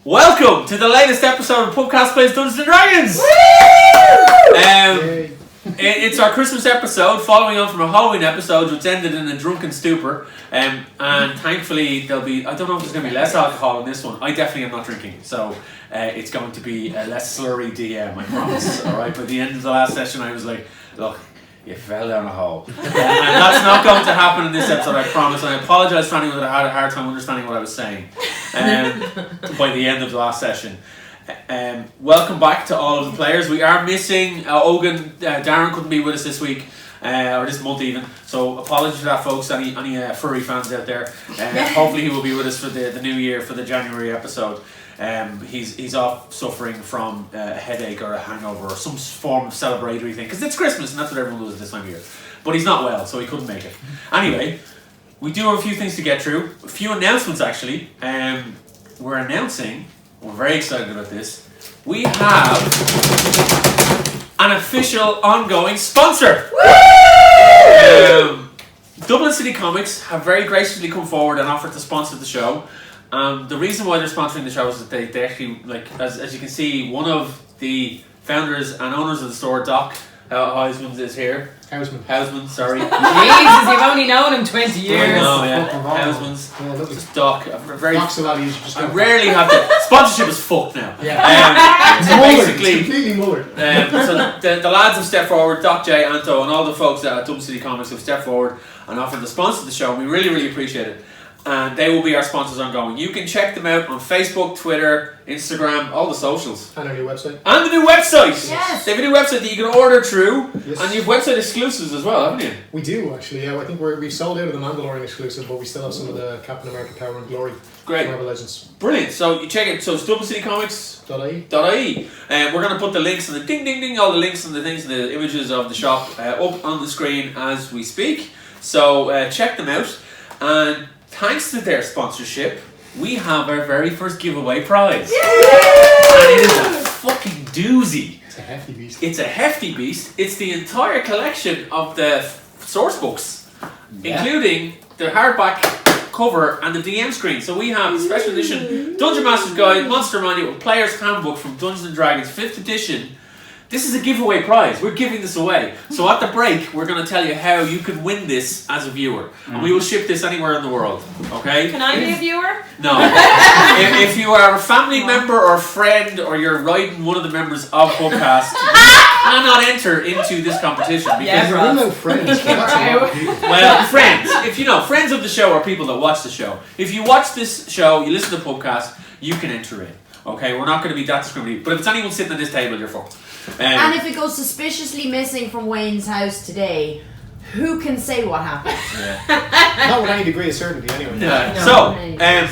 Welcome to the latest episode of Pubcast Plays Dungeons and Dragons! It's our Christmas episode, following on from a Halloween episode which ended in a drunken stupor. And thankfully there'll be, I don't know if there's going to be less alcohol in this one. I definitely am not drinking, so it's going to be a less slurry DM, I promise. Alright, by the end of the last session I was like, look, you fell down a hole. And that's not going to happen in this episode, I promise. And I apologise for anyone that had a hard time understanding what I was saying by the end of the last session. Welcome back to all of the players. We are missing Ogun. Darren couldn't be with us this week, or this month even. So apologies for that, folks. Any furry fans out there. Hopefully he will be with us for the new year, for the January episode. He's off suffering from a headache or a hangover or some form of celebratory thing, because it's Christmas and that's what everyone does at this time of year. But he's not well, so he couldn't make it. Anyway, we do have a few things to get through. A few announcements actually. We're very excited about this. We have an official ongoing sponsor. Dublin City Comics have very graciously come forward and offered to sponsor the show. The reason why they're sponsoring the show is that they actually, like, as you can see, one of the founders and owners of the store, Doc Heisman, is here. Hausman, sorry. Jesus, you've only known him 20 years. I know, yeah. Hausman's. Just Doc. Doc's a lot easier. I rarely have to. Sponsorship is fucked now. Yeah. So basically, it's completely mullered. So the lads have stepped forward, Doc, J, Anto, and all the folks at Dublin City Comics have stepped forward and offered to sponsor the show. We really, really appreciate it. And they will be our sponsors ongoing. You can check them out on Facebook, Twitter, Instagram, all the socials. And our new website. And the new website! Yes! They have a new website that you can order through. Yes. And you have website exclusives as well, haven't you? We do, actually, yeah. I think we've sold out of the Mandalorian exclusive, but we still have some of the Captain America Power and Glory. Great. Marvel Legends. Brilliant. So you check it. So it's dublincitycomics.ie. And we're going to put the links and the ding ding ding, all the links and the things and the images of the shop up on the screen as we speak. So check them out. And thanks to their sponsorship, we have our very first giveaway prize. Yay! And it is a fucking doozy. It's a hefty beast. It's a hefty beast. It's the entire collection of the source books, including the hardback cover and the DM screen. So we have the special edition Dungeon Master's Guide, Monster Manual, Player's Handbook from Dungeons and Dragons, 5th edition. This is a giveaway prize. We're giving this away. So at the break, we're going to tell you how you can win this as a viewer. And we will ship this anywhere in the world. Okay? Can I be a viewer? No. if you are a family member or friend, or you're riding one of the members of Pubcast, you cannot enter into this competition. Because We're no friends. well, friends. If you know, friends of the show are people that watch the show. If you watch this show, you listen to Pubcast, you can enter in. Okay? We're not going to be that discriminating. But if it's anyone sitting at this table, you're fucked. And if it goes suspiciously missing from Wayne's house today, who can say what happened? Not with any degree of certainty, anyway. No. So,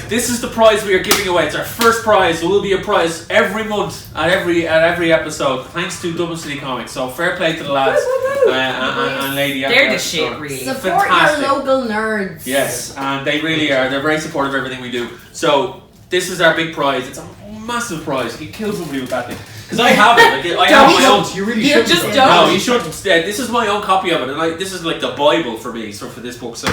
this is the prize we are giving away. It's our first prize. There will be a prize every month at every episode, thanks to Dublin City Comics. So, fair play to the lads and lady. They're the shit, really. Support Fantastic. your local nerds. Yes, and they really are. They're very supportive of everything we do. So, this is our big prize. It's a massive prize. You kill somebody with that thing. Because I have it. Like, I have my own. You really shouldn't. Just though. don't. No, you shouldn't. This is my own copy of it, and this is like the Bible for me. So for this book, so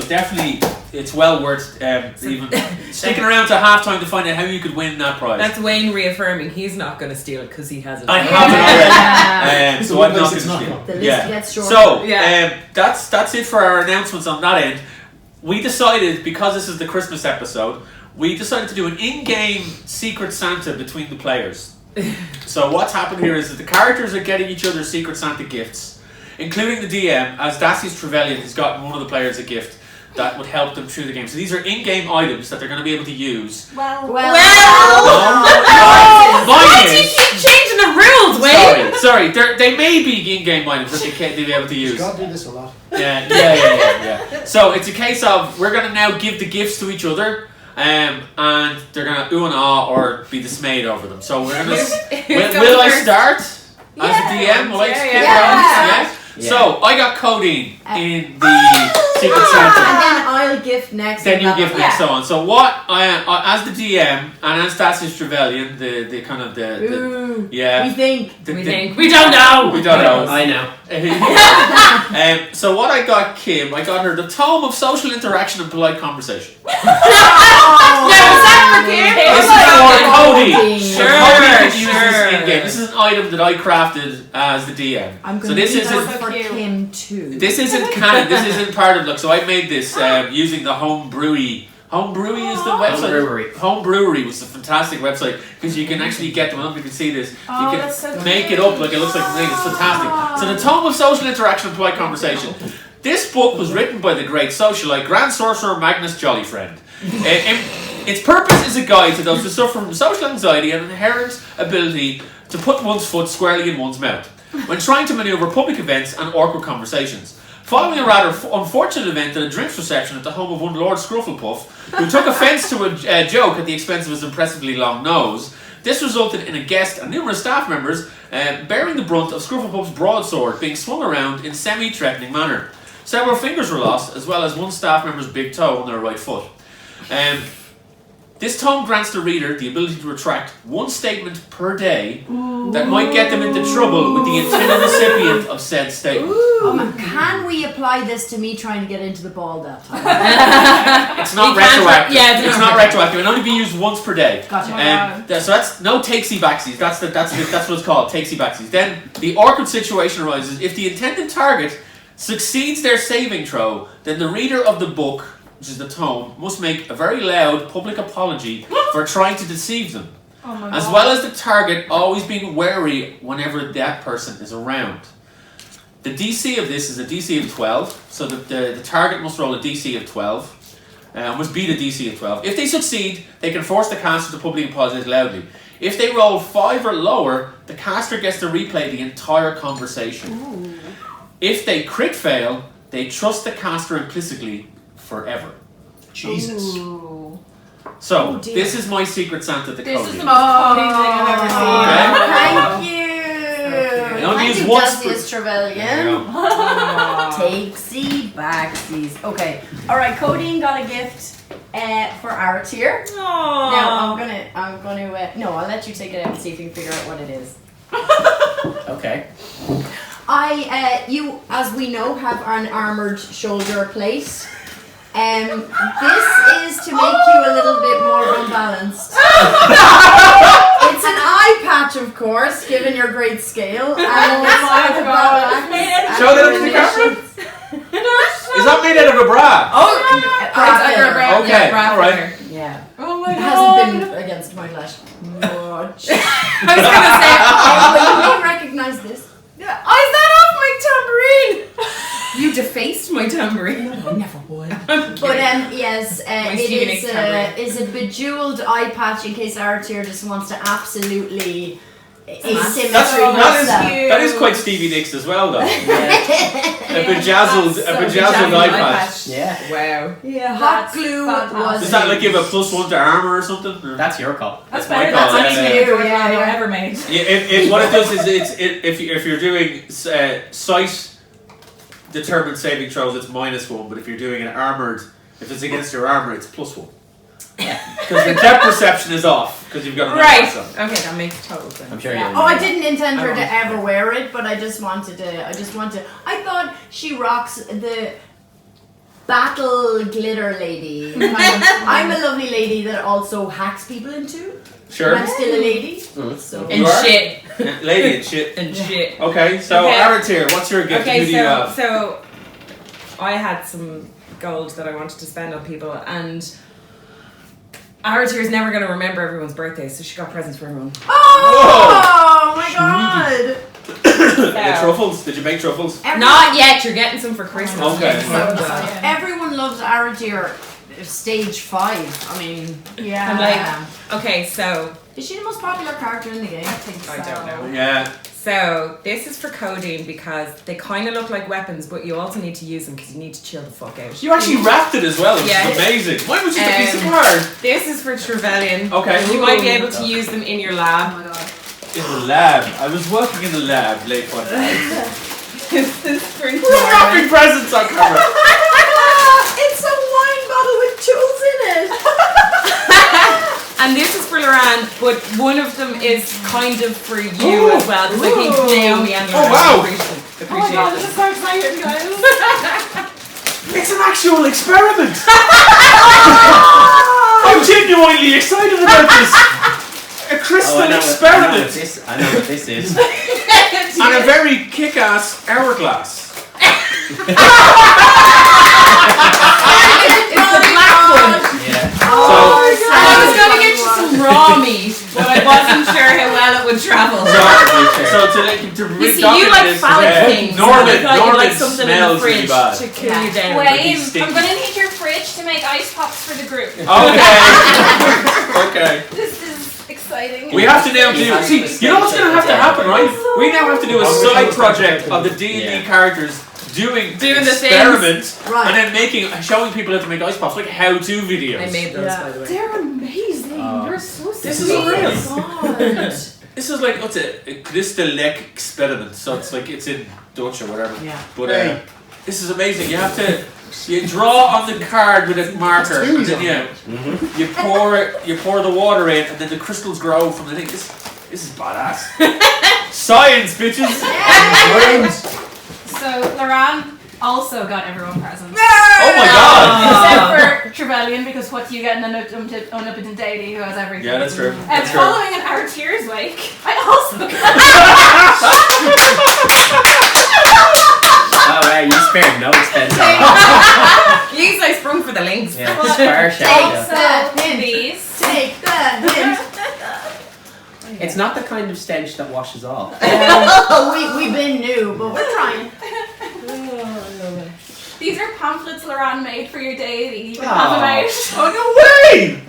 definitely it's well worth even sticking around to halftime to find out how you could win that prize. That's Wayne reaffirming he's not going to steal it because he has it. I have it already. So I'm not going to steal. The list gets shorter. So that's it for our announcements on that end. We decided, because this is the Christmas episode, we decided to do an in-game Secret Santa between the players. So what's happened here is that the characters are getting each other Secret Santa gifts, including the DM, as Dacius Trevelyan has gotten one of the players a gift that would help them through the game. So these are in-game items that they're going to be able to use. Well. Why do you keep changing the rules, Wayne? Sorry, they may be in-game items that they'll be able to use. God do this a lot. Yeah. So it's a case of, we're going to now give the gifts to each other. And they're gonna ooh and ah or be dismayed over them. So we're gonna. Will I start as a DM? Will I skip rounds? Yeah. So I got Codeine in the Secret Santa. And then I'll gift next. Then you gift next, so on. So what I as the DM and as Dacius Trevelyan, the kind of the we think we don't know. We don't know. I know. So what I got Kim, I got her the Tome of Social Interaction and Polite Conversation. Yeah, was that for Kim? This is an item that I crafted as the DM. I'm So going this to isn't need that for Kim too. this isn't canon. This isn't part of. Look, so I made this using the Home Brewery. Home Brewery is the website. Brewery. Home Brewery was a fantastic website because you can actually get them. I don't know if you can see this. Oh, You that's so can make it cute. up like it looks like a thing. It's fantastic. So the Tome of Social Interaction and Polite Conversation. This book was written by the great socialite Grand Sorcerer Magnus Jollyfriend. Its purpose is a guide to those who suffer from social anxiety and an inherent ability to put one's foot squarely in one's mouth when trying to maneuver public events and awkward conversations. Following a rather unfortunate event at a drinks reception at the home of one Lord Scrufflepuff, who took offence to a joke at the expense of his impressively long nose, this resulted in a guest and numerous staff members bearing the brunt of Scrufflepuff's broadsword being swung around in semi-threatening manner. Several fingers were lost, as well as one staff member's big toe on their right foot. This tome grants the reader the ability to retract one statement per day that might get them into trouble with the intended recipient of said statement. Oh man, can we apply this to me trying to get into the ball that time? It's not You can't retroactive. yeah, It's not retroactive. It can only be used once per day. Gotcha. So that's no takesy backsies. That's what it's called, takesy backsies. Then the awkward situation arises if the intended target succeeds their saving throw. Then the reader of the book, which is the tome, must make a very loud public apology for trying to deceive them, as well as the target always being wary whenever that person is around. The DC of this is a DC of 12, so the target must roll a DC of 12, must beat a DC of 12. If they succeed, they can force the caster to publicly apologize loudly. If they roll 5 or lower, the caster gets to replay the entire conversation. Ooh. If they crit fail, they trust the caster implicitly forever. Jesus. Ooh. So, Oh, dear. this is my Secret Santa to This Cody. is the most coding thing I've ever seen. Thank you. I only Thank use you, once Justice There Trevelyan. you go. Takesy backsies. Okay. All right. Codeine got a gift for Art here. Now I'm gonna. No, I'll let you take it out and see if you can figure out what it is. Okay. You, as we know, have an armored shoulder plate. This is to make you a little bit more unbalanced. It's an eye patch, of course, given your great scale. And my God. Show that to the camera. Is that made out of a bra? Okay, alright. Yeah. Oh my It god. hasn't been against my flesh much. I was gonna say, Well, you may recognize this. is that off my tambourine? You defaced my tambourine. I never would. I'm But kidding. yes, My it Stevie Nicks tambourine. is a bejeweled eye patch in case Artier just wants to absolutely asymmetry That herself. is quite Stevie Nicks as well, though. Yeah. A bedazzled eye patch. Yeah. Wow. Yeah, hot That's glue fantastic. was. Does that like give a +1 to armor or something? Or? That's your call. That's my better. call, That's yeah, any yeah. new Yeah, one yeah. ever made. What it does is if you're doing sight determined saving throws, it's -1. But if you're doing an armored, if it's against your armor, it's +1. Because the depth perception is off because you've got a Right. knife on. Okay, that makes total sense. I'm sure Yeah. you'll Oh, I know. didn't intend her I to won't. ever wear it, but I just wanted to. I thought she rocks the battle glitter lady. I'm a lovely lady that also hacks people into. Sure. I'm still a lady. Mhm. So. And You are? shit. Lady and shit. And shit. Okay, so Okay. Aratir, what's your gift? Who do you have? so I had some gold that I wanted to spend on people, and Aratir's never going to remember everyone's birthday, so she got presents for everyone. Oh my god! The truffles? Did you make truffles? Not yet. You're getting some for Christmas. Okay. So well. Everyone loves Aratir stage 5. I mean, I'm like, okay, so is she the most popular character in the game? I think I don't know. Yeah. So this is for codeine because they kind of look like weapons, but you also need to use them because you need to chill the fuck out. You actually wrapped it as well, which Yeah. is amazing. Why was just a piece of Um, card? This is for Trevelyan. Okay. You might be able to use them in your lab. my god. In the lab. I was working in the lab late one night. This is for We're Trevelyan. wrapping presents on camera. It's a wine bottle with tools in it. And this is for Loran, but one of them is kind of for you as well, because I think Naomi and Loran wow. appreciate it. is so exciting, guys. It's an actual experiment. I'm genuinely excited about this. A Christmas crystal I know experiment I know what this is. and a very kick-ass hourglass. It's the black one. Yeah. I was going to get you some raw meat, but I wasn't sure how well it would travel. To You see, you like phallic things. Norman like something in the smells really fridge bad. to cool you down. Wait, stinky. I'm gonna need your fridge to make ice pops for the group. Okay. Okay. This is exciting. We have to now do. Yeah. See, you know what's going to have to happen, right? We now have to do a side project of the D&D Yeah. characters doing the experiments Right. and then showing people how to make ice pops, like how-to videos. I made those, by the way. They're amazing. You're so This sweet. is unreal. God. This is like what's it? This the Lek experiment. So it's like it's in Dutch or whatever. Yeah. But Hey. this is amazing. You have to draw on the card with a marker, and then you pour the water in, and then the crystals grow from the thing. This is badass. Science, bitches. So Laran also got everyone presents. Oh my god. Except for Trevelyan, because what do you get in an omnipotent deity who has everything? Yeah, that's true. And That's true. following in our tears wake, I also got Oh, wow, you spared no expense on Yes, I sprung for the links. Yeah, spare shout also out. these. Take that hint. It's not the kind of stench that washes off. We've been new, but we're trying. These are pamphlets Laran made for your deity. You can Aw. have them out. Oh no way!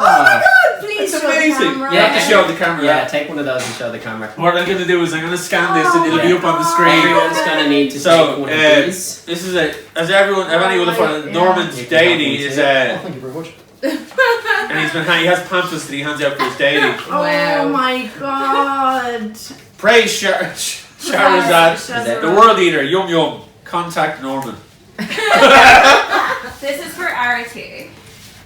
Please That's show the amazing. camera. You have to show the camera. Yeah, take one of those and show the camera. What I'm gonna do is I'm gonna scan this and it'll be up on the screen. Everyone's gonna need to So, take one of these. this is it. As everyone, if anyone will find Yeah. Norman's You can have deity one is too. Thank you very much. and he has pamphlets that he hands out for his deity. Oh my god. Praise Shahrazad, the World Eater, yum yum. Contact Norman. This is for Arati.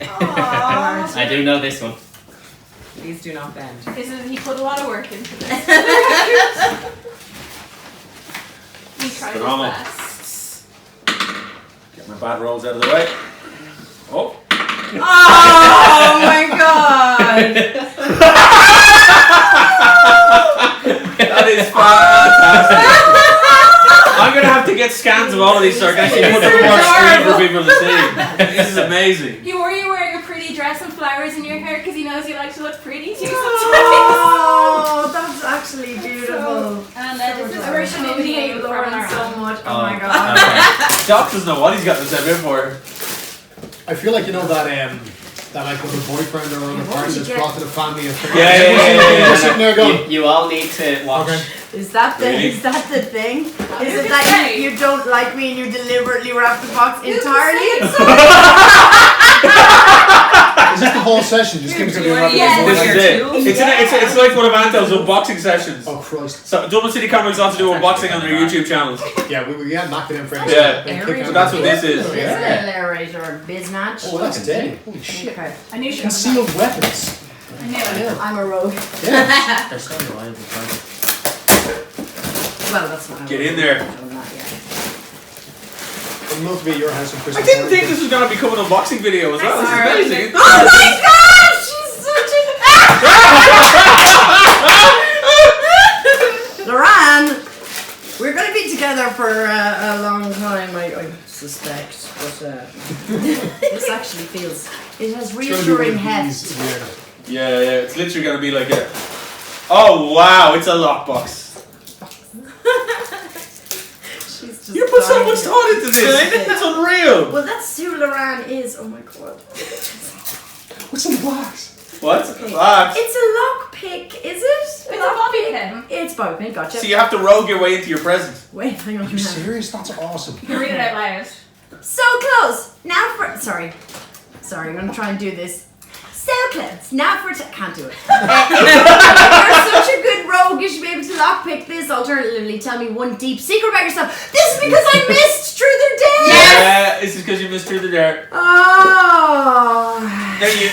I do know this one. These do not bend. He put a lot of work into this. He tried his Phenomenal. best. Get my bad rolls out of the way. Oh. Oh my god! That is fantastic. I'm gonna have to get scans of all of these so I can actually put them on screen for people to see. This is amazing. You were wearing a pretty dress and flowers in your hair because he knows you like to look pretty too sometimes. Oh, that's actually beautiful. And this is I for wish I didn't hate Shinobi Lauren from so Laran. much. Oh Oh, my god. okay. Doc doesn't know what he's got to send in for. I feel like you know that like when a boyfriend or a partner is brought to the family and friends. Yeah. You're sitting there going, You all need to watch. okay. Is that the Really? is that the thing? Is You it could that say. you don't like me and you deliberately wrap the box You could entirely? Is this the whole session? Just give me something about Yes. This is it. Tools? It's like one of Antel's unboxing sessions. Oh Christ. So Dublin City Comics ought to do unboxing on their YouTube channels. Yeah, we had knocked it in friends. Yeah. Aries. So that's what this is. Is it a narrator or Biznatch? Oh, that's dead. Holy shit. Okay. I knew she was Concealed weapons. I knew it. I'm a rogue. Yeah. They're so reliable. Well, that's not. Get in there. I'm not yet. I'd love to be at your house on I Christmas. didn't think this was going to become an unboxing video as well. This Sorry. is amazing. Oh my god! She's such a. Loran, we're gonna be together for a long time, I suspect, but this actually feels. It has It's gonna be reassuring one of heft. these, yeah. Yeah, it's literally going to be like a... Oh, wow, it's a lockbox. She's just You put so dying. much thought into this. That's unreal. Well, that's who Loran is. Oh my god. What's in the box? What? Okay. Ah, It's a lockpick, is it? It's a bobby pin. It's bobby pin, gotcha. so you have to rogue your way into your present. Wait, hang on. Are you serious? That's awesome. You can read it out loud. So close. Now for sorry, I'm gonna try and do this. So close. Now for can't do it. If you're such a good rogue, you should be able to lockpick this. Alternatively, tell me one deep secret about yourself. This is because I missed Truth or Dare. Yeah, this is because you missed through the dare. Oh. Now you...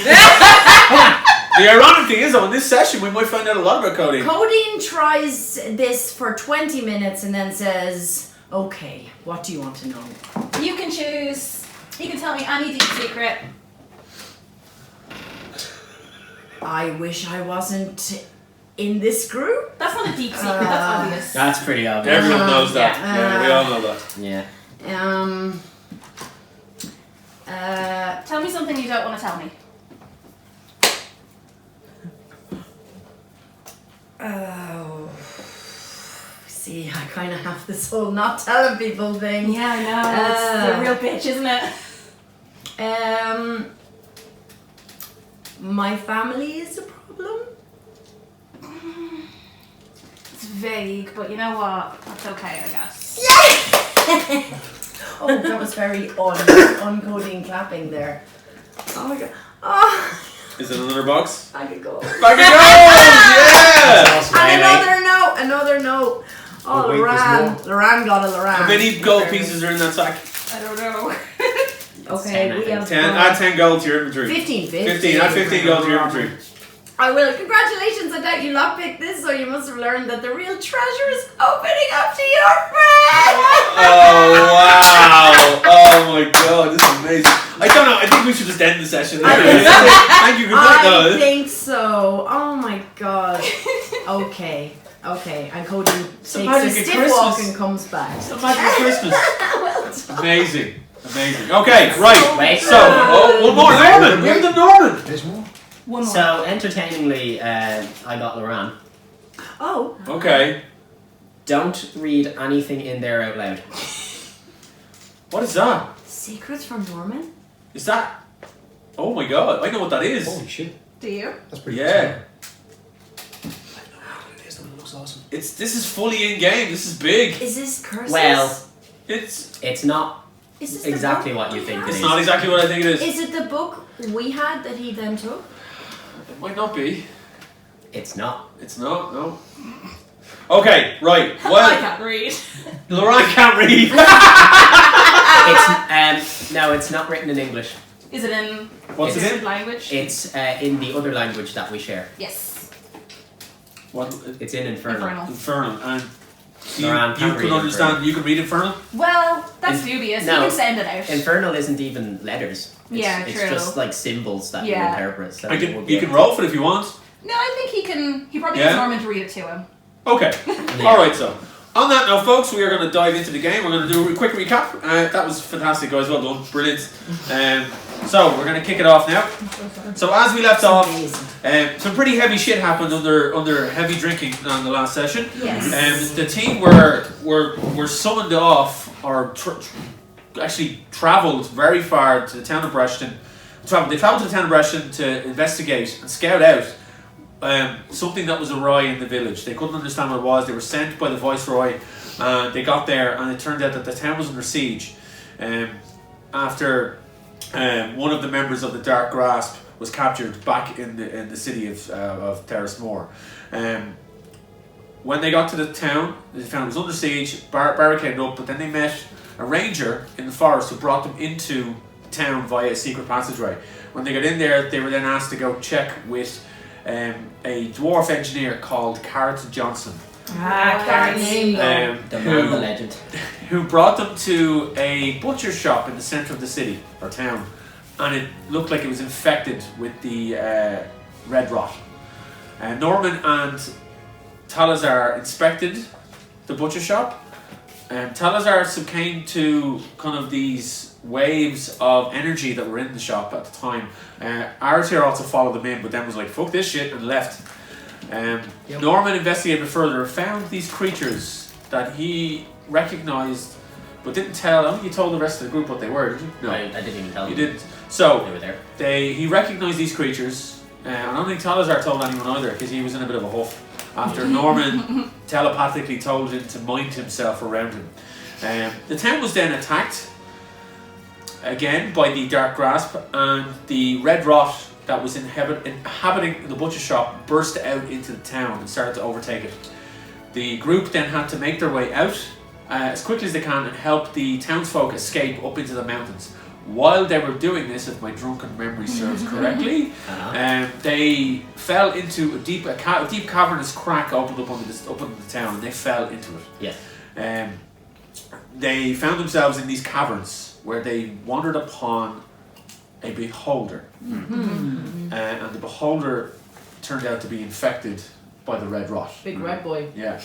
The ironic thing is, though, in this session, we might find out a lot about coding. Codeine tries this for 20 minutes and then says, "Okay, what do you want to know?" You can choose. You can tell me any deep secret. I wish I wasn't in this group? That's not a deep secret. That's obvious. That's pretty obvious. Everyone knows that. Yeah. Yeah, we all know that. Yeah. Tell me something you don't want to tell me. Oh. See, I kind of have this whole not telling people thing. Yeah, I know. It's a real bitch, isn't it? My family is a problem. It's vague, but you know what? That's okay, I guess. Oh, that was very uncoding clapping there. Oh my god. Oh, Is it another box? I could go. Back it goes! Yeah! Awesome. And another note. Oh, Oh, wait, Loran. there's Loran got a Loran. How many gold pieces are in that sack? I don't know. Okay, 10, we have 10. Add 10 gold to your inventory. 15. 15. Add 15 gold to your inventory. I will. Congratulations, I doubt you lockpicked this, so you must have learned that the real treasure is opening up to your friend! Oh, wow. Oh, my God. This is amazing. I don't know. I think we should just end the session there. Thank you. Good night, I guys. think so. Oh my god. Okay. And Cody takes a magic of stiff Christmas. walk and comes back. It's the magic of Christmas. Well done. Amazing. Okay, right. Wait, So, one more. Norman. We have the Norman. There's more. One more. So, entertainingly, I got Loran. Oh. Okay. Don't read anything in there out loud. What is that? Secrets from Norman? Is that... Oh, my God. I know what that is. Holy shit. Do you? That's pretty Yeah. cool. I know what it is, though. It looks awesome. This is fully in game. This is big. Is this curses? Well, It's not is this exactly the book what you we think had? it it's not exactly what I think it is. Is it the book we had that he then took? It might not be. It's not. It's not. No. Okay. Right. I Well, can't read. Lauren can't read. It's no, it's not written in English. Is it in What's a it different in? language? It's in the other language that we share. Yes. What? It's in Infernal. Infernal. Infernal. And you Lauren can't can read understand. Infernal. You can read Infernal. Well, that's In- dubious. no. You can send it out. Infernal isn't even letters. Yeah, it's true. just like symbols that Yeah. you interpret. So I it can. would be You can able roll for it if you want. No, I think he can. He probably Yeah? gets Norman to read it to him. Okay. Yeah. All right. So. On that note, folks, we are going to dive into the game. We're going to do a quick recap. That was fantastic, guys. Well done. Brilliant. So, we're going to kick it off now. So, as we left off, some pretty heavy shit happened under heavy drinking on the last session. Yes. The team were summoned off, or actually travelled very far to the town of Breston. They travelled to the town of Breston to investigate and scout out something that was awry in the village. They couldn't understand what it was. They were sent by the viceroy. They got there, and it turned out that the town was under siege after one of the members of the Dark Grasp was captured back in the city of Terrace Moor. When they got to the town, they found it was under siege, barricaded up. But then they met a ranger in the forest who brought them into the town via a secret passageway. When they got in there, they were then asked to go check with a dwarf engineer called Carrot Johnson, Carrot name though. the man, the legend. who brought them to a butcher shop in the centre of the city or town, and it looked like it was infected with the red rot. Norman and Talazar inspected the butcher shop, and Talazar succumbed to kind of these waves of energy that were in the shop at the time. Aratir also followed them in, but then was like, fuck this shit, and left. Norman investigated further and found these creatures that he recognised, but didn't tell them. You told the rest of the group what they were, did you? No, I didn't even tell you them. didn't. So They were there. he recognised these creatures. I don't think Talazar told anyone either, because he was in a bit of a huff after Norman telepathically told him to mind himself around him. The town was then attacked again by the Dark Grasp, and the red rot that was inhabiting the butcher shop burst out into the town and started to overtake it. The group then had to make their way out as quickly as they can and help the townsfolk escape up into the mountains. While they were doing this, if my drunken memory serves correctly, they fell into a deep cavernous crack opened up under the town, and they fell into it. Yeah. They found themselves in these caverns where they wandered upon a beholder, and the beholder turned out to be infected by the red rot. Big red boy. Yeah.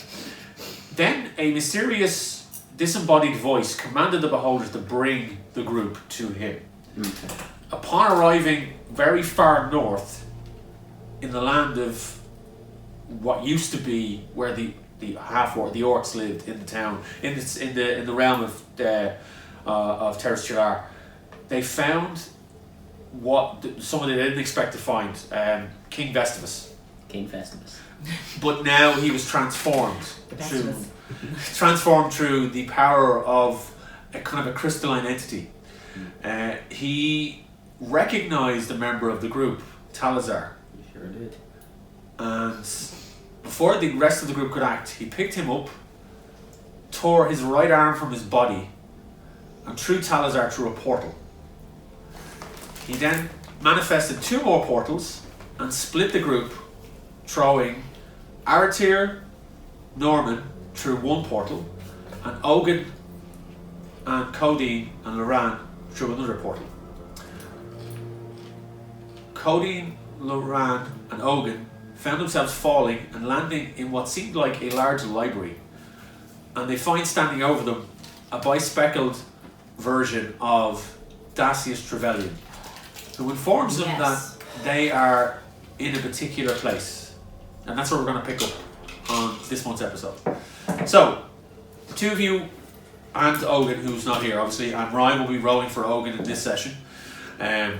Then a mysterious disembodied voice commanded the beholders to bring the group to him. Okay. Upon arriving very far north, in the land of what used to be where the orcs lived in the town, in the realm of Terras Chilar, they found someone they didn't expect to find, King Festivus. King Festivus. But now he was transformed through the power of a kind of a crystalline entity. He recognized a member of the group, Talazar. You sure did. And before the rest of the group could act, he picked him up, tore his right arm from his body, and threw Talazar through a portal. He then manifested 2 more portals and split the group, throwing Aratir, Norman through one portal, and Ogun and Codeine and Loran through another portal. Codeine, Loran, and Ogun found themselves falling and landing in what seemed like a large library, and they find standing over them a bispeckled version of Dacius Trevelyan, who informs them that they are in a particular place, and that's what we're going to pick up on this month's episode. So, the 2 of you and Ogun, who's not here obviously, and Ryan will be rolling for Ogun in this session. The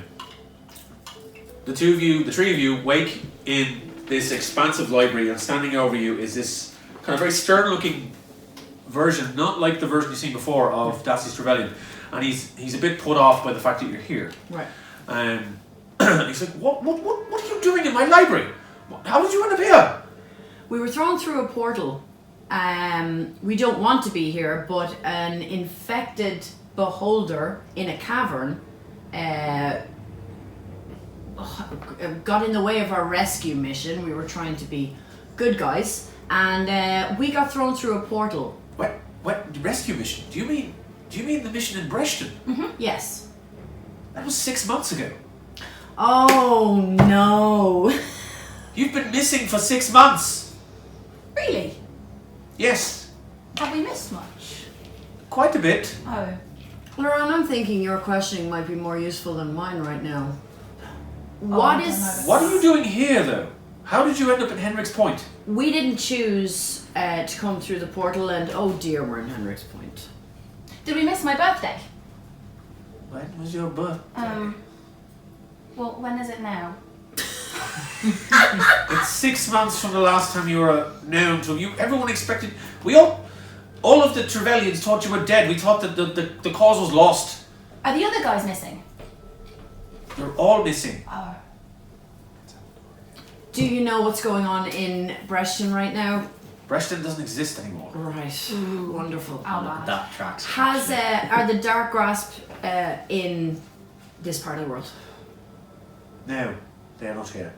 3 of you wake in this expansive library, and standing over you is this kind of very stern looking version, not like the version you've seen before of Dacius Trevelyan, and he's a bit put off by the fact that you're here. Right. He's like, what are you doing in my library? How did you end up here? We were thrown through a portal. We don't want to be here, but an infected beholder in a cavern got in the way of our rescue mission. We were trying to be good guys, and we got thrown through a portal. What rescue mission? Do you mean the mission in Breston? Mm-hmm. Yes. That was 6 months ago. Oh no. You've been missing for 6 months. Really? Yes, Have we missed much? quite a bit. Oh. Lauren, I'm thinking your questioning might be more useful than mine right now. What I is... don't know. What are you doing here, though? How did you end up in Henriks Point? We didn't choose to come through the portal, and oh dear, we're in Henriks Point. Did we miss my birthday? When was your birthday? Well, when is it now? It's 6 months from the last time you were known to you. Everyone expected. All of the Trevellians thought you were dead. We thought that the cause was lost. Are the other guys missing? You're all missing. Oh. Do you know what's going on in Breston right now? Breston doesn't exist anymore. Right. Wonderful. Oh, That tracks. Are the Dark Grasp in this part of the world? No, they are not here.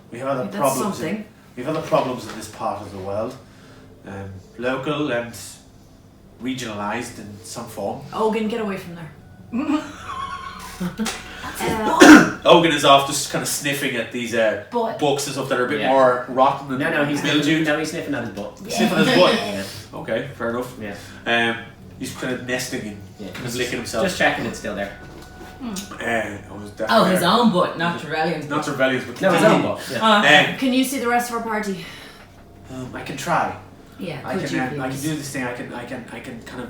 We have other That's problems. something. We have other problems in this part of the world. Local and regionalised in some form. Ogun, get away from there. Ogun is off just kind of sniffing at these But- books and stuff that are a bit Yeah. more rotten and No, he's mildewed. sniffing at his butt. Sniffing his butt. Yeah. Okay, fair enough. Yeah. He's kind of nesting and Yeah. kind of licking himself. Just checking it's still there. Was Oh, definitely his there. own butt, not Trevelyan's Not butt. Trevelyan's, but No, his own butt. Yeah. Can you see the rest of our party? I can try. Yeah, I could can. you I can please? do this thing. I can kind of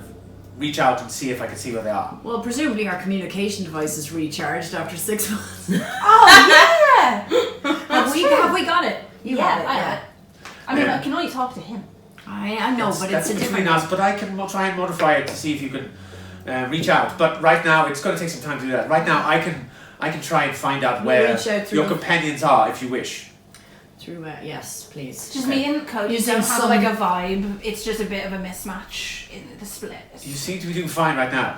reach out and see if I can see where they are. Well, presumably our communication device is recharged after 6 months. Oh, yeah! have we got it? You Yeah, have it, I yeah. have it. I mean, I can only talk to him. I know, but That's it's a between different... us. But I can try and modify it to see if you can reach out. But right now, it's going to take some time to do that. Right now, I can try and find out We'll where reach out through your the- companions are, if you wish. Through, yes, please. Just me and Cody Using don't have some- like a vibe. It's just a bit of a mismatch in the split. You seem to be doing fine right now.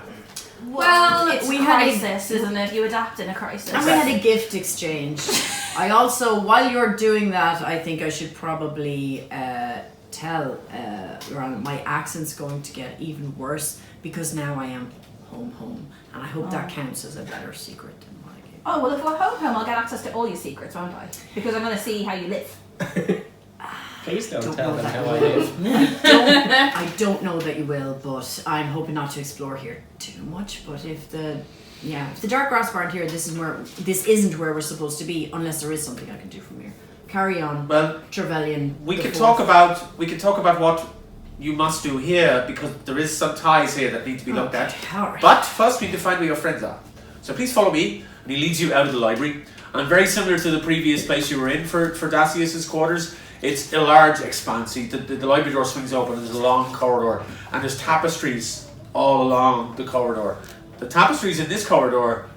Well, it's we we had a- crisis, isn't it? You adapt in a crisis. And we had a gift exchange. I also, while you're doing that, I think I should probably tell Ron, my accent's going to get even worse because now I am home. And I hope that counts as a better secret than what I gave. Oh, well, if we're home, I'll get access to all your secrets, won't I? Because I'm going to see how you live. Please don't Don't tell know them that how I you live. will. I don't know that you will, but I'm hoping not to explore here too much. But if the dark grasp aren't here, this isn't where we're supposed to be, unless there is something I can do from here. Carry on. Well, Trevelyan. we can talk about what you must do here, because there is some ties here that need to be looked at. Alright. But first we need to find where your friends are. So please follow me, and he leads you out of the library. And very similar to the previous place you were in for Dacius's quarters, it's a large expanse. The library door swings open, and there's a long corridor, and there's tapestries all along the corridor. The tapestries in this corridor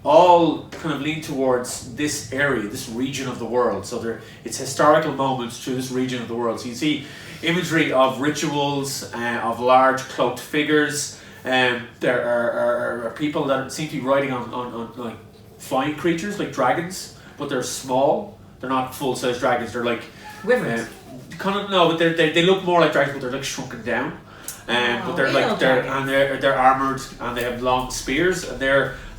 all kind of lean towards this area, this region of the world. So it's historical moments through this region of the world. So you see imagery of rituals, of large cloaked figures. There are people that seem to be riding on like flying creatures, like dragons, but they're small. They're not full-size dragons. They're like Wyverns. but they look more like dragons, but they're like shrunken down. But they're like they're armored, and they have long spears, and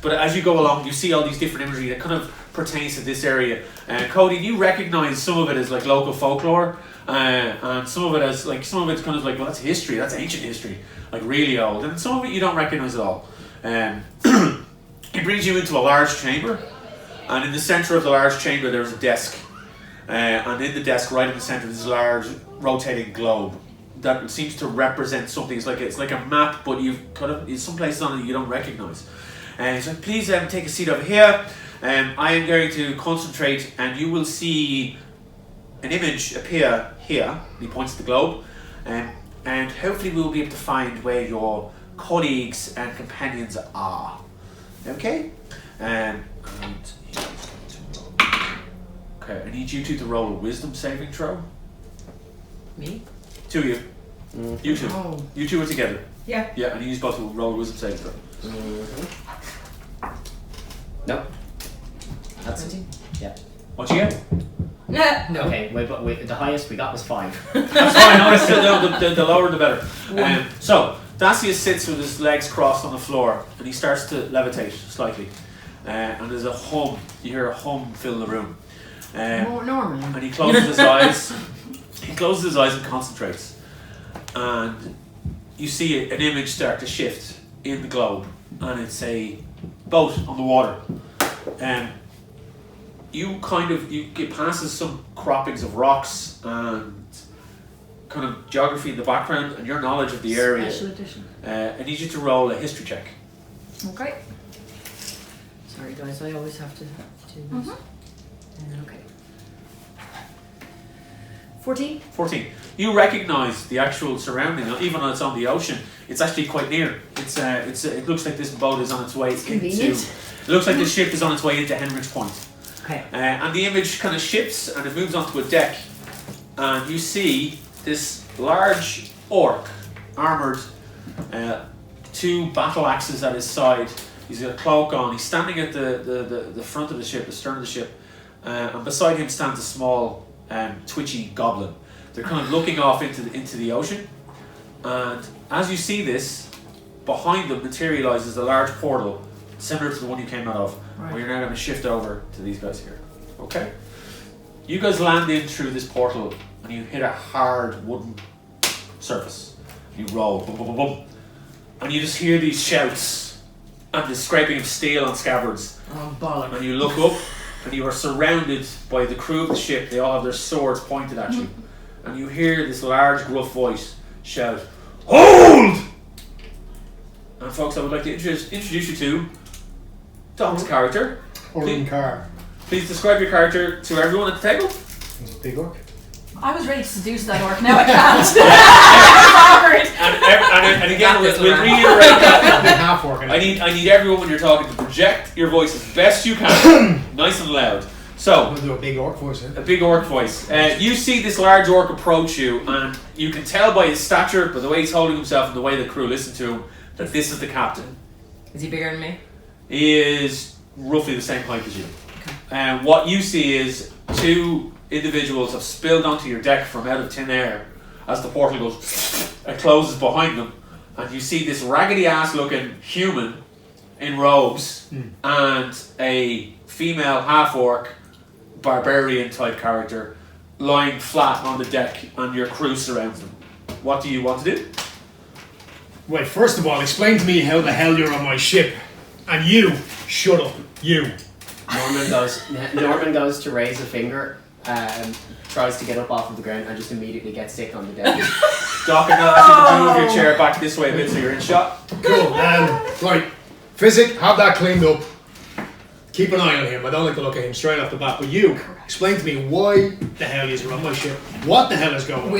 but as you go along, you see all these different imagery that kind of pertains to this area. Cody, you recognise some of it as like local folklore, and some of it's kind of like, well, that's history, that's ancient history, like really old, and some of it you don't recognise at all. It brings you into a large chamber, and in the centre of the large chamber there's a desk, and in the desk, right in the centre, there's a large rotating globe that seems to represent something. It's like a map, but it's some places on it you don't recognise. So please take a seat over here. I am going to concentrate, and you will see an image appear here. And he points to the globe, and hopefully we will be able to find where your colleagues and companions are. Okay? Okay, I need you two to roll a wisdom saving throw. Me? Two of you. You two. Oh. You two are together. Yeah. Yeah, and you both to roll a wisdom saving throw. Nope. That's 20. Yeah. What you get? No. Okay, the highest we got was 5. That's fine. No, it's still the lower the better. So Dacius sits with his legs crossed on the floor, and he starts to levitate slightly. And there's a hum. You hear a hum fill the room. More normal. And he closes his eyes. He closes his eyes and concentrates. And you see an image start to shift in the globe, and it's a boat on the water. It passes some croppings of rocks and kind of geography in the background, and your knowledge of the area. Special edition. I need you to roll a history check. Okay. Sorry guys, I always have to do this. Okay. 14. 14. You recognise the actual surrounding, even though it's on the ocean. It's actually quite near. It looks like this boat is on its way into. Convenient. It looks like this ship is on its way into Henriks Point. Okay. And the image kind of shifts, and it moves onto a deck, and you see this large orc, armoured, 2 battle axes at his side. He's got a cloak on. He's standing at the front of the ship, the stern of the ship, and beside him stands a small, twitchy goblin. They're kind of looking off into the ocean, and as you see this, behind them materialises a large portal similar to the one you came out of. Right. Where you're now going to shift over to these guys here. Okay? You guys land in through this portal, and you hit a hard wooden surface. You roll, boom, boom, boom, boom, and you just hear these shouts and the scraping of steel on scabbards. Oh, bollocks. And you look up, and you are surrounded by the crew of the ship. They all have their swords pointed at you. And you hear this large, gruff voice shout, "Hold!" And folks, I would like to introduce you to Dom's character. Orlin Carr. Please describe your character to everyone at the table. He's a big orc. I was ready to seduce that orc, now I can't. It's awkward. And again, we'll reiterate Big that. half orc. I need everyone when you're talking to project your voice as best you can, nice and loud. So, We'll do a big orc voice, a big orc voice. You see this large orc approach you, and you can tell by his stature, by the way he's holding himself, and the way the crew listen to him, that this is the captain. Is he bigger than me? He is roughly the same height as you. And what you see is 2 individuals have spilled onto your deck from out of thin air as the portal goes and closes behind them, and you see this raggedy ass looking human in robes and a female half orc barbarian type character lying flat on the deck and your crew surrounds them. What do you want to do? Right, first of all, explain to me how the hell you're on my ship. And you, shut up, you. Norman goes to raise a finger, tries to get up off of the ground, and just immediately gets sick on the deck. Doc, and now move your chair back this way a bit so you're in shot. Cool. Right, Physic, have that cleaned up. Keep an eye on him. I don't like the look at him straight off the bat. But you, explain to me why the hell you're on my ship. What the hell is going on?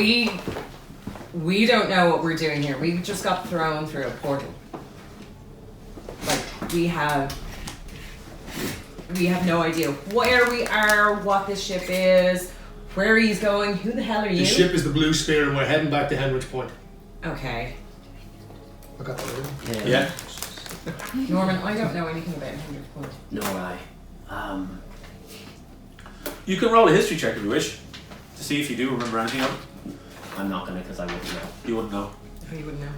We don't know what we're doing here. We just got thrown through a portal. Like, we have no idea where we are, what this ship is, where he's going. Who the hell are you? The ship is the Blue Spear and we're heading back to Henriks Point. Okay. I got that right. Yeah. Norman, I don't know anything about Henriks Point. Nor I. You can roll a history check if you wish to see if you do remember anything of it. I'm not gonna because I wouldn't know. You wouldn't know. You wouldn't know.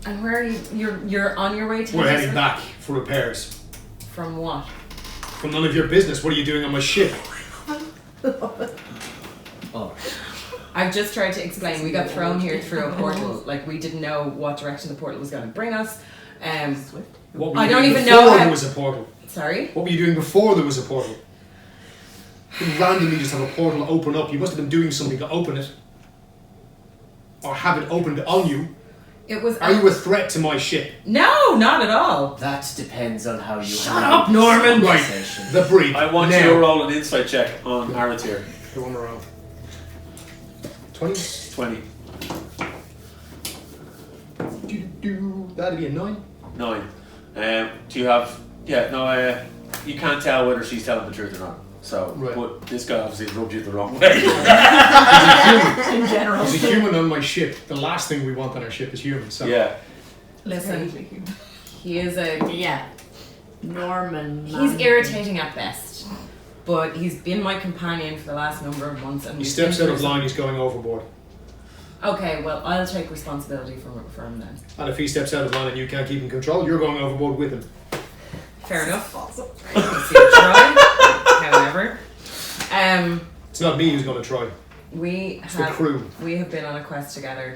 And where are you? You're on your way to. We're heading back for repairs. From what? From none of your business. What are you doing on my ship? Oh. I've just tried to explain. We got thrown here through a portal. Like, we didn't know what direction the portal was going to bring us. What were I you don't doing even before know there how- was a portal? Sorry? What were you doing before there was a portal? You didn't randomly just have a portal open up. You must have been doing something to open it. Or have it opened on you. It was. Are you a threat to my ship? No, not at all. That depends on how you Shut handle up, Norman. Right, conversation. the brief. I want now. you to roll an insight check on Aratir. The one around. 20? 20. That'd be a 9. 9. Do you have... Yeah, no, you can't tell whether she's telling the truth or not. So, Right. but this guy obviously rubbed you the wrong way. In general. There's a human on my ship. The last thing we want on our ship is humans. So. Yeah. Listen, he is a. Yeah. Norman. He's irritating at best, but he's been my companion for the last number of months, and He we've steps been out of through line, he's going overboard. Okay, well, I'll take responsibility for him then. And if he steps out of line and you can't keep him control, you're going overboard with him. Fair enough. We'll see you try. However, It's not me who's going to try. It's the crew. we have been on a quest together,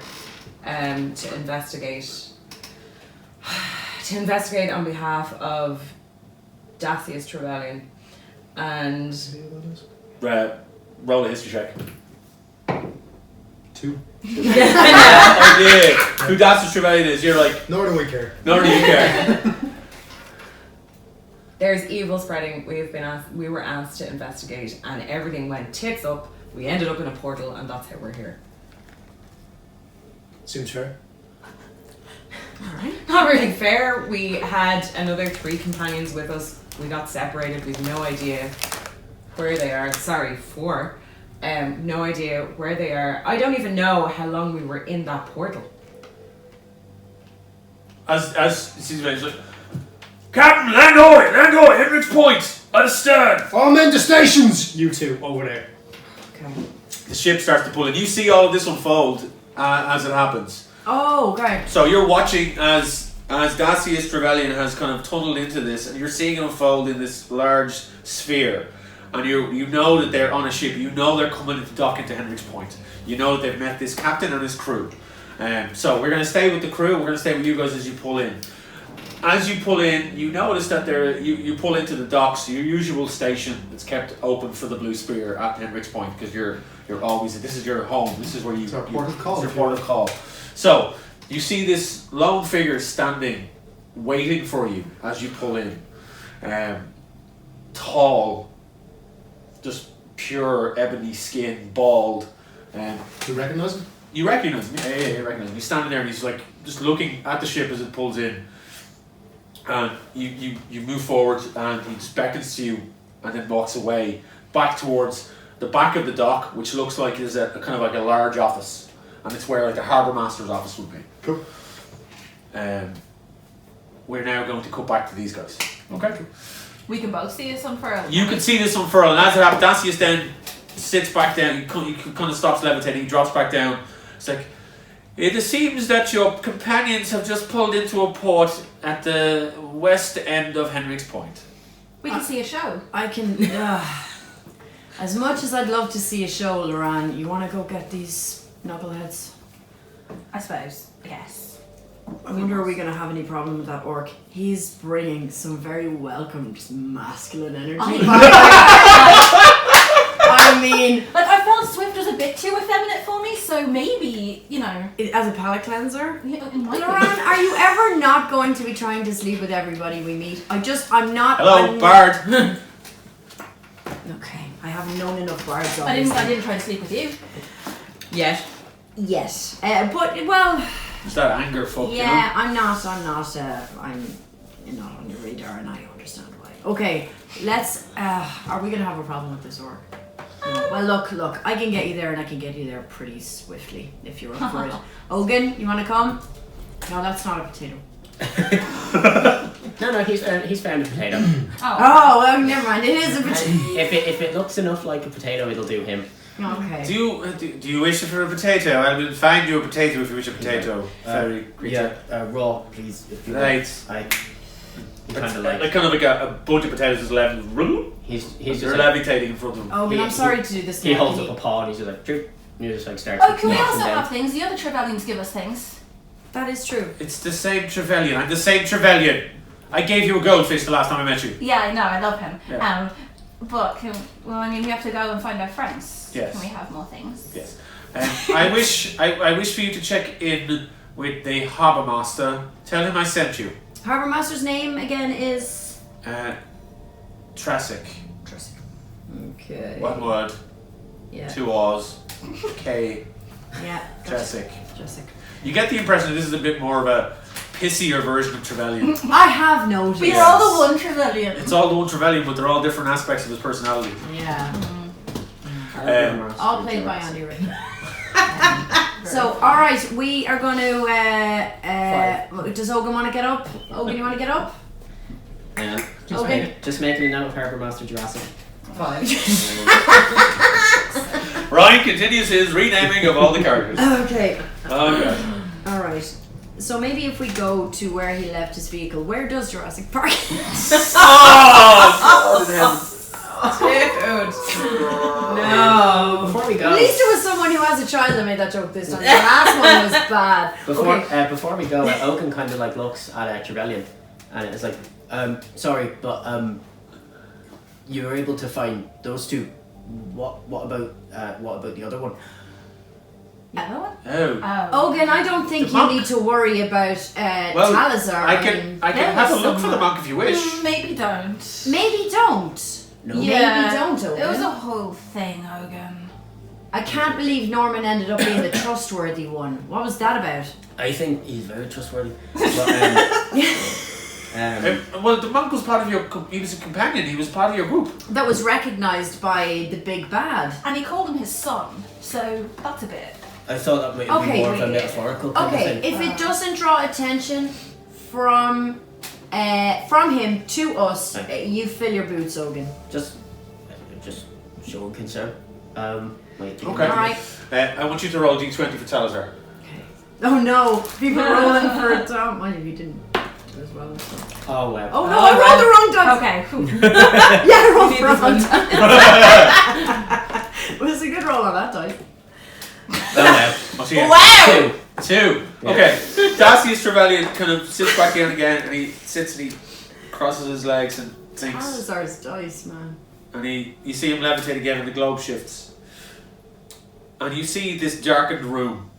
to investigate on behalf of Dacius Trevelyan, and Roll a history check. 2. I did. Who Dacius Trevelyan is, you're like, Nor do we care. nor do you care. there's evil spreading. We were asked to investigate, and everything went tits up. We ended up in a portal, and that's how we're here. Seems fair. Not really fair. We had another 3 companions with us. We got separated. We've no idea where they are. Sorry, 4. No idea where they are. I don't even know how long we were in that portal. As he's like, Captain, land away, Henriks Point, at a stern. All men to stations! You two, over there. Okay. The ship starts to pull in. You see all of this unfold as it happens. Oh, okay. So you're watching as Dacius Trevelyan has kind of tunneled into this, and you're seeing it unfold in this large sphere. And you know that they're on a ship. You know they're coming into dock into Henriks Point. You know that they've met this captain and his crew. So we're going to stay with the crew. We're going to stay with you guys as you pull in. As you pull in, you notice that you pull into the docks, your usual station that's kept open for the Blue Spear at Henriks Point, because you're always, this is your home. This is where you... It's our port of call. It's your port of call. So you see this lone figure standing, waiting for you as you pull in. Tall, just pure ebony skin, bald. Do you recognise him? You recognise him? Yeah, you recognise him. He's standing there and he's like just looking at the ship as it pulls in. And you move forward and he just beckons to you and then walks away back towards the back of the dock, which looks like is a kind of like a large office, and it's where like the harbour master's office would be. Cool. We're now going to cut back to these guys. Okay. We can both see us unfurl. You can see this unfurl, and as it happens, Dacius then sits back down. He kind of stops levitating. He drops back down. It's like, it seems that your companions have just pulled into a port at the west end of Henriks Point. We can see a show. I can. As much as I'd love to see a show, Loran, you want to go get these knuckleheads? I suppose. Yes. I wonder are we going to have any problem with that orc? He's bringing some very welcome, just masculine energy. I mean, Like, I felt Swift was a bit too effeminate for me, so maybe, you know. as a palate cleanser. Yeah, it might be. Loran, are you ever not going to be trying to sleep with everybody we meet? I'm not. Hello, I'm Bard. Okay, I haven't known enough bards. I Obviously. didn't try to sleep with you. Yes. Yes, but well, It's that anger fuck, yeah, I'm not on your radar, and I understand why. Okay, let's. Are we gonna have a problem with this orc? No. Well, look, I can get you there, and I can get you there pretty swiftly if you're up for it. Ogun, you want to come? No, that's not a potato. No, he's found a potato. Oh, well, never mind. It is a potato. If it looks enough like a potato, it'll do him. Okay. Do you wish for a potato? I will find you a potato if you wish a potato. Fairy creature. Raw, please. If you Right. want. I kind of like. Kind of like a bunch of potatoes is levitating. He's They're just like, levitating in front of him. Ogun, I'm sorry to do this. he now. holds Can up a you- paw and he's just like, "Droop." And you just like start. Oh, can we knocking also down. have things? The other Trevelyan's give us things. That is true. It's the same Trevelyan. I'm the same Trevelyan. I gave you a goldfish the last time I met you. Yeah, I know, I love him. Yeah. But, we have to go and find our friends. Yes. Can we have more things? Yes. I wish for you to check in with the harbour master. Tell him I sent you. Harbour Master's name again is. Trasic. Okay. One word. Yeah. 2 R's. K. Yeah. Trasic. Jessica. You get the impression that this is a bit more of a pissier version of Trevelyan. I have noticed. We are all the one Trevelyan. It's all the one Trevelyan, but they're all different aspects of his personality. Yeah. All All played by Andy Richter. So, alright, we are going to. Does Ogun want to get up? Ogun, you want to get up? Just just making a note of Harbour Master Jurassic. 5. Ryan continues his renaming of all the characters. Okay. Oh god. Alright. So maybe if we go to where he left his vehicle, where does Jurassic Park? Dude. No. Before we go, At least it was someone who has a child that made that joke this time. The last one was bad. before we go, Oaken kind of like looks at Trevelyan, and it's like, sorry, but you were able to find those two. What about the other one? Other one? Oh. Oh. Ogun, I don't think The you monk. need to worry about Well, Talazar. I can have a look for the monk if you wish. Maybe don't. Maybe don't. No. Maybe don't, Ogun. It was a whole thing, Ogun. I can't believe Norman ended up being the trustworthy one. What was that about? I think he's very trustworthy. But, Well, the monk was part of your. He was a companion. He was part of your group. That was recognised by the big bad. And he called him his son, so that's a bit. I thought that might Okay, be more of a wait. metaphorical kind of Okay, thing. if it doesn't draw attention from him to us, you fill your boots, Ogun. Just showing concern. Wait. Okay. Alright. I want you to roll d20 for Talazar. Oh no, people rolling for a Tom. Mind if you didn't do as well. Oh wow. Oh no, I rolled the wrong dice. Okay. Yeah, I rolled the Neither wrong one. dice. It was a good roll on that dice. Oh wow. What's he at? Wow! 2. Yeah. Okay. Dacius Trevelyan kind of sits back down again, and he sits and he crosses his legs and thinks. Talazar's dice, man. And you see him levitate again, and the globe shifts. And you see this darkened room,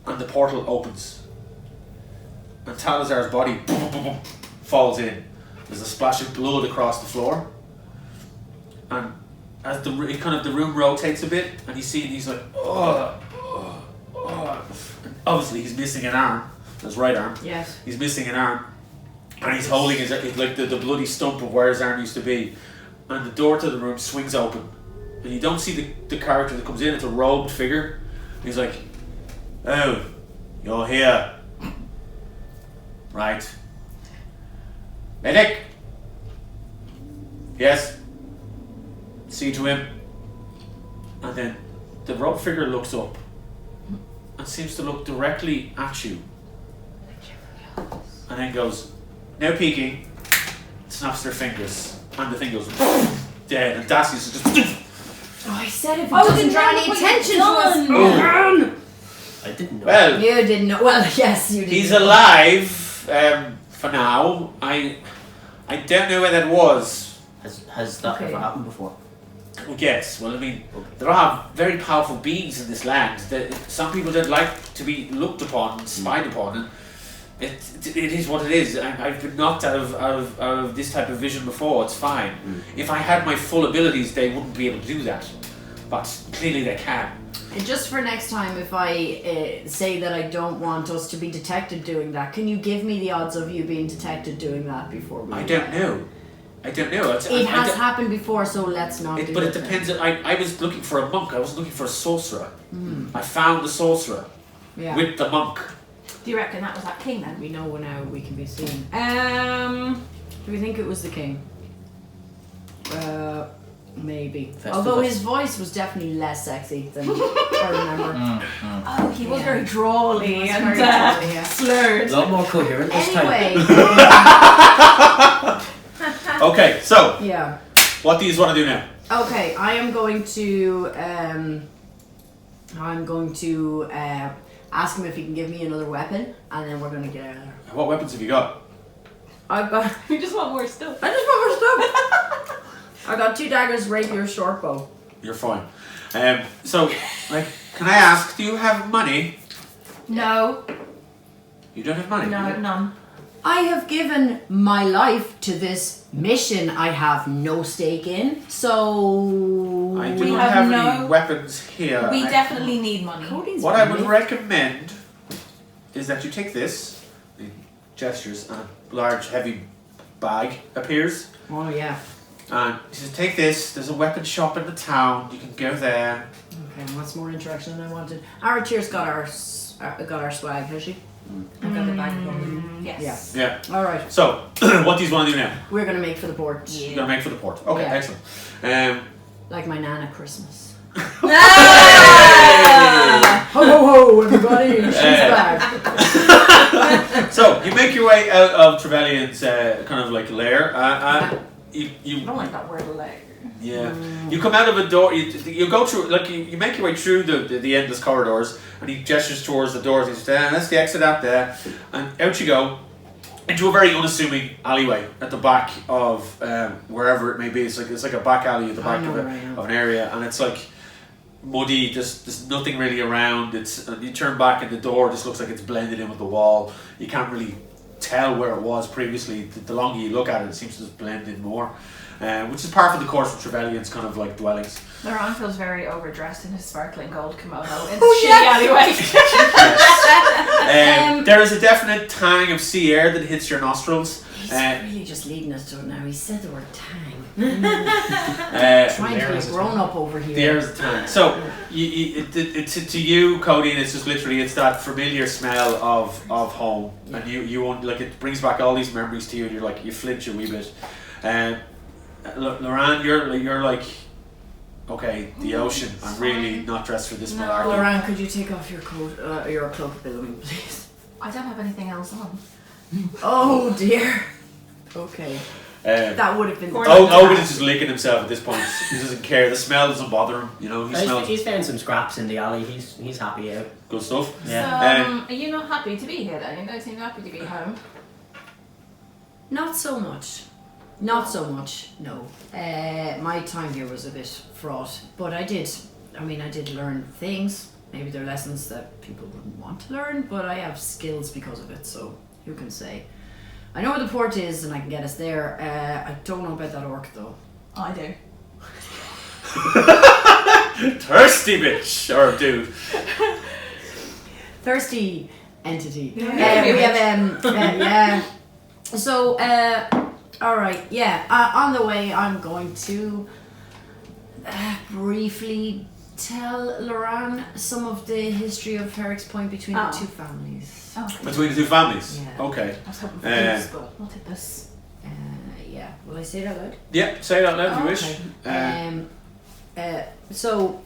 and the portal opens. And Talazar's body falls in. There's a splash of blood across the floor. And as the room rotates a bit, and you see he's like, oh. And obviously he's missing an arm, his right arm. Yes. He's missing an arm, and he's holding his like the bloody stump of where his arm used to be. And the door to the room swings open, and you don't see the character that comes in. It's a robed figure. He's like, "Oh, you're here, right? Medic? Yes. See to him." And then the robed figure looks up and seems to look directly at you, and then goes, "No peeking." Snaps their fingers. and the thing goes dead, and Dacius just. Oh, I said if it Oh, doesn't then draw any what attention you've to us. done. I didn't know. Well, You didn't know. Well, yes, you did. he's alive for now. I don't know where that was. Has that Okay. ever happened before? Yes, well, I mean, there are very powerful beings in this land. That some people don't like to be looked upon and spied upon, and it is what it is. I've been knocked out of this type of vision before. It's fine. If I had my full abilities, they wouldn't be able to do that, but clearly they can. And just for next time, if I say that I don't want us to be detected doing that, can you give me the odds of you being detected doing that before we? I don't know. It has happened before, so let's not. But it depends. I was looking for a monk. I wasn't looking for a sorcerer. I found the sorcerer Yeah. with the monk. Do you reckon that was that king then? We know now we can be seen. Do we think it was the king? Maybe. Festivus. Although his voice was definitely less sexy than I remember. Oh, he was Yeah. very drawly He was and very drawly, yeah. slurred. A lot more coherent this time. Anyway, Okay, so yeah. what do you want to do now? Okay, I am going to ask him if he can give me another weapon, and then we're gonna get out of there. What weapons have you got? I've got. We just want more stuff. I just want more stuff. I got 2 daggers, rapier, short bow. You're fine. So, like, can I ask? Do you have money? No, You don't have money. no, none. I have given my life to this mission I have no stake in, so I do We not have have any no- weapons here. We I- definitely need money. Cody's What I would really- recommend is that you take this, the gestures, and a large heavy bag appears. Oh yeah. And he says, take this, there's a weapon shop in the town, you can go there. Okay, what's more interaction than I wanted? Aratir's got our swag, has she? I've got the bag of Yes. Yeah. All right, So, what do you want to do now? we're gonna make for the port. You're going to make for the port. Okay, Yeah. excellent. Like my Nana Christmas. Ah! Ho ho ho, everybody! She's back. So, you make your way out of Trevelyan's kind of like lair. You I don't like that word layer. Yeah, you come out of a door. You go through, like you make your way through the endless corridors, and he gestures towards the doors. He says, "That's the exit out there," and out you go into a very unassuming alleyway at the back of wherever it may be. It's like a back alley at the back of an area, and it's like muddy. There's nothing really around. You turn back, and the door just looks like it's blended in with the wall. You can't really tell where it was previously. The longer you look at it, it seems to just blend in more. Which is part of the course of Trevelyan's kind of like dwellings. Laurent feels very overdressed in his sparkling gold kimono in Oh, the yes. shitty alleyway. There is a definite tang of sea air that hits your nostrils. He's really just leading us to it now. He said the word tang. Trying to be a grown up over here. The air is a tang. So, to you, Cody, it's just literally it's that familiar smell of home, and you want like it brings back all these memories to you, and you're like you flinch a wee bit. Laurent, you're like, okay, the ocean. I'm really not dressed for this malarkey. Laurent, could you take off your coat, your cloak of billowing, please? I don't have anything else on. Oh dear. Okay, that would have been. Owen is just licking himself at this point. He doesn't care. The smell doesn't bother him. You know, he smells He's found some scraps in the alley. He's happy out. good stuff. Yeah. So, are you not happy to be here then? You don't seem happy to be home. Not so much. Not so much. No. My time here was a bit fraught, but I did learn things. Maybe they're lessons that people wouldn't want to learn, but I have skills because of it. So who can say? I know where the port is, and I can get us there. I don't know about that orc though. I do. Thirsty bitch or dude. Thirsty entity. Yeah. We have yeah. So all right, yeah. On the way, I'm going to briefly tell Laurent some of the history of Henriks Point between the two families. Okay. Between the two families. Yeah. Okay. I was hoping for this, but not at this. Yeah. Will I say that loud? Yeah. Say it out loud if you wish. So,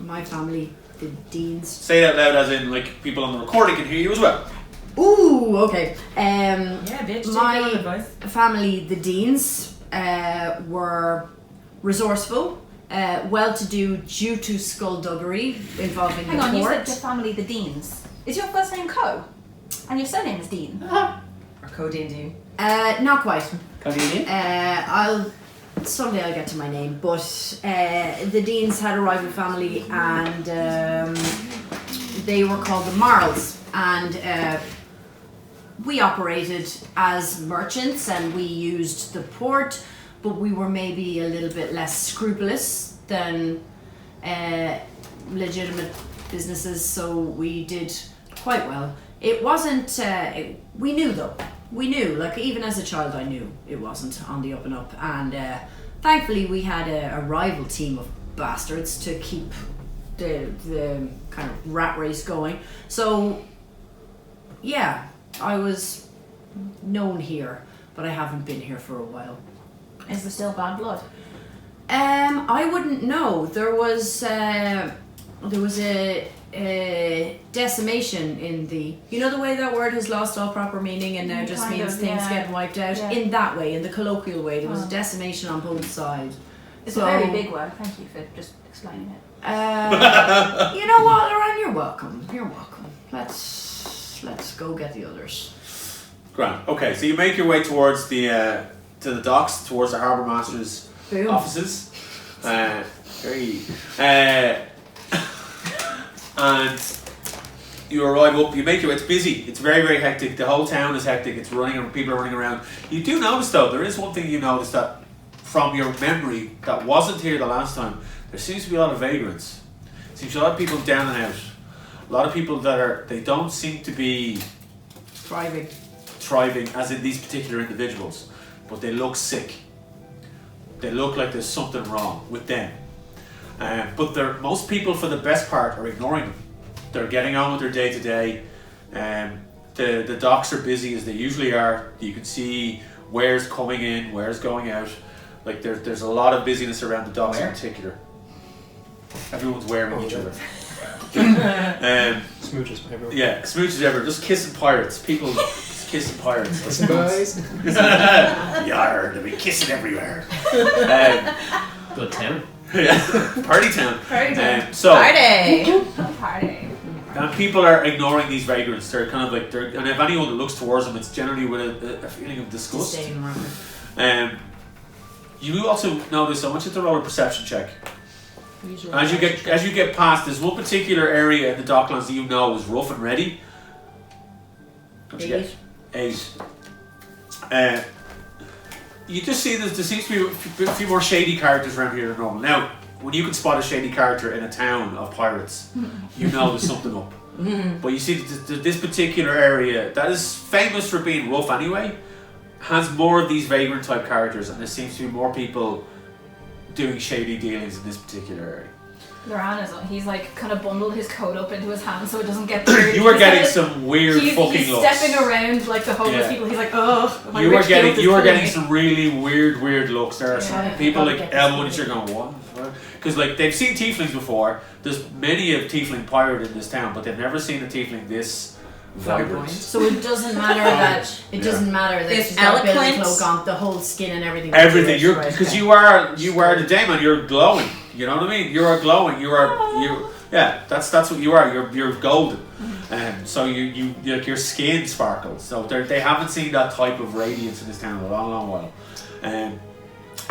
my family, the Deans. Say it out loud as in like people on the recording can hear you as well. Ooh, okay. Yeah, bitch. My take advice. family, the Deans, were resourceful, well-to-do due to skullduggery involving Hang the on, you court. said the family, the Deans. Is your first name Co? And your surname is Dean? Or Codine. Not quite. Convenient. Someday I'll get to my name, but the Deans had a rival family, and they were called the Marls, and we operated as merchants, and we used the port, but we were maybe a little bit less scrupulous than legitimate businesses, so we did quite well. It wasn't. We knew though. We knew, like even as a child, I knew it wasn't on the up and up, and thankfully we had a rival team of bastards to keep the kind of rat race going. So yeah, I was known here, but I haven't been here for a while. Is there still bad blood? I wouldn't know. There was a decimation in the, you know, the way that word has lost all proper meaning and now just Kind means of, things yeah. get wiped out. Yeah. In that way, in the colloquial way, there was a decimation on both sides. It's So- a very big word. Thank you for just explaining it. You know what, Lauren? You're welcome. You're welcome. Let's go get the others. Grand. Okay, so you make your way towards the to the docks, towards the harbour master's Boom. offices. And you arrive up. You make your way. It's busy. It's very, very hectic. The whole town is hectic. It's running. People are running around. You do notice though. There is one thing you notice that from your memory that wasn't here the last time. There seems to be a lot of vagrants. Seems to be a lot of people down and out. A lot of people that they don't seem to be thriving as in these particular individuals, but they look sick. They look like there's something wrong with them. But most people, for the best part, are ignoring them. They're getting on with their day to day. The docks are busy as they usually are. You can see wares coming in, wares going out. Like there's a lot of busyness around the docks in particular. Everyone's wearing each other. Smooches everywhere. Yeah, smooches everywhere. Just kissing pirates. People just kissing pirates. Listen, guys. Yar, they'll be kissing everywhere. Good town. Yeah, party town. Party town. Party! Party. And people are ignoring these vagrants. They're kind of like and if anyone that looks towards them, it's generally with a feeling of disgust. Disdain, rather. You also notice. I want you to roll a perception check. As you get past, there's one particular area in the docklands that you know is rough and ready. What'd you get? 8. You just see there seems to be a few more shady characters around here than normal. Now, when you can spot a shady character in a town of pirates, you know there's something up. But you see this particular area that is famous for being rough anyway, has more of these vagrant type characters, and there seems to be more people doing shady dealings in this particular area. He's like kind of bundled his coat up into his hand so it doesn't get dirty. You were getting some weird fucking he's looks. stepping around like the homeless Yeah. people. He's like, oh, my You were rich guilt is getting killing me. some really weird looks. There are some Yeah. people like Gotta get elbowing this each other going, what the fuck? Because like they've seen tieflings before. There's many a tiefling pirate in this town, but they've never seen a tiefling this vibrant. So it doesn't matter that It's she's got a building eloquent. cloak on, the whole skin and everything. Everything. You're Right, because okay. you are the daemon. You're glowing. You know what I mean? You are glowing. Yeah. That's what you are. You're golden. So you like your skin sparkles. So they haven't seen that type of radiance in this town in a long while. And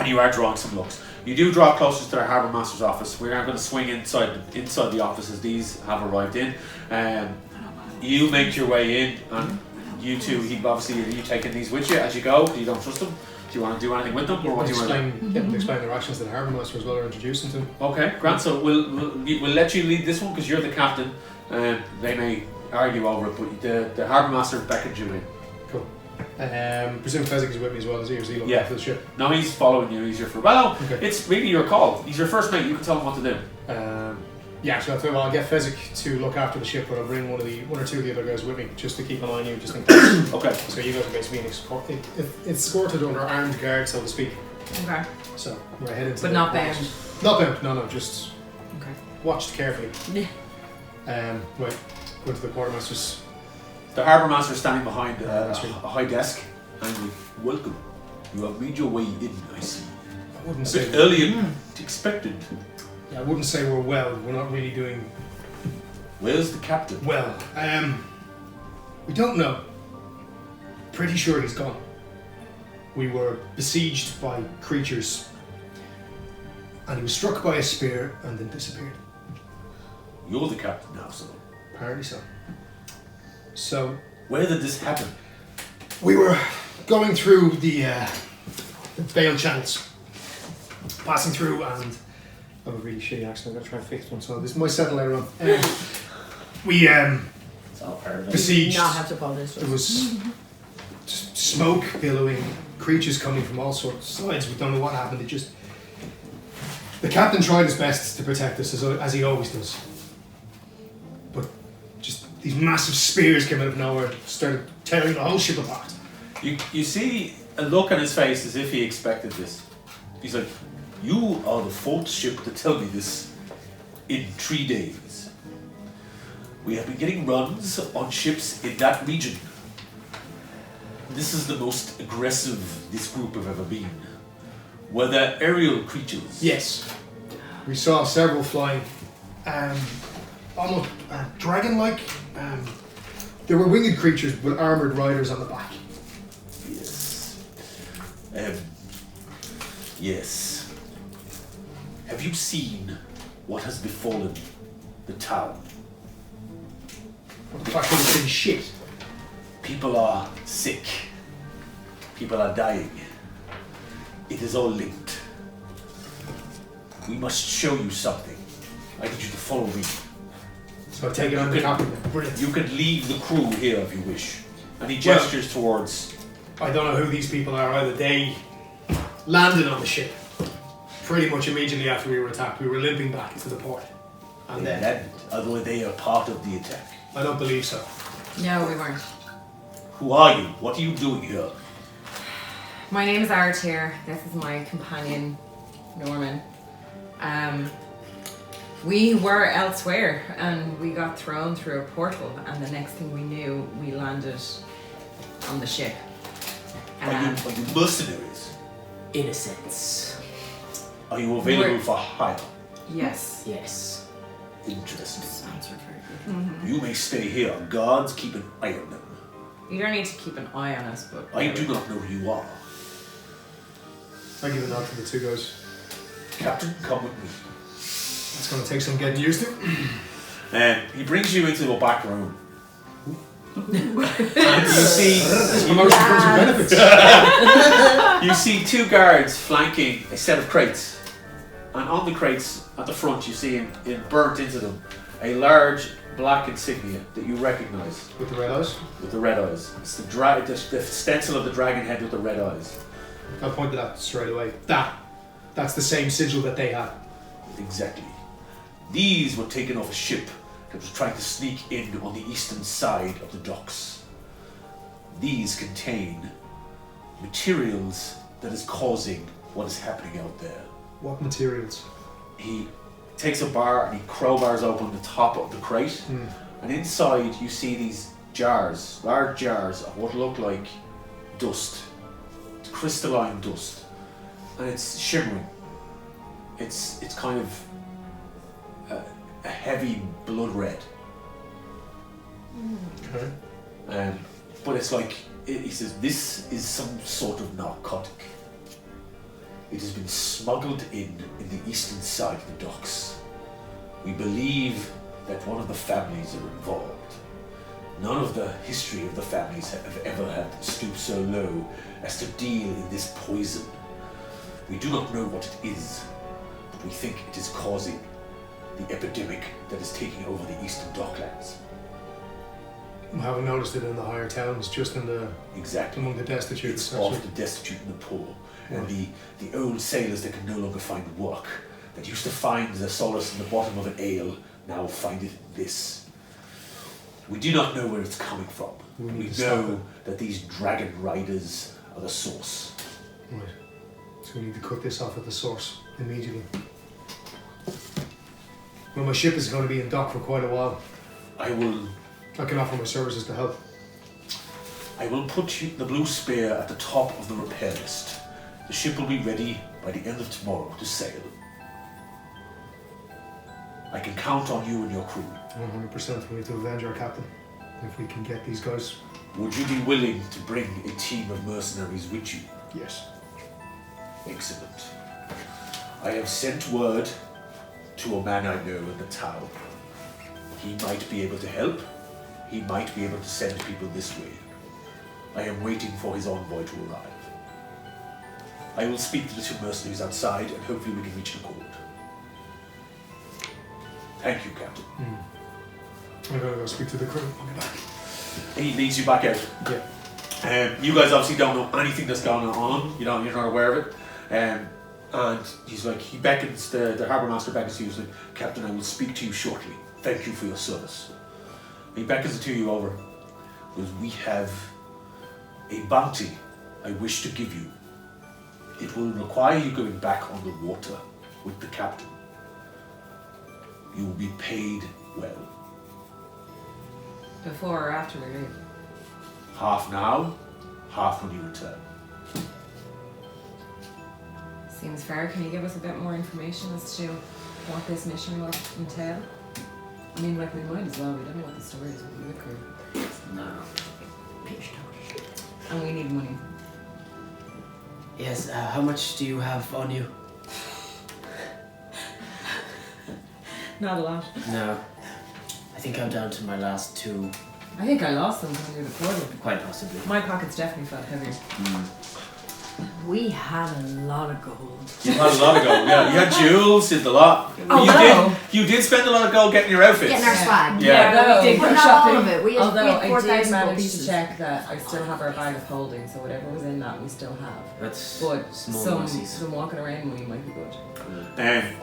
you are drawing some looks. You do draw closer to the harbour master's office. We are going to swing inside the office as these have arrived in. You make your way in, and you two. Are you taking these with you as you go? You don't trust them. Do you want to do anything with them, or what do you want to do? Explain their actions to the harbour master as well, or introduce them to him. Okay, Grant. So we'll let you lead this one because you're the captain. They may argue over it, but the harbour master beckoned you in. Cool. Presume Fezzik is with me as well, is he? Or is he looking after the ship? No, he's following you. He's your first. Well, Okay. it's really your call. He's your first mate. You can tell him what to do. Yeah, so I'll get Fezzik to look after the ship, but I'll bring one or two of the other guys with me just to keep an eye on you, just in case. Okay. So you guys are basically being escorted under armed guard, so to speak. Okay. So we're headed to But the not quarters. bound. Not bound. No, just Okay. watched carefully. Yeah. Right, go to the quartermaster's The harbour master is standing behind a high desk, and welcome. You have made your way in, I see. I wouldn't A say bit earlier than expected. Yeah, I wouldn't say we're well. We're not really doing Where's the captain? well. We don't know. Pretty sure he's gone. We were besieged by creatures, and he was struck by a spear and then disappeared. You're the captain now, son. Apparently so. So Where did this happen? we were going through the Vale channels, passing through, and I have a really shitty accent. I'm gonna try and fix one, so this might settle later on. We It's all part of it. besieged. Not have to apologize. There was just smoke billowing, creatures coming from all sorts of sides. We don't know what happened. The captain tried his best to protect us, as he always does. But just these massive spears came out of nowhere, started tearing the whole ship apart. You see a look on his face as if he expected this. He's like, you are the fourth ship to tell me this in 3 days. We have been getting runs on ships in that region. This is the most aggressive this group have ever been. Were there aerial creatures? Yes, we saw several flying, almost dragon-like. There were winged creatures with armored riders on the back. Yes. Yes. Have you seen what has befallen the town? What the fuck was this shit? People are sick. People are dying. It is all linked. We must show you something. I need you to follow me. So I take it on the captain. Brilliant. You can leave the crew here if you wish. And he gestures towards... I don't know who these people are either. They landed on the ship pretty much immediately after we were attacked. We were limping back to the port. And then, Land, although they are part of the attack. I don't believe so. No, we weren't. Who are you? What are you doing here? My name is Aratir. This is my companion, Norman. We were elsewhere and we got thrown through a portal, and the next thing we knew, we landed on the ship. Are you mercenaries? In a sense. Are you available We're- for hire? Yes. Yes. Interesting. Answered very good. You may stay here. Guards keep an eye on them. You don't need to keep an eye on us, but I do not know who you are. I give a nod to the two guys. Captain, come with me. It's going to take some getting used to. He brings you into a back room. And you see Promotion comes with benefits. you see two guards flanking a set of crates. And on the crates at the front you see in burnt into them a large black insignia that you recognise With the red eyes. with the red eyes. It's the stencil of the dragon head with the red eyes. I pointed out straight away. That's the same sigil that they had. Exactly. These were taken off a ship that was trying to sneak in on the eastern side of the docks. These contain materials that is causing what is happening out there. What materials? He takes a bar and he crowbars open the top of the crate, and inside you see these jars, large jars of what look like dust, crystalline dust, and it's shimmering. It's kind of a heavy blood red. Okay. But it's like, he says, this is some sort of narcotic. It has been smuggled in the eastern side of the docks. We believe that one of the families are involved. None of the history of the families have ever had stooped so low as to deal in this poison. We do not know what it is, but we think it is causing the epidemic that is taking over the eastern docklands. I haven't noticed it in the higher towns, just in the Exactly. among the destitute. It's of the destitute and the poor. And the old sailors that can no longer find work, that used to find their solace in the bottom of an ale, now find it in this. We do not know where it's coming from. We We need to stop know that these dragon riders are the source. Right. So we need to cut this off at the source immediately. Well, my ship is going to be in dock for quite a while. I will I can offer my services to help. I will put the blue spear at the top of the repair list. The ship will be ready by the end of tomorrow to sail. I can count on you and your crew. 100% we need to avenge our captain. If we can get these guys. Would you be willing to bring a team of mercenaries with you? Yes. Excellent. I have sent word to a man I know in the town. He might be able to help. He might be able to send people this way. I am waiting for his envoy to arrive. I will speak to the two mercenaries outside and hopefully we can reach an accord. Thank you, Captain. I'm gonna go speak to the crew. I'll be back. He leads you back out. Yeah. You guys obviously don't know anything that's going on. You're not aware of it. And he's like, he beckons, the harbour master beckons to you. He's like, Captain, I will speak to you shortly. Thank you for your service. He beckons the two of you over. Because we have a bounty I wish to give you. It will require you going back on the water with the captain. You will be paid well. Before or after we leave? Half now, half when you return. Seems fair. Can you give us a bit more information as to what this mission will entail? I mean, like, we might as well. We don't know what the story is with the crew. No. And we need money. Yes, how much do you have on you? Not a lot. No. I think I'm down to my last 2. I think I lost them when we recorded. Quite possibly. My pockets definitely felt heavier. We had a lot of gold. You had a lot of gold, yeah. You had jewels, you had a lot. Although, You did spend a lot of gold getting your outfits. Getting our swag. Yeah. we did But go not shopping. all of it. We had although I 4,000 did manage pieces. to check that I still have our bag of holding, so whatever was in that we still have. That's But small some mercies. walking around money might be good.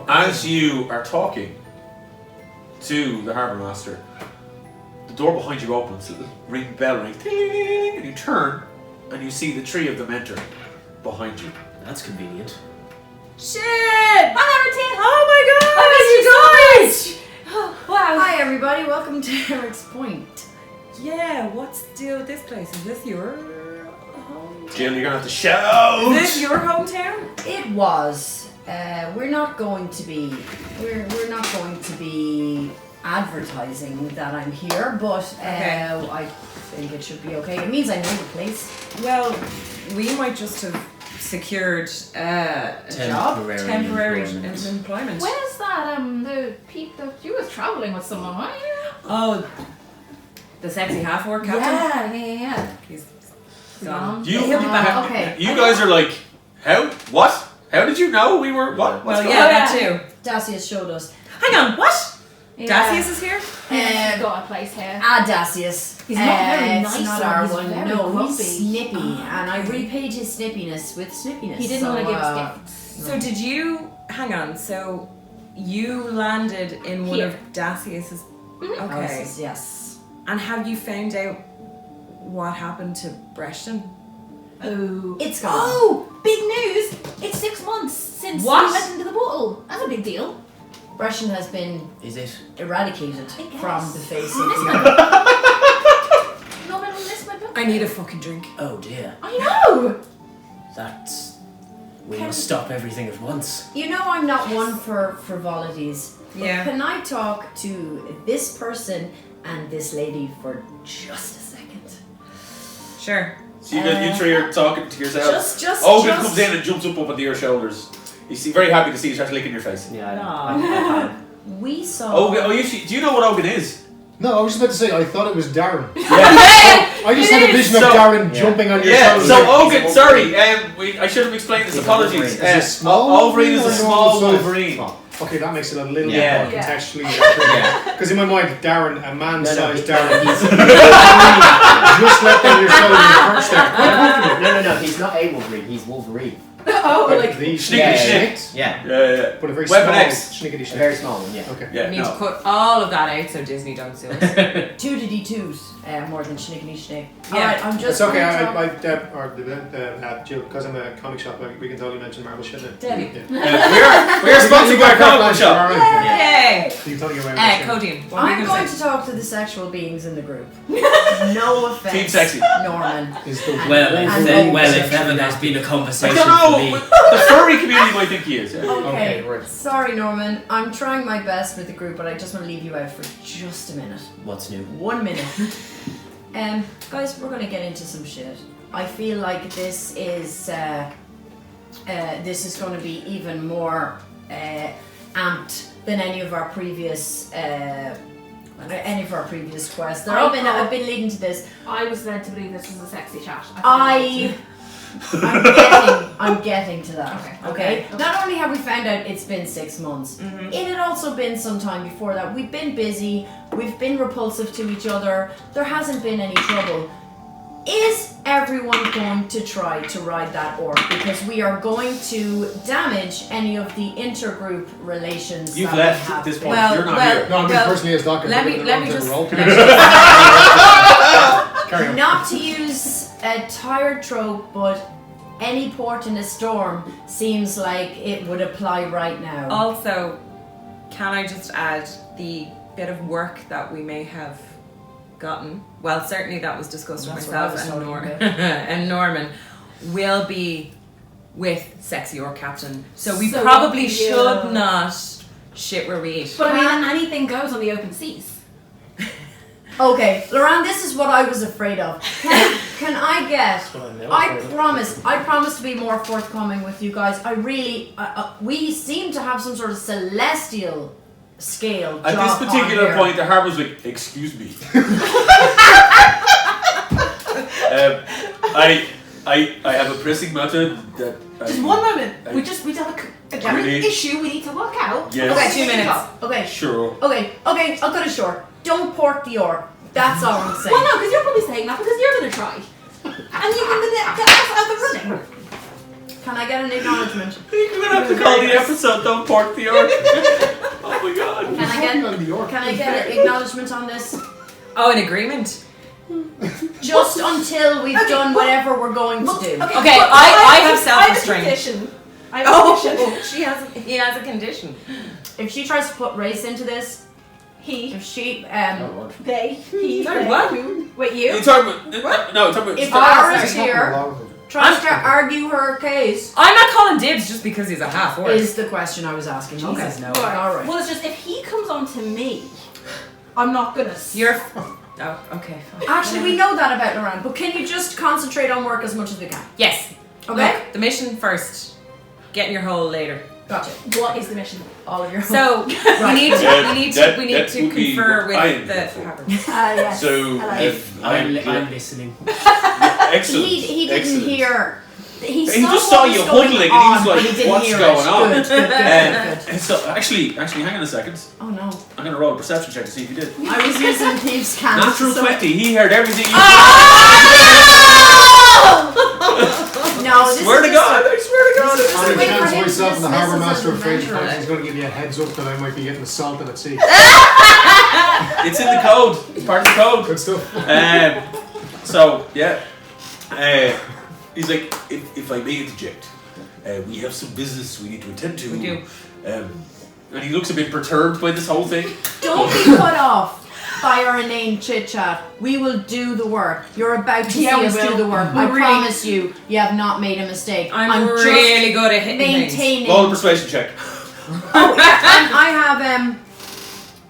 As you are talking to the harbour master, the door behind you opens, a little bell rings, ding, and you turn and you see the three of them enter behind you. That's convenient. Shit! Oh my god! I missed you Oh, wow. Hi everybody, welcome to Henriks Point. Yeah, what's the deal with this place? Is this your home? Jill, you're gonna have to shout! Is this your hometown? It was. We're not going to be advertising that I'm here, but Okay. I think it should be okay. It means I know the place. Well, we might just have secured a job, temporary employment. When is that? The peep that you was traveling with someone, weren't you? Oh, the sexy half-orc captain? Yeah. He's gone. You, He'll be back. Okay. you guys are like, how? What? How did you know we were, what? Well, What's yeah, going that too. Dacius showed us. Hang on, what? Yeah. Dacius is here? He's got a place here. Dacius. He's not very It's nice not one, our he's one. very No, grumpy. he's snippy, and I repaid his snippiness with snippiness. He didn't want to give us gifts. So did you, hang on, so you landed in one Here. of Dacius's, okay. houses, yes. And have you found out what happened to Breston? Oh. It's gone. Oh, big news! It's 6 months since What? he went into the bottle. That's a big deal. Breston has been Is it? eradicated I guess. from the face of Miss the my earth. book. No one will miss my book. I need a fucking drink. Oh dear. I know! That's. We must stop everything at once. You know I'm not one for frivolities. But Yeah. can I talk to this person and this lady for just a second? Sure. So you three are talking to yourselves. Just Ogun comes in and jumps up onto your shoulders. He's very happy to see you, starts licking your face. Yeah, Aw. We saw. Ogun, do you know what Ogun is? No, I was just about to say, I thought it was Darren. Yeah. I just had a vision of So- Darren jumping on your Yeah, shoulders. so Ogun, sorry, I should have explained this, He's a apologies. Wolverine. Is it small Wolverine is a Wolverine or small normal size? Wolverine. Small. Okay, that makes it a little Yeah. bit more Yeah. contextually. Yeah. Because in my mind, Darren, a man-sized No, Darren, he's- just let down your shoulders and perch there. Quite comfortable. No, he's not a Wolverine, he's Wolverine. Oh, Like the Sneaky Yeah, snake. Yeah. Yeah. But a very Weapon small, X. schnickety A schnick. very small one, yeah. Okay. Yeah, We need no. to cut all of that out so Disney don't sue us. 2-2s, more than schnickety schnick. Yeah. Alright, I'm just. It's okay, going to Jill, because I'm a comic shop, we can totally mention Marvel shit now. Debbie. Yeah. We are sponsored by a comic book shop. Alright. Yay! You can totally get away with it. Codeine. What are I'm you going say? to talk to the sexual beings in the group. No offense. Team sexy. Norman. Is the Well, And if ever there's been a I conversation don't for know. me. The furry community might think he is. Yeah. Okay, Okay, right. sorry Norman. I'm trying my best with the group, but I just want to leave you out for just a minute. What's new? 1 minute. Guys, we're gonna get into some shit. I feel like this is going to be even more amped than any of our previous quests. I've been leading to this. I was led to believe this was a sexy chat. I'm getting to that. Okay. Not only have we found out it's been 6 months, it had also been some time before that. We've been busy, we've been repulsive to each other, there hasn't been any trouble. Is everyone going to try to ride that orc? Because we are going to damage any of the intergroup relations You've that left we have. at this point. Well, You're not well, here. No, I mean Well, personally as Doc. let me just- Carry on. Not to use a tired trope, but any port in a storm seems like it would apply right now. Also, can I just add the bit of work that we may have gotten? Well, certainly that was discussed with That's what I myself was and, talking about. and Norman. Will be with Sexy or Captain. So we So, probably yeah. should not shit where we eat. But I mean, anything goes on the open seas. Okay, Loran, this is what I was afraid of. Can I get? I promise to be more forthcoming with you guys. I really, we seem to have some sort of celestial scale. At job this particular on here. point, the harbor's like, excuse me. I have a pressing matter that. Just 1 moment. I- We have a giant Really? issue we need to work out. Yes. Okay, 2 minutes. Okay, Sure. okay, I'll cut it short. Don't port the orc. That's all I'm saying. Well, no, because you're probably saying that because you're going to try. And you're going to get us out of the running. Can I get an acknowledgement? You're gonna have to call the episode "Don't Pork the Orc." Oh my god. Can I get an acknowledgement on this? Oh, an agreement? Just until we've done whatever we're going to do. Okay, but I have I have a self-restraint. condition. I have a condition. He has a condition. If she tries to put race into this, if she They, he, Sorry, they, what? who? Wait, you? You're talking about no, talking about. if Oh, Ara's sorry. here tries to argue her case, I'm not calling dibs just because he's a half orc. is the question I was asking. Jesus, Okay. no. Alright. Well, it's just if he comes on to me, I'm not gonna. You're. Oh, okay. Fine. Actually, we know that about Loran, but can you just concentrate on work as much as we can? Yes. Okay? Look, the mission first. Get in your hole later. Gotcha. What is the mission? All of your So we need That to would be confer what I am with the. here for. Yes. So If I'm listening. excellent. He didn't excellent. hear. He just saw saw what you was going huddling and he on, was like, but he didn't "What's hear going it." on?" Good. And so actually, hang on a second. Oh no. I'm gonna roll a perception check to see if you did. I was using thieves' cant. Natural 20. He heard everything you No, this Swear is to just God! I swear to God! This is I a way for chance him to myself and the dismiss harbour us master as of Fading adventurers. Times. He's going to give you a heads up that I might be getting assaulted at sea. It's in the code. It's part of the code. Good stuff. So yeah, he's like, if I may interject, we have some business we need to attend to. We do. And he looks a bit perturbed by this whole thing. Don't be put off by our inane chit chat. We will do the work. You're about to see Yeah, we us will. do the work. We I really- promise you, you have not made a mistake. I'm just really good at hitting things. maintaining. Roll a persuasion check. Oh, yeah, and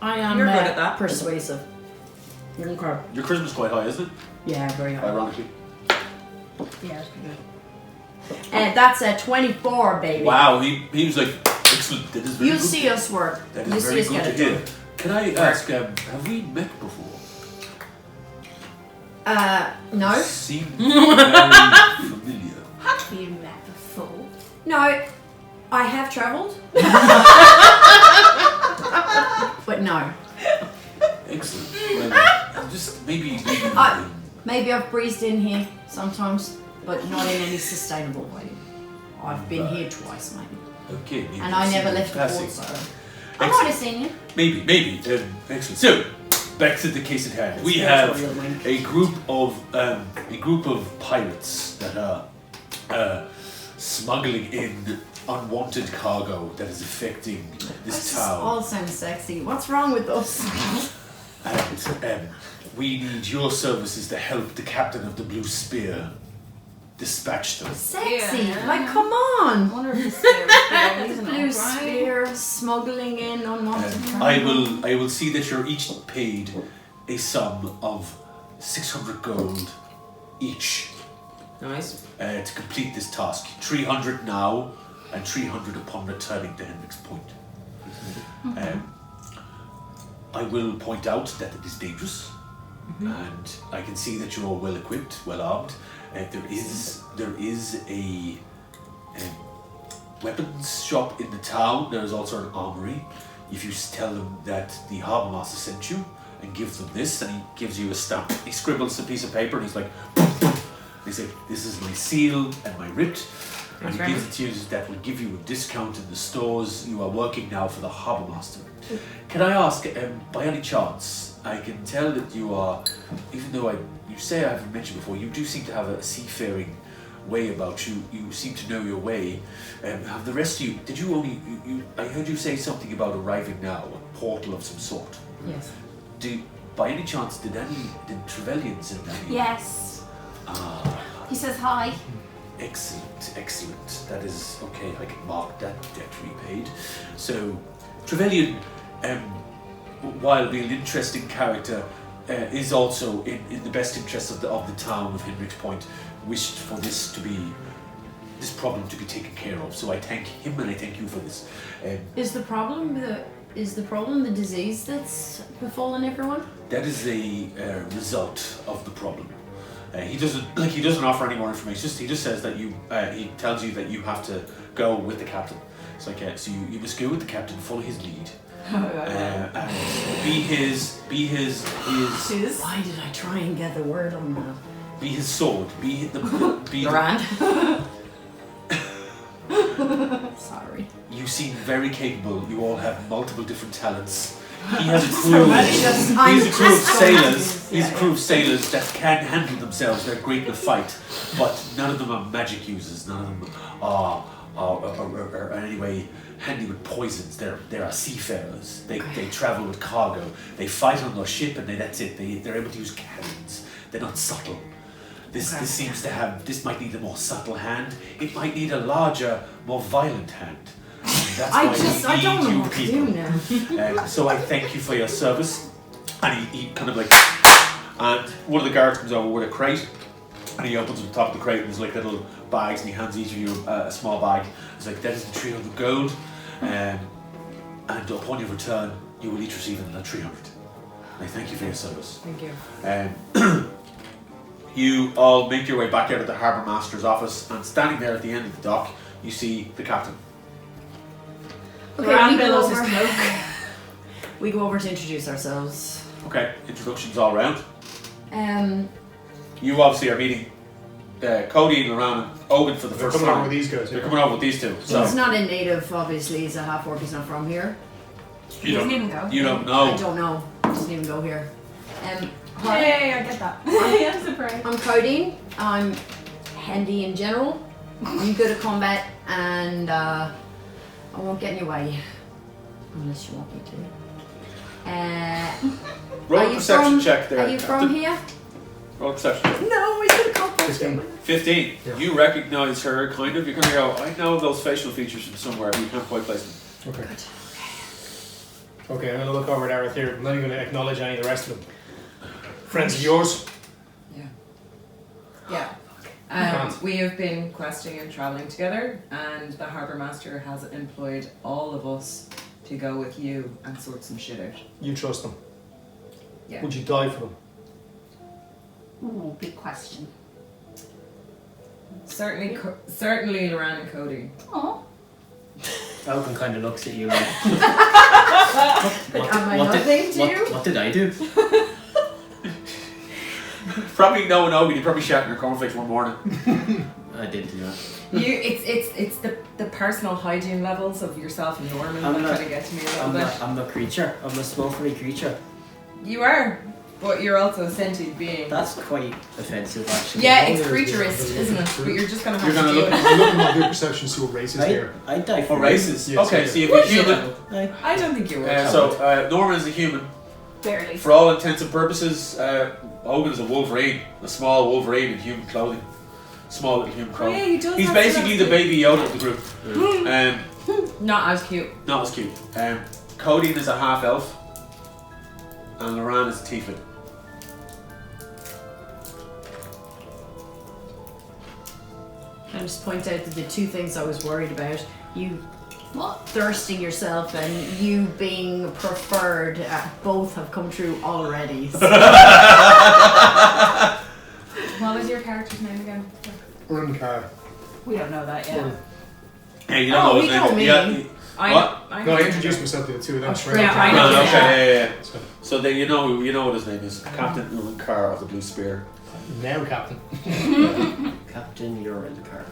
I am You're good at that. persuasive. Okay. Your charisma's quite high, isn't it? Yeah, very high. Ironically. Yeah, it's pretty good. And that's a 24, baby. Wow, he was like, excellent. That is very You'll good. see us work. That You'll is see very us good get to it hear. done. Can I ask, have we met before? No. Seem very familiar. Have you met before? No, I have travelled. But no. Excellent. Well, just maybe. Maybe I've breezed in here sometimes, but not in any sustainable way. I've been here twice, maybe. Okay. Maybe And I I've never seen left the passing. port, so. I might have seen you. Maybe. Excellent. So, back to the case at hand. We have a group of pirates that are smuggling in unwanted cargo that is affecting this This town. all sounds sexy. What's wrong with us? And we need your services to help the captain of the Blue Spear dispatch them. Sexy. Yeah. Like, come I on. wonder if the spear is Blue spear smuggling in unwanted I will see that you're each paid a sum of 600 gold each Nice. to complete this task. 300 now and 300 upon returning to Henriks Point. I will point out that it is dangerous, and I can see that you're all well equipped, well armed. There is a weapons shop in the town. There is also an armory. If you tell them that the harbour master sent you and give them this, and he gives you a stamp, he scribbles a piece of paper and he's like, he's like, this is my seal and my writ. And he very gives it to you, that will give you a discount in the stores. You are working now for the harbour master. Can I ask, by any chance, I can tell that you are, even though you say I haven't mentioned before, you do seem to have a seafaring way about you. You seem to know your way. Have the rest of you, did you only, I heard you say something about arriving now, a portal of some sort. Yes. By any chance, did Trevelyan send any? Yes. Ah. He says hi. Excellent, excellent. That is okay. I can mark that debt repaid. So, Trevelyan, while being an interesting character, is also in the best interest of the town of Henriks Point. Wished for this problem to be taken care of. So I thank him and I thank you for this. Is the problem the disease that's befallen everyone? That is a result of the problem. He doesn't offer any more information. He just says that he tells you that you have to go with the captain. It's like so you must go with the captain, follow his lead, and be his. Why did I try and get the word on that? Be his sword. Be Grand. Sorry. You seem very capable. You all have multiple different talents. He has a crew. He's a crew of sailors. He's a crew of sailors that can handle themselves. They're great in a fight, but none of them are magic users. None of them are in any way handy with poisons. They are seafarers. They travel with cargo. They fight on their ship, and that's it. They're able to use cannons. They're not subtle. This might need a more subtle hand. It might need a larger, more violent hand. That's why I don't know you what to people. do now. So I thank you for your service. And he kind of like, and one of the guards comes over with a crate, and he opens up the top of the crate, and there's like little bags, and he hands each of you a small bag. It's like, that is the 300 gold, and upon your return, you will each receive another 300. I thank you for your service. Thank you. You all make your way back out of the harbour master's office, and standing there at the end of the dock, you see the captain. Okay, We we go over to introduce ourselves. Okay, introductions all round. Um, You obviously are meeting Cody and Loran and Owen for the They're first coming over time. with these guys. They're coming over with these two. So he's not a native, obviously. He's a half-orc. He's not from here. you doesn't even don't, go. you don't I know. don't know. Doesn't even go here. Hi, Hey, I get that. I'm surprised. I'm Codeine. I'm handy in general. I'm good at combat, and I won't get in your way unless you want me to. Roll are a you perception from- check there. Are you from Captain. here? Roll a perception check. No, I should have come 15. 15. Yeah. You recognise her, kind of. You're going to go, I know those facial features from somewhere, but you can't quite place them. Okay. Okay, I'm going to look over at Aerith here. I'm not even going to acknowledge any of the rest of them. Friends of yours? Yeah. Can't. We have been questing and travelling together, and the harbour master has employed all of us to go with you and sort some shit out. You trust them? Yeah. Would you die for them? Ooh, big question. Certainly, Loran and Cody. Oh. Oaken kind of looks at you like, Am I nothing to you? what did I do? Probably no one Owen. You probably shot in your cornflakes one morning. I did do that. It's the personal hygiene levels of yourself and Norman I'm that not- kind of get to me a little bit. I'm the creature. I'm a small furry creature. You are. But you're also a sentient being. That's quite offensive, actually. Yeah, it's creaturist, isn't it? But you're just gonna have You're to gonna deal look- with I'm it. looking at your perception to see what race is here. I'd die for For races? Yes, okay, okay. so you've a human. I don't think you would. So Norman is a human. Barely. For all intents and purposes, Hogan is a Wolverine. A small Wolverine in human clothing. Small little human Oh clothing. yeah, he does. He's have basically the some baby Yoda of the group. Not as cute. Not as cute. Codeine is a half elf. And Loran is a tiefling. I just point out that the two things I was worried about, you thirsting yourself and you being preferred, both have come true already. So. What was your character's name again? Urnkar. We don't know that yet. Hey, you don't Oh, know his you name. told me. Yeah, what? I No, I introduced myself to the two of them Oh, straight yeah, up. I know. No, Yeah. okay, yeah. So then you know what his name is. Captain Urnkar of the Blue Spear. Now, Captain. Captain, you're in the car.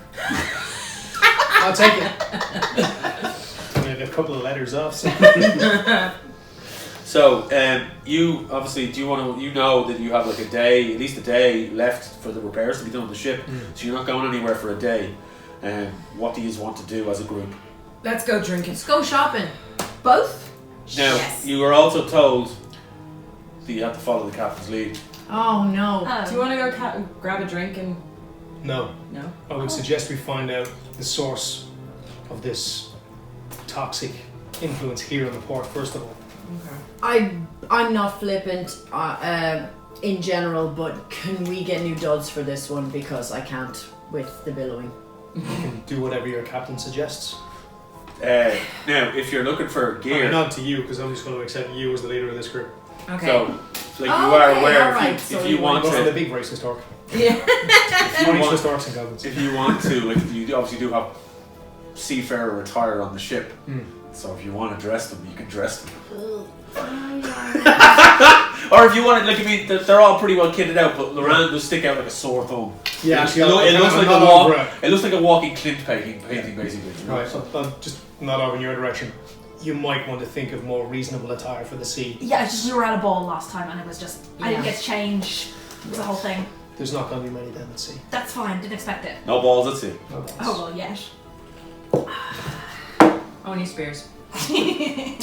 I'll take it. Maybe a couple of letters off. So. So, you obviously you know that you have like at least a day left for the repairs to be done on the ship. So you're not going anywhere for a day. What do you want to do as a group? Let's go drinking. Let's go shopping. Both? Now, Yes. you were also told that you have to follow the captain's lead. Oh no. Do you want to go grab a drink and? No. No. I would suggest we find out the source of this toxic influence here in the port, first of all. Okay. I'm not flippant in general, but can we get new duds for this one because I can't with the billowing. You can do whatever your captain suggests. Now, if you're looking for gear, I'm not to you, because I'm just going to accept you as the leader of this group. Okay. so like you Oh, are okay, aware alright, if so you you want Go for the to, big racist orc. yeah. Only want- just orcs and goblins. if you want to, like you obviously do have seafarer attire on the ship. So if you want to dress them, you can dress them. Or if you want to, like, I mean, they're all pretty well kitted out, but Loran does stick out like a sore thumb. Yeah, it actually, looks I'm like not a over walk. It looks like a walking Klimt painting basically. you know? Right, so I'm just not over in your direction. You might want to think of more reasonable attire for the sea. Yeah, it's just we were at a ball last time and it was just, I didn't Yeah. get to change. It was the whole thing. There's not going to be many down at sea. That's fine, didn't expect it. No balls, that's it. No balls. Oh well, yes. Only spears.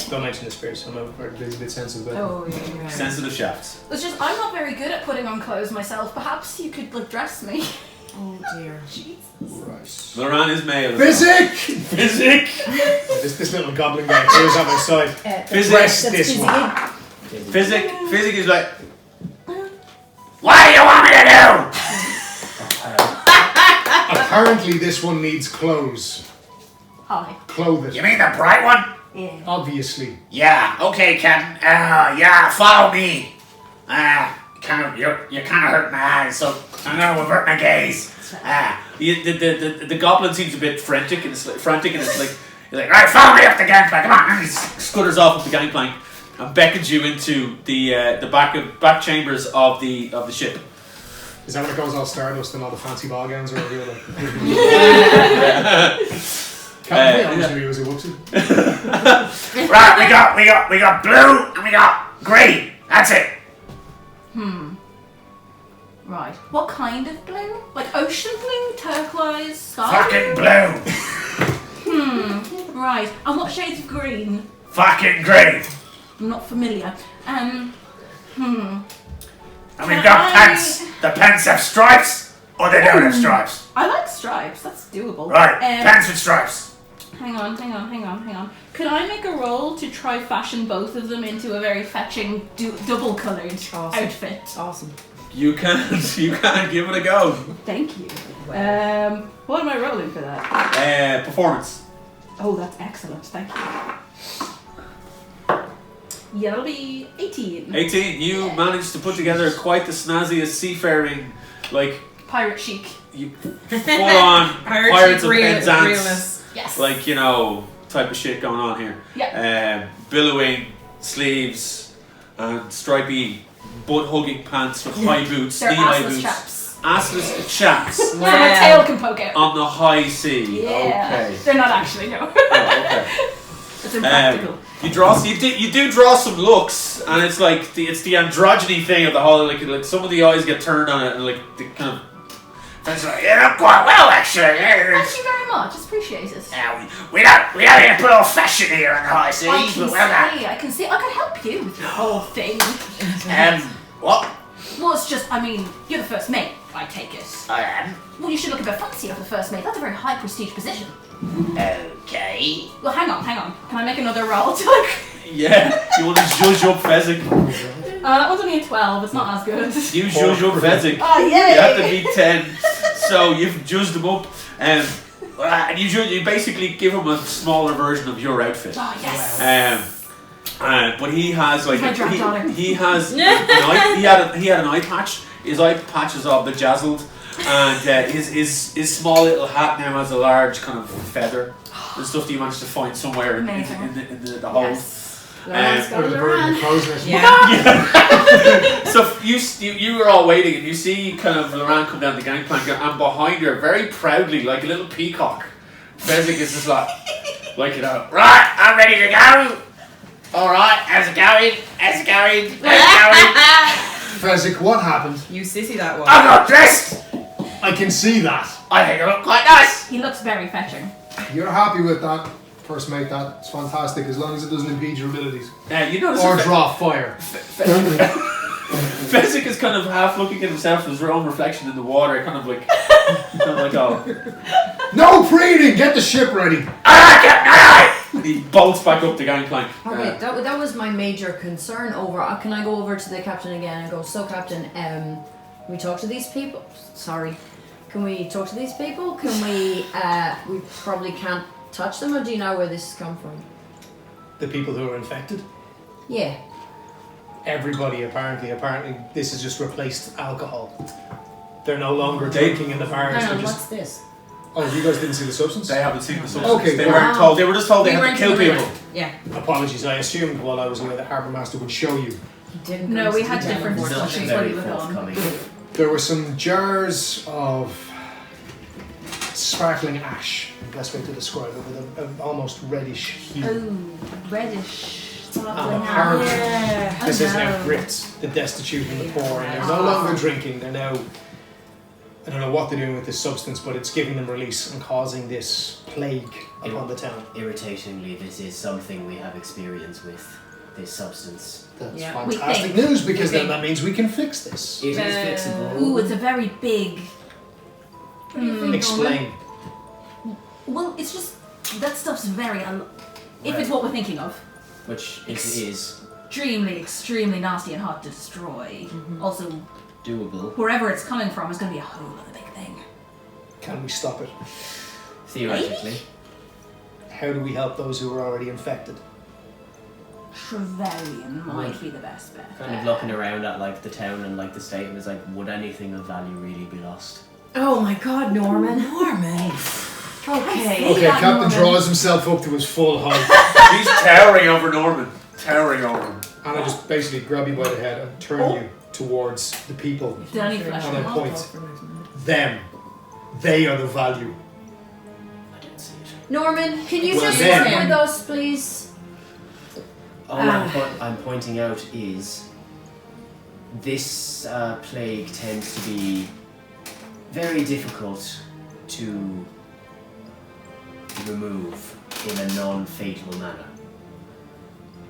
Don't mention the spears. I'm a bit sensitive about Oh yeah. Sensitive shafts. It's just, I'm not very good at putting on clothes myself. Perhaps you could like dress me. Oh dear. them. Right. Loran is male. as well. Physic! Physic! This little goblin guy here's on my side. Physic. Dress That's this physic. one. Physic is like, what do you want me to do? Apparently this one needs clothes. Hi. Clothe You it. mean the bright one? Yeah. Obviously. Yeah, okay, Captain. Yeah, follow me. You're kind of hurting my eyes, so I'm gonna avert my gaze. The goblin seems a bit frantic and it's like, he's like, Right, follow me up the gangplank. Come on. and he scutters off up the gangplank and beckons you into the back chambers of the ship. Is that when it goes all Stardust and all the fancy ball gowns are revealed? Captain, I'm sure he was a whoopsie. Right, we got blue and we got green. That's it. Right. What kind of blue? Like ocean blue, turquoise, sky Fucking blue. Right. And what shades of green? Fucking green. I'm not familiar. And we've Can got I- pants. The pants have stripes or they don't have stripes. I like stripes. That's doable. Right, pants with stripes. Hang on. Could I make a roll to try fashion both of them into a very fetching double-coloured outfit? Awesome. You can't give it a go. Thank you. What am I rolling for that? Performance. Oh, that's excellent. Thank you. Yeah, that'll be 18. 18. You managed to put together quite the snazziest seafaring, like Pirate chic. you full on Pirates of Penzance, realness. Yes. like type of shit going on here. Yeah. Billowing sleeves and stripy butt hugging pants with high boots, They're knee-high assless boots, chaps. assless chaps Where my tail can poke out. on the high sea. Yeah. Okay. They're not actually, no. Oh, okay. It's impractical. You do draw some looks and it's like it's the androgyny thing of the whole like some of the eyes get turned on it and like the kind of. It's like, yeah, quite well actually. Thank you very much. It's appreciated. We don't need to put old fashion here on the high seas, but well done. I can see. I could help you with your whole thing. What? Well, it's just. I mean, you're the first mate. I take it. I am. Well, you should look a bit fancier for the first mate. That's a very high prestige position. Okay. Well, hang on. Can I make another roll to like? Yeah. You want to judge up Fezzik? That one's only a 12. It's not as good. You judge up Fezzik. Oh You have to beat 10. So you've judged him up, and you basically give him a smaller version of your outfit. Oh yes. But he has like My draft daughter. he has an eye, he had an eye patch. His eye patch is all bejazzled, and his small little hat now has a large kind of feather. The stuff that you managed to find somewhere in the hole. Yes. Let's go Or to the the bird in man. the crow's nest. Yeah. So you were all waiting, and you see kind of Laurent come down the gangplank, and behind her, very proudly, like a little peacock, Fezzik is just like you know, right, I'm ready to go. All right, how's it going? Fezzik, what happened? You sissy that one. I'm not dressed. I can see that. I think I look quite nice. He looks very fetching. You're happy with that, first mate. That's fantastic, as long as it doesn't impede your abilities. You notice Or draw fire. Fezzik is kind of half looking at himself as his own reflection in the water, kind of like oh. No preening! Get the ship ready! And he bolts back up the gangplank. Okay, that was my major concern over. Can I go over to the captain again and go, so captain, can we talk to these people? Sorry. Can we talk to these people? Can we, we probably can't touch them, or do you know where this has come from? The people who are infected? Yeah. Everybody, apparently. Apparently, this has just replaced alcohol. They're no longer drinking in the bars. Hang on, They're what's just... this? Oh, you guys didn't see the substance? They haven't seen the substance. Okay, They wow. weren't told. They were just told they We had weren't to kill familiar. people. Yeah. Apologies, I assumed while I was away the Harbour Master would show you. He didn't. No, we had different Nothing discussions when very we were gone. forthcoming. There were some jars of sparkling ash, the best way to describe it, with an almost reddish hue. Oh, reddish. And apparently, Yeah. this Oh, has now no. gripped the destitute and the poor, and they're no longer drinking. They're now, I don't know what they're doing with this substance, but it's giving them release and causing this plague upon the town. Irritatingly, this is something we have experience with, this substance. That's Yeah. We fantastic think. news, because We then think. that means we can fix this. It is fixable. Ooh, it's a very big. What do you think, Explain. Well, it's just that stuff's very. If it's what we're thinking of, Which it is extremely nasty and hard to destroy. Also, doable. wherever it's coming from is going to be a whole other big thing. Can we stop it? Theoretically. How do we help those who are already infected? Trevelyan might be the best bet. Kind of looking around at like the town and like the state and is like, would anything of value really be lost? Oh my god, Norman. Norman. Okay. Okay, that, Captain Norman. draws himself up to his full height, He's towering over Norman. Towering over him. and I just basically grab you by the head and turn you towards the people. Did I need flesh And on I that? point. Them. They are the value. I don't see it. Norman, can you Well, just then- work with us, please? All I'm pointing out is this plague tends to be very difficult to remove in a non-fatal manner.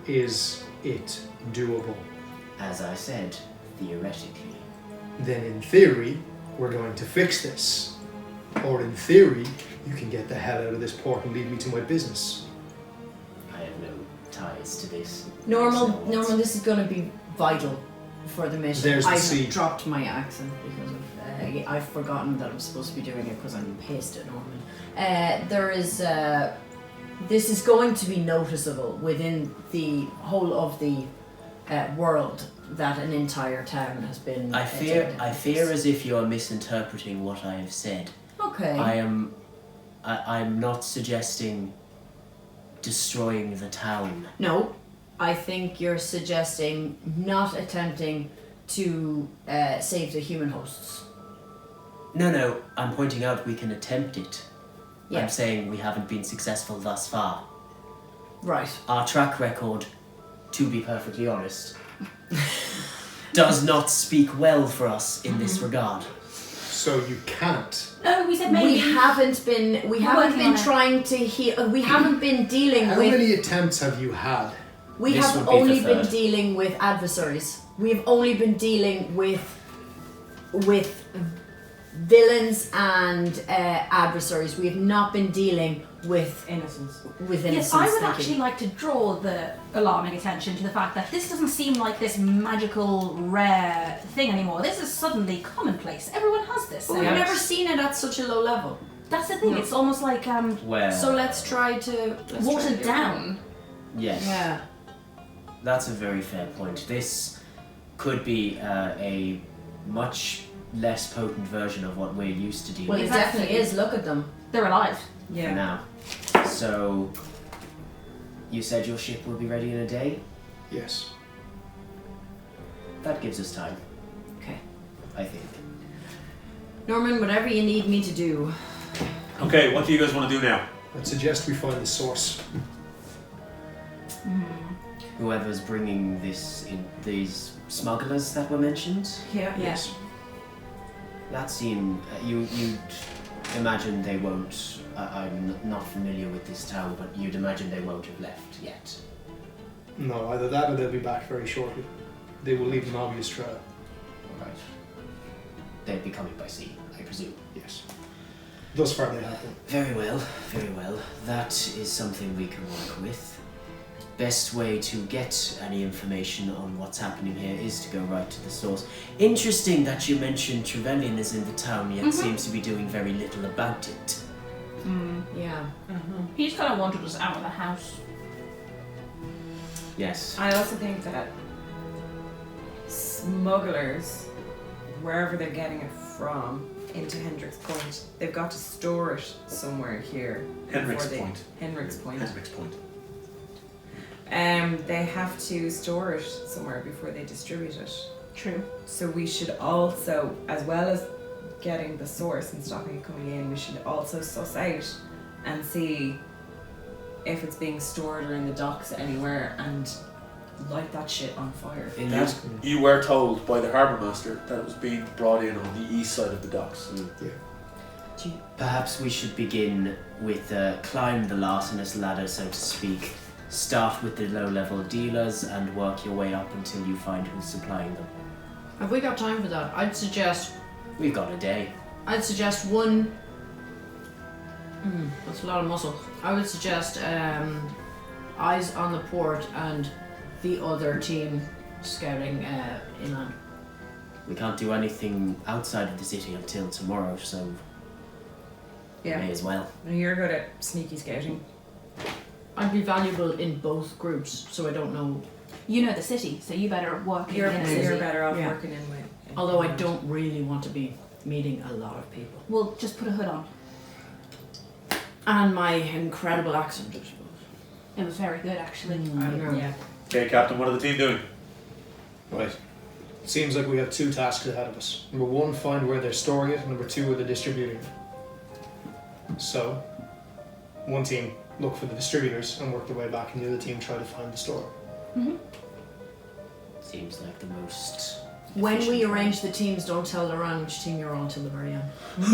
Is it doable? As I said, theoretically. Then in theory, we're going to fix this. Or in theory, you can get the hell out of this port and leave me to my business. I have no ties to this. Norman, this is going to be vital for the mission. There's the I've sea. dropped my accent because of I've forgotten that I'm supposed to be doing it because I'm pissed at Norman. This is going to be noticeable within the whole of the world that an entire town has been. I fear attacked. as if you are misinterpreting what I have said. Okay. I'm not suggesting destroying the town. No, I think you're suggesting not attempting to save the human hosts. No, I'm pointing out we can attempt it. Yeah. I'm saying we haven't been successful thus far. Right. Our track record, to be perfectly honest, does not speak well for us in this regard. So you can't. No, we said maybe. We haven't been working on it. trying to heal. We haven't been dealing How with. many attempts have you had? We This have would be the only been third. dealing with adversaries. We've only been dealing with villains and adversaries. We have not been dealing with Innocence. innocents. Yes, I would thank actually you. like to draw the alarming attention to the fact that this doesn't seem like this magical, rare thing anymore. This is suddenly commonplace. Everyone has this. But we've And never seen it at such a low level. that's the thing. No. It's almost like Where? So let's try to watered down. Yes. Yeah. That's a very fair point. This could be a much less potent version of what we're used to dealing Well, it with Exactly. definitely is. Look at them. They're alive. for Yeah. now. So, you said your ship will be ready in a day? Yes. That gives us time, Okay. I think. Norman, whatever you need me to do. Okay, what do you guys want to do now? I'd suggest we find the source. Whoever's bringing these smugglers that were mentioned, Yeah. Yes. that seemed you'd imagine they won't. I'm not familiar with this town, but you'd imagine they won't have left yet. No, either that or they'll be back very shortly. They will leave an obvious trail. Right. They'd be coming by sea, I presume. Yes. Thus far they have been. Very well, very well. That is something we can work with. Best way to get any information on what's happening here is to go right to the source. Interesting that you mentioned Trevelyan is in the town, yet seems to be doing very little about it. Yeah. He just kind of wanted us out of the house. Yes. I also think that smugglers, wherever they're getting it from, into Hendriks Point, they've got to store it somewhere here. Henriks before they- Point. Hendriks Point. Henriks Point. They have to store it somewhere before they distribute it. True. So we should also, as well as getting the source and stopping it coming in, we should also suss out and see if it's being stored or in the docks anywhere and light that shit on fire. In You, that, you were told by the harbour master that it was being brought in on the east side of the docks. perhaps we should begin with climb the larcenous ladder, so to speak. Start with the low-level dealers and work your way up until you find who's supplying them. Have we got time for that? I'd suggest We've got a day. one. That's a lot of muscle. I would suggest eyes on the port and the other team scouting inland. We can't do anything outside of the city until tomorrow, so Yeah. may as well. You're good at sneaky scouting. I'd be valuable in both groups, so I don't know. You know the city, so you better work You're, in the city. you're better off Yeah. working in with. Although I don't really want to be meeting a lot of people. We'll just put a hood on. And my incredible accent, I suppose. It was very good, actually. Yeah. Okay, Captain, what are the team doing? Right. Seems like we have two tasks ahead of us. Number one, find where they're storing it. Number two, where they're distributing it. So, one team look for the distributors and work their way back, and the other team try to find the store. Seems like the most. When we efficient way. arrange the teams, don't tell Laurent which team you're on till the very end. All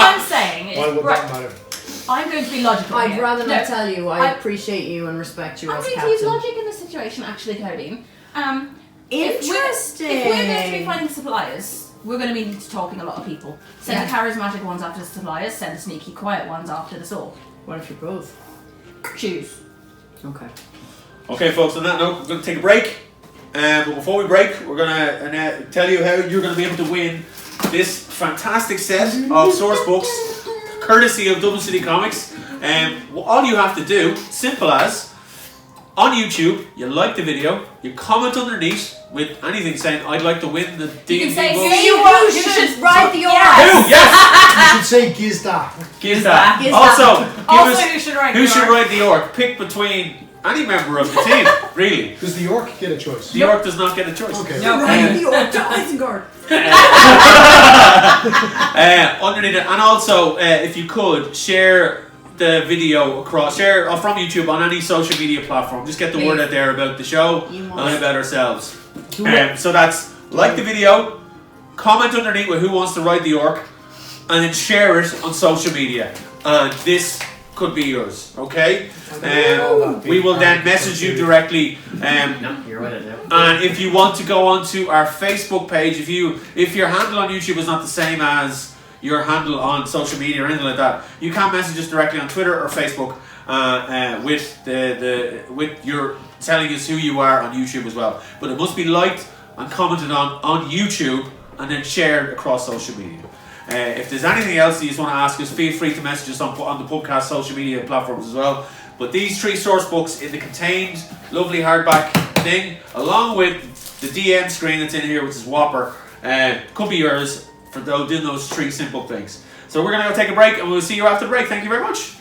I'm saying Why is, would right, that matter? I'm going to be logical I'd here. rather No, not tell you. I I- appreciate you and respect you I'm as going to captain. use logic in this situation, actually, Claudine. Interesting. If we're going to be finding suppliers, we're going to be talking a lot of people. Send the charismatic ones after the suppliers, send the sneaky, quiet ones after the sword. What if you're both? Choose. Okay. Okay, folks, on that note, we're going to take a break. But before we break, we're going to tell you how you're going to be able to win this fantastic set of source books, courtesy of Dublin City Comics. All you have to do, simple as, on YouTube, you like the video, you comment underneath with anything saying, I'd like to win the D&D can say, books. You should ride the oars. Who? Yes! You should say Gizda. Give that. Giz Also, that. give Also, us who should write who the should orc? write the orc. Pick between any member of the team, really. Does the orc get a choice? The orc does not get a choice. Okay. No. Ride the oars to Isengard. Underneath it, and also if you could share the video across, share from YouTube on any social media platform. Just get the word out there about the show and about ourselves. So that's like the video, comment underneath with who wants to ride the orc, and then share it on social media. And this could be yours, okay? We will then message you directly. No, you're right now. And if you want to go onto our Facebook page, if your handle on YouTube is not the same as your handle on social media or anything like that, you can message us directly on Twitter or Facebook with your telling us who you are on YouTube as well. But it must be liked and commented on YouTube and then shared across social media. If there's anything else you just want to ask us, feel free to message us on the Pubcast social media platforms as well. But these 3 source books in the contained lovely hardback thing, along with the DM screen that's in here, which is Whopper, could be yours for doing those 3 simple things. So we're going to go take a break and we'll see you after the break. Thank you very much.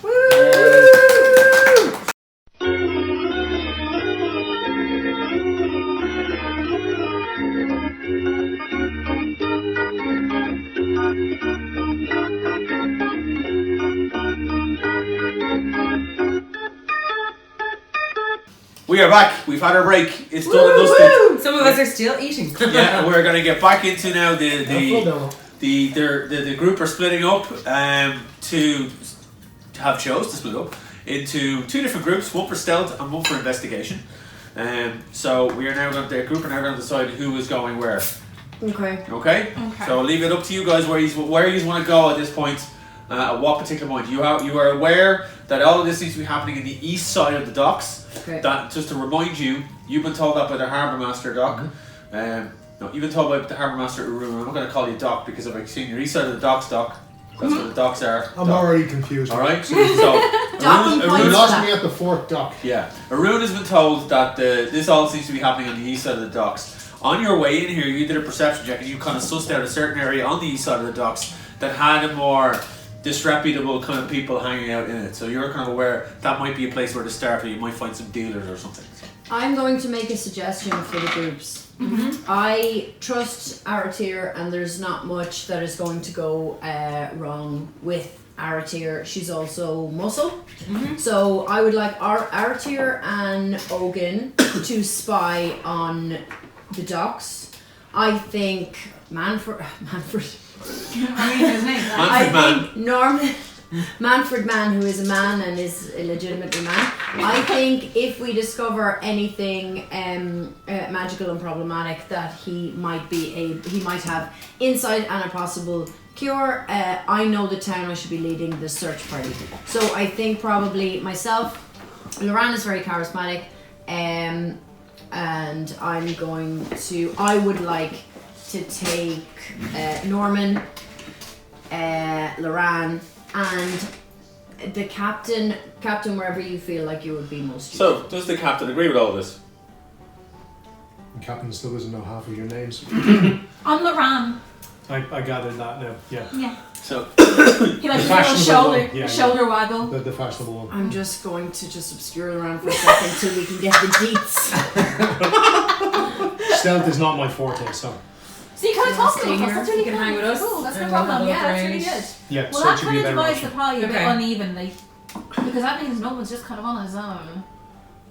We are back. We've had our break. It's done and dusted. Some of us are still eating. Yeah, we're going to get back into now the group are splitting up to have shows to split up into 2 different groups, one for stealth and one for investigation. So we are now going to, the group are now going to decide who is going where. Okay. So I'll leave it up to you guys where you want to go at this point. At what particular point you are aware that all of this needs to be happening in the east side of the docks. Okay. That, just to remind you, you've been told that by the harbour master, Doc. No, you've been told by the harbour master, Arun. I'm not going to call you Doc because if I've seen your east side of the docks, Doc. That's where the docks are. I'm already confused. All right. So Doc You lost me at the fourth dock. yeah, Arun has been told that this all seems to be happening on the east side of the docks. On your way in here, you did a perception check and you kind of sussed out a certain area on the east side of the docks that had a more disreputable kind of people hanging out in it. So you're kind of aware that might be a place where to start, where you might find some dealers or something. I'm going to make a suggestion for the groups. I trust Aratir, and there's not much that is going to go wrong with Aratir. She's also muscle. So I would like Aratir and Ogun to spy on the docks. I think Manfred. Manfred Mann, who is a man and is a legitimate man. I think if we discover anything magical and problematic, that he might have insight and a possible cure. I know the town. I should be leading the search party. So I think probably myself. Loran is very charismatic, and I would like to take Norman, Loran, and the captain wherever you feel like you would be most useful. So, does the captain agree with all this? The captain still doesn't know half of your names. On Loran. I gathered that now. Yeah. So He likes The his fashionable little one, yeah, shoulder waggle. The fashionable one. I'm just going to obscure Loran for a second till we can get the deets. Stealth is not my forte, so. So you kind of talk to stay us. here. That's really You can hang with us, Cool. That's no and we'll have problem. a Yeah, look that's really around. good. Yeah, Well, that search would kind be of better divides option. the pie a bit Okay. unevenly. Because that means no one's just kind of on his own.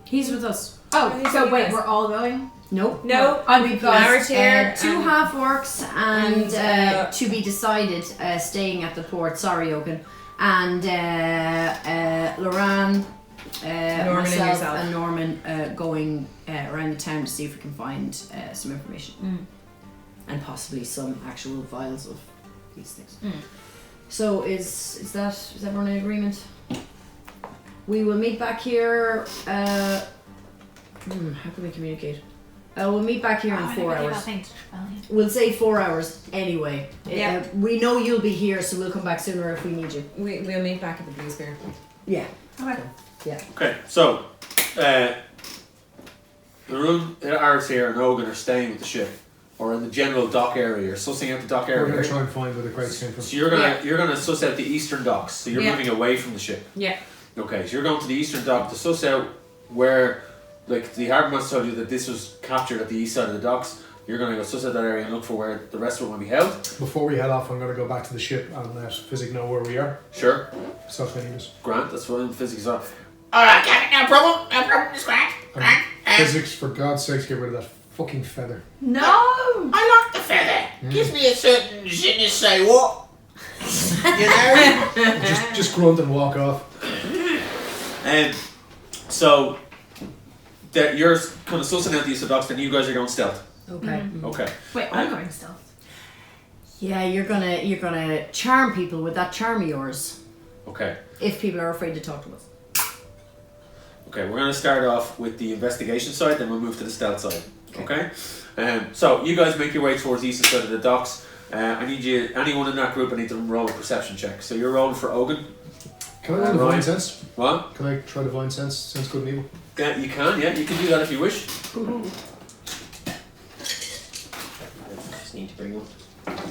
He's with us. Oh, He's so with wait, us. we're all going? Nope. No, We've got Aratir two and- half orcs and and, to be decided staying at the port. Sorry, Ogun. And Loran, Norman and myself, yourself. and Norman going around the town to see if we can find some information and possibly some actual files of these things. So is everyone in agreement? We will meet back here. How can we communicate? We'll meet back here in 4 hours. We'll say 4 hours anyway. Yeah. We know you'll be here, so we'll come back sooner if we need you. We'll meet back at the Blues Bear. Yeah. Okay. Yeah. okay, so Arun, Aris here, and Ogun are staying with the ship, or in the general dock area. You're sussing out the dock We're area. going to try and find where the crates came from. So you're gonna suss out the eastern docks. So you're Yeah. moving away from the ship. Yeah. Okay, so you're going to the eastern dock to suss out where, like, the harbour master told you that this was captured at the east side of the docks. You're going to go suss out that area and look for where the rest of it will be held. Before we head off, I'm going to go back to the ship and let Physic know where we are. Sure. So if they need us. Grant, that's what physics are. Alright, Captain, no problem, it's Grant. Grant, Physics, for God's sakes, get rid of that fucking feather. No! I like the feather. Gives me a certain je ne sais what. You know? Just grunt and walk off. So, you're kind of sussing out these docks, then you guys are going stealth. Okay. Okay. Wait, I'm going stealth. Yeah, you're gonna charm people with that charm of yours. Okay. If people are afraid to talk to us. Okay, we're going to start off with the investigation side, then we'll move to the stealth side. Okay? So, you guys make your way towards the eastern side of the docks. I need you, anyone in that group, I need to roll a perception check. So you're rolling for Ogun. Can I roll Divine Sense? What? Can I try Divine Sense? Sense good and evil? Yeah, you can do that if you wish. Just need to bring up.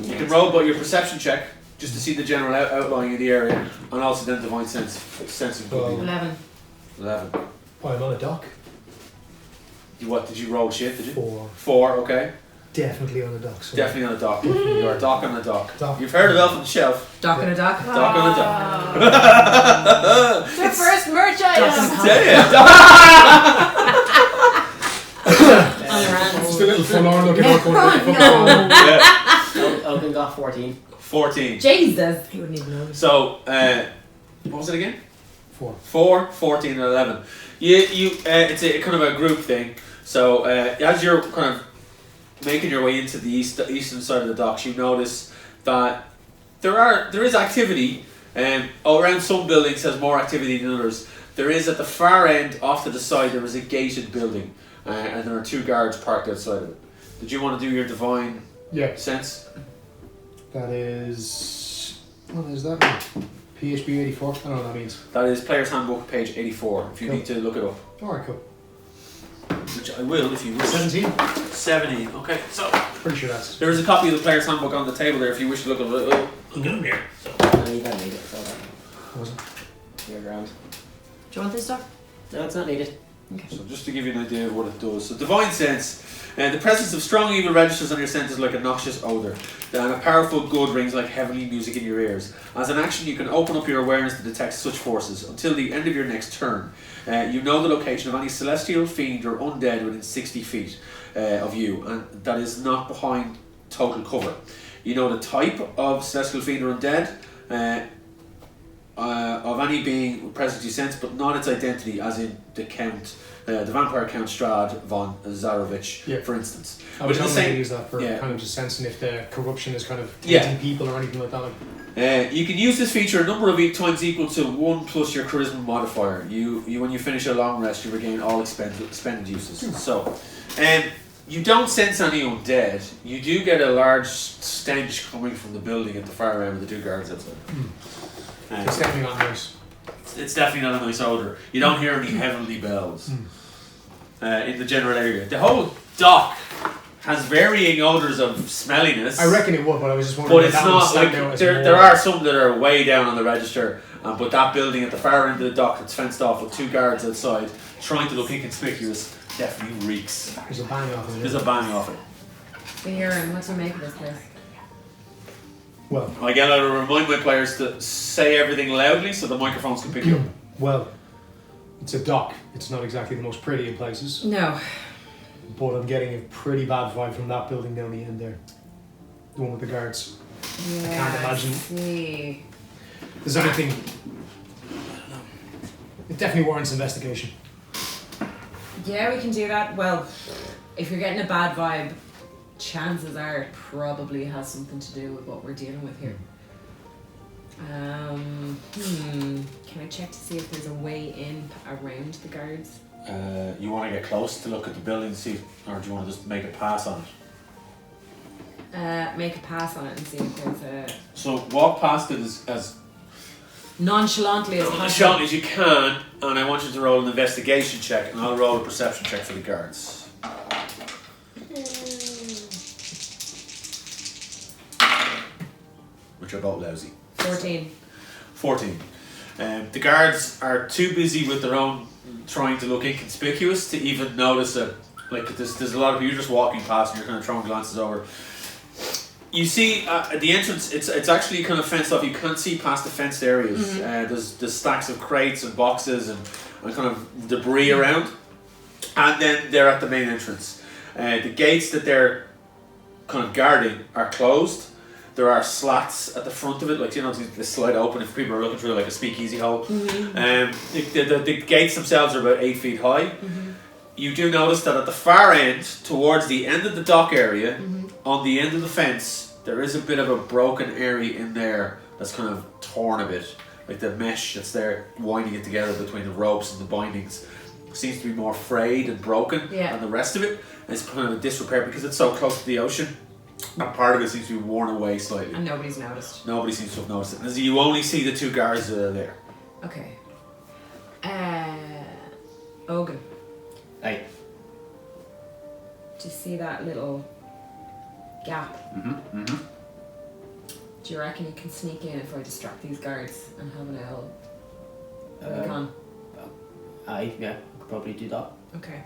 You can roll but your perception check, just to see the general outline of the area, and also then Divine Sense of good and evil. 11. 11. Oh, I'm on a dock. What, did you roll shit, did you? 4. 4, okay. Definitely on a dock. So Definitely on a dock. You're a dock on a dock. Dock. You've heard of Elf on the Shelf. Dock and a dock. Dock on a dock. The first merch item! Just a little forlorn looking out going Ogun got 14. 14. Jesus. He wouldn't even know. So, what was it again? 4. 4, 14, and 11. It's a kind of a group thing. So, as you're kind of making your way into the eastern side of the docks, you notice that there is activity. Around some buildings has more activity than others. There is at the far end, off to the side, there is a gated building, and there are 2 guards parked outside of it. Did you want to do your divine sense? That is. What is that? PHB 84? I don't know what that means. That is Player's Handbook, page 84. If you need to look it up, Alright, cool. which I will if you wish. 17? 17. Okay, so Pretty sure that's. there is a copy of the Player's Handbook on the table there if you wish to look at it. Look at it here. So. No, you don't need it. It's all right. Wasn't. You're ground. Do you want this doc? No, it's not needed. So just to give you an idea of what it does. So divine sense, the presence of strong evil registers on your senses like a noxious odour, and a powerful good rings like heavenly music in your ears. As an action, you can open up your awareness to detect such forces. Until the end of your next turn, you know the location of any celestial, fiend, or undead within 60 feet of you, and that is not behind total cover. You know the type of celestial, fiend, or undead of any being present you sense, but not its identity, as in the vampire Count Strad von Zarovich, for instance. I was Which is going to use that for kind of just sensing if the corruption is kind of tainting people or anything like that. You can use this feature a number of times equal to 1 plus your charisma modifier. You when you finish a long rest, you regain all expended uses. So, you don't sense any undead. You do get a large stench coming from the building at the far end with the 2 guards outside. It's definitely not nice. It's definitely not a nice odour. You don't hear any heavenly bells in the general area. The whole dock has varying odours of smelliness. I reckon it would, but I was just wondering. But it's not like there are some that are way down on the register. But that building at the far end of the dock that's fenced off with 2 guards outside, trying to look inconspicuous, definitely reeks. There's a bang off it. There's a bang off it. So Aaron, what do you make of this place? Well, Again, I remind my players to say everything loudly so the microphones can pick you up. well, it's a dock. It's not exactly the most pretty in places, No. but I'm getting a pretty bad vibe from that building down the end there. The one with the guards. Yeah, can't imagine. See. There's anything. I don't know. It definitely warrants investigation. Yeah, we can do that. Well, if you're getting a bad vibe, chances are it probably has something to do with what we're dealing with here. Can I check to see if there's a way in around the guards? You want to get close to look at the building, see, or do you want to just make a pass on it? Make a pass on it and see if there's a... So walk past it as Nonchalantly as nonchalant as you can, and I want you to roll an investigation check, and I'll roll a perception check for the guards. Which are both lousy. 14. 14. The guards are too busy with their own trying to look inconspicuous to even notice a like there's a lot of you just walking past and you're kind of throwing glances over. You see at the entrance, it's actually kind of fenced off. You can't see past the fenced areas. There's stacks of crates and boxes and kind of debris around. And then they're at the main entrance. The gates that they're kind of guarding are closed. There are slats at the front of it, like, you know, they slide open if people are looking through, like a speakeasy hole. The gates themselves are about 8 feet high. You do notice that at the far end, towards the end of the dock area, on the end of the fence, there is a bit of a broken area in there that's kind of torn a bit. Like the mesh that's there, winding it together between the ropes and the bindings, seems to be more frayed and broken than the rest of it. And it's kind of a disrepair because it's so close to the ocean. And part of it seems to be worn away slightly. And nobody's noticed. Nobody seems to have noticed it. And so you only see the two guards there. Okay. Ogun. Hey. Do you see that little gap? Do you reckon you can sneak in if I distract these guards and have an L? Recon? Yeah, I could probably do that. Okay.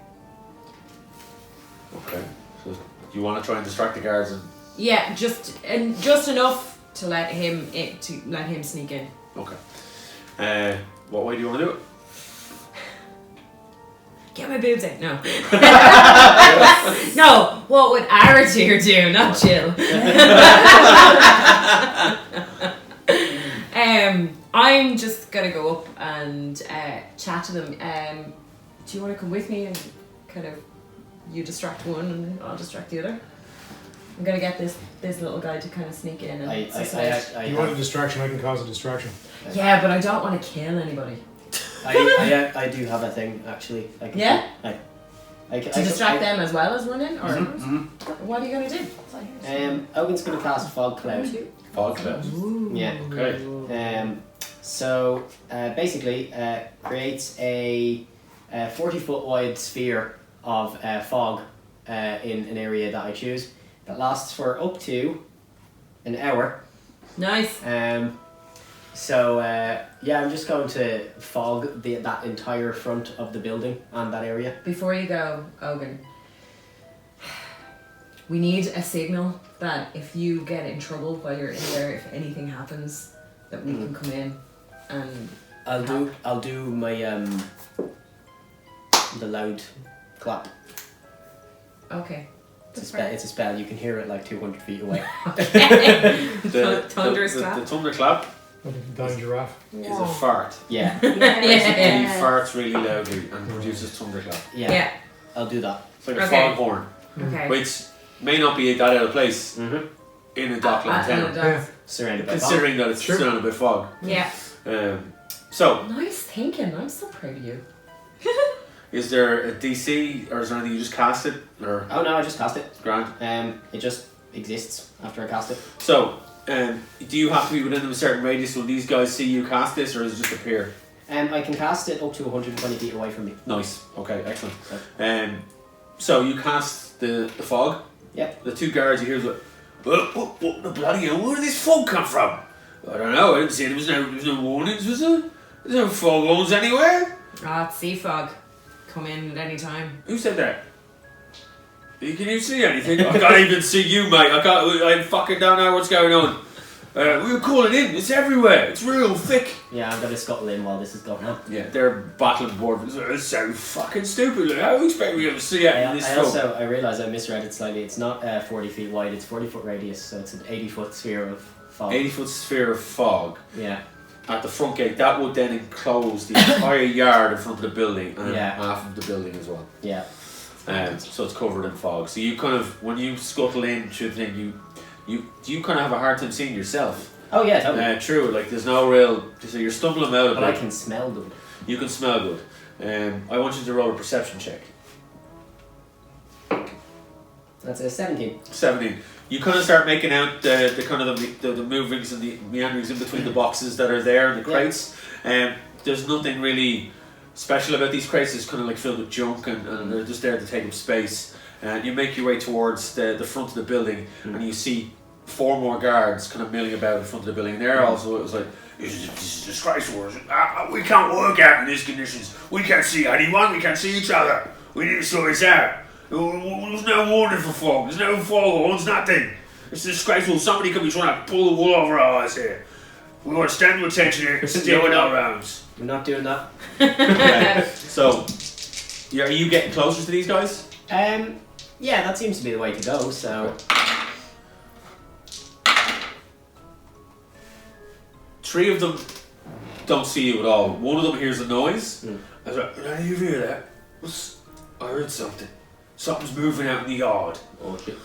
Okay. So you want to try and distract the guards and... Yeah, just enough to let him sneak in. Okay. What way do you want to do it? Get my boobs out. No. No, what would Aratir do? Not Jill. I'm just gonna go up and chat to them. Do you want to come with me and kind of you distract one and I'll distract the other? I'm gonna get this little guy to kind of sneak in and You want a distraction? I can cause a distraction. yeah, but I don't want to kill anybody. I do have a thing actually. I can To distract them as well as run in, or what are you gonna do? Owen's gonna cast fog cloud. Fog cloud. Yeah. Okay. So basically, creates a 40-foot wide sphere of fog in an area that I choose that lasts for up to an hour. Nice. So I'm just going to fog that entire front of the building and that area. Before you go, Ogun, we need a signal that if you get in trouble while you're in there, if anything happens, that we can come in and I'll do my the loud clap. Okay. It's a spell. You can hear it like 200 feet away. Thunderous clap. The thunderclap Dying giraffe. is a fart. Yeah. He farts really loudly and produces thunderclap. Yeah. I'll do that. It's like a foghorn, Okay. which may not be that out of place in a dockland town, Surrounded by considering that it's surrounded by fog. Yeah. So, Nice thinking. I'm so proud of you. is there a DC or is there anything you just cast it or Oh no, I just cast it. grand? It just exists after I cast it. So, do you have to be within a certain radius? Will these guys see you cast this, or does it just appear? I can cast it up to 120 feet away from me. Nice. Okay, excellent. So you cast the fog. Yep. The two guards, you hear like, what the bloody hell? Where did this fog come from? I don't know. I didn't see it. There was no warnings, was there? There's no fog holes anywhere. It's sea fog. Come in at any time. Who said that? Can you see anything? I can't even see you, mate. I fucking don't know what's going on. We were calling in. It's everywhere. It's real thick. Yeah, I'm gonna scuttle in while this is going on. Yeah, they're battling board. It's so fucking stupid. Like, how do you expect me to see it in this film? I realised I misread it slightly. It's not 40 feet wide. It's 40-foot radius, so it's an 80-foot sphere of fog. 80-foot sphere of fog. Yeah. At the front gate, that would then enclose the entire yard in front of the building and Yeah. half of the building as well. Yeah. So it's covered in fog. So you kind of, when you scuttle in through the thing, you kind of have a hard time seeing yourself. Oh yeah, totally. True. Like there's no real. So you're stumbling out a But bit. I can smell them. You can smell good. I want you to roll a perception check. That's a 17. 17. You kind of start making out the kind of the movings and the meanderings in between the boxes that are there and the crates. There's nothing really special about these crates. It's kind of like filled with junk and they're just there to take up space. You make your way towards the front of the building and you see 4 more guards kind of milling about in front of the building. And they're also, it was like, this is disgraceful. We can't work out in these conditions. We can't see anyone. We can't see each other. We need to sort this out. There's no warning for fog. There's no foghorns, nothing. It's disgraceful. Somebody could be trying to pull the wool over our eyes here. We want to stand to attention here. Stick with our rounds. We're not doing that. Okay. So, are you getting closer to these guys? Yeah, that seems to be the way to go. So, 3 of them don't see you at all. One of them hears a noise. I was like, "Did you hear that? I heard something. Something's moving out in the yard." oh shit.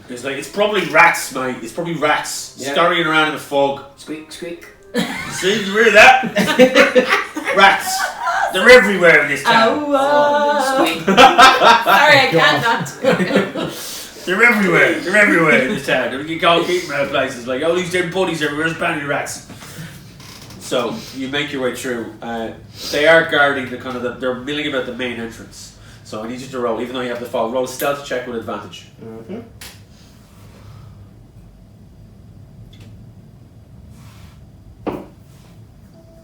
It's like, it's probably rats, mate. It's probably rats scurrying around in the fog. Squeak, squeak. See, you hear that? Rats. They're everywhere in this town. Squeak. Sorry, I can't not. They're everywhere. They're everywhere in this town. You can't keep them out of places. Like, all these dead buddies everywhere. There's plenty of rats. So you make your way through. They are guarding the kind of they're milling about the main entrance. So I need you to roll, even though you have the fog. Roll a stealth check with advantage. Mm-hmm.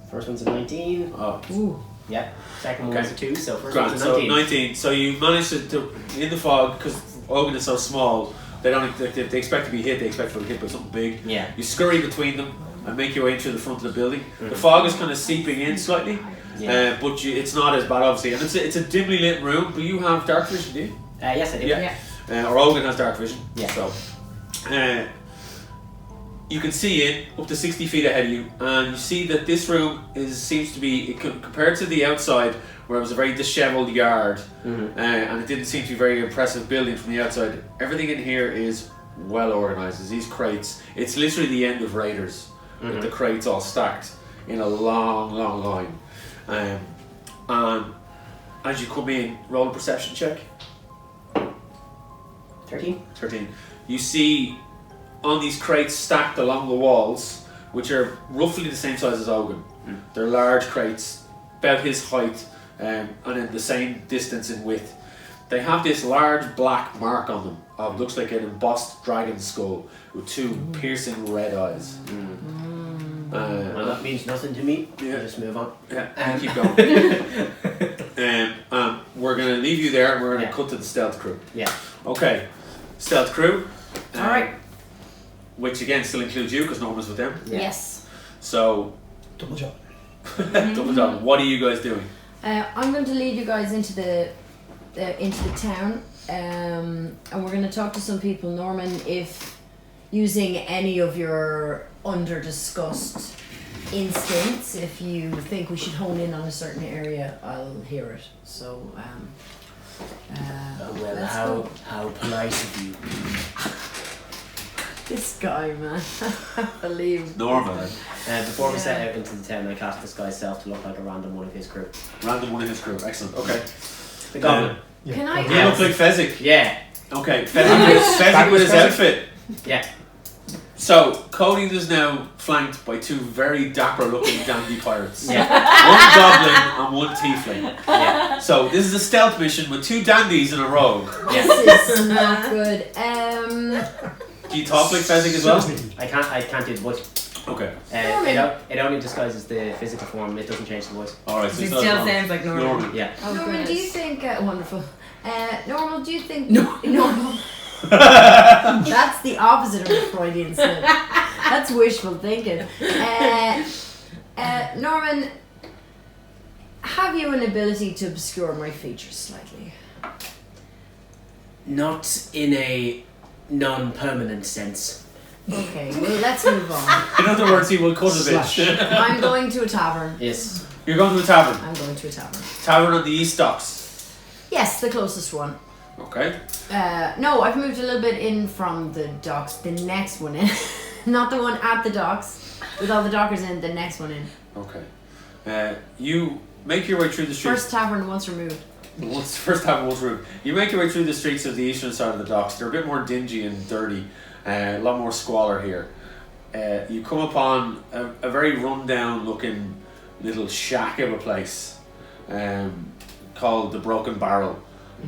First one's a 19. Oh, Ooh. Yeah. Second Okay. one's a 2. So first grand. one's a So 19. 19. So you manage to in the fog, because Ogun is so small. They don't. They expect to be hit. They expect to be hit by something big. Yeah. You scurry between them and make your way into the front of the building. The fog is kind of seeping in slightly, Yeah. but it's not as bad, obviously. And it's a dimly lit room, but you have dark vision, do you? Yes, I do. Yeah. Or Ogun has dark vision. Yeah. So, you can see in up to 60 feet ahead of you, and you see that this room seems to be compared to the outside, where it was a very dishevelled yard, and it didn't seem to be a very impressive building from the outside. Everything in here is well organised. There's these crates. It's literally the end of Raiders, with the crates all stacked in a long, long line. And as you come in, roll a perception check. 13. 13. You see on these crates stacked along the walls, which are roughly the same size as Ogun. They're large crates, about his height, and in the same distance in width. They have this large black mark on them. Looks like an embossed dragon skull with 2 piercing red eyes. Well, that means nothing to me. Yeah. I'll just move on. Yeah, keep going. We're going to leave you there, and we're going to cut to the stealth crew. Yeah. Okay, stealth crew. Alright. Which again still includes you, because Norman's with them. Yeah. Yes. So, Double job. double down. What are you guys doing? I'm going to lead you guys into the town, and we're going to talk to some people. Norman, if using any of your under-discussed instincts, if you think we should hone in on a certain area, I'll hear it. So, Well, let's how go. how polite of you. This guy, man, I believe. Norman. Before we set out into the town, I cast disguise self to look like a random one of his crew. Random one in his crew. Excellent. Okay. The goblin. Yeah. Can I? You look like Fezzik. Yeah. Okay. Fezzik with his outfit. Yeah. So, Cody is now flanked by 2 very dapper looking dandy pirates. Yeah. One goblin and 1 tiefling. Yeah. So, this is a stealth mission with 2 dandies and a rogue. This is not good. Do you talk like Fezzik as well? I can't do the voice. Okay. It only disguises the physical form. It doesn't change the voice. Alright, so It it's still not sounds like normal. Norman. Yeah. Oh, Norman, do you think wonderful? Normal, do you think Normal. That's the opposite of a Freudian slip. That's wishful thinking. Norman, have you an ability to obscure my features slightly? Not in a non-permanent sense. Okay, well let's move on. In other words, he will cut a Slash. bitch. I'm going to a tavern. Yes. You're going to a tavern. I'm going to a tavern. Tavern on the East Docks. Yes, the closest one. Okay. No, I've moved a little bit in from the docks. The next one in. Not the one at the docks. With all the dockers in, the next one in. Okay. You make your way through the streets. First tavern once removed. First tavern once removed. You make your way through the streets of the eastern side of the docks. They're a bit more dingy and dirty. A lot more squalor here. You come upon a very run-down looking little shack of a place called the Broken Barrel.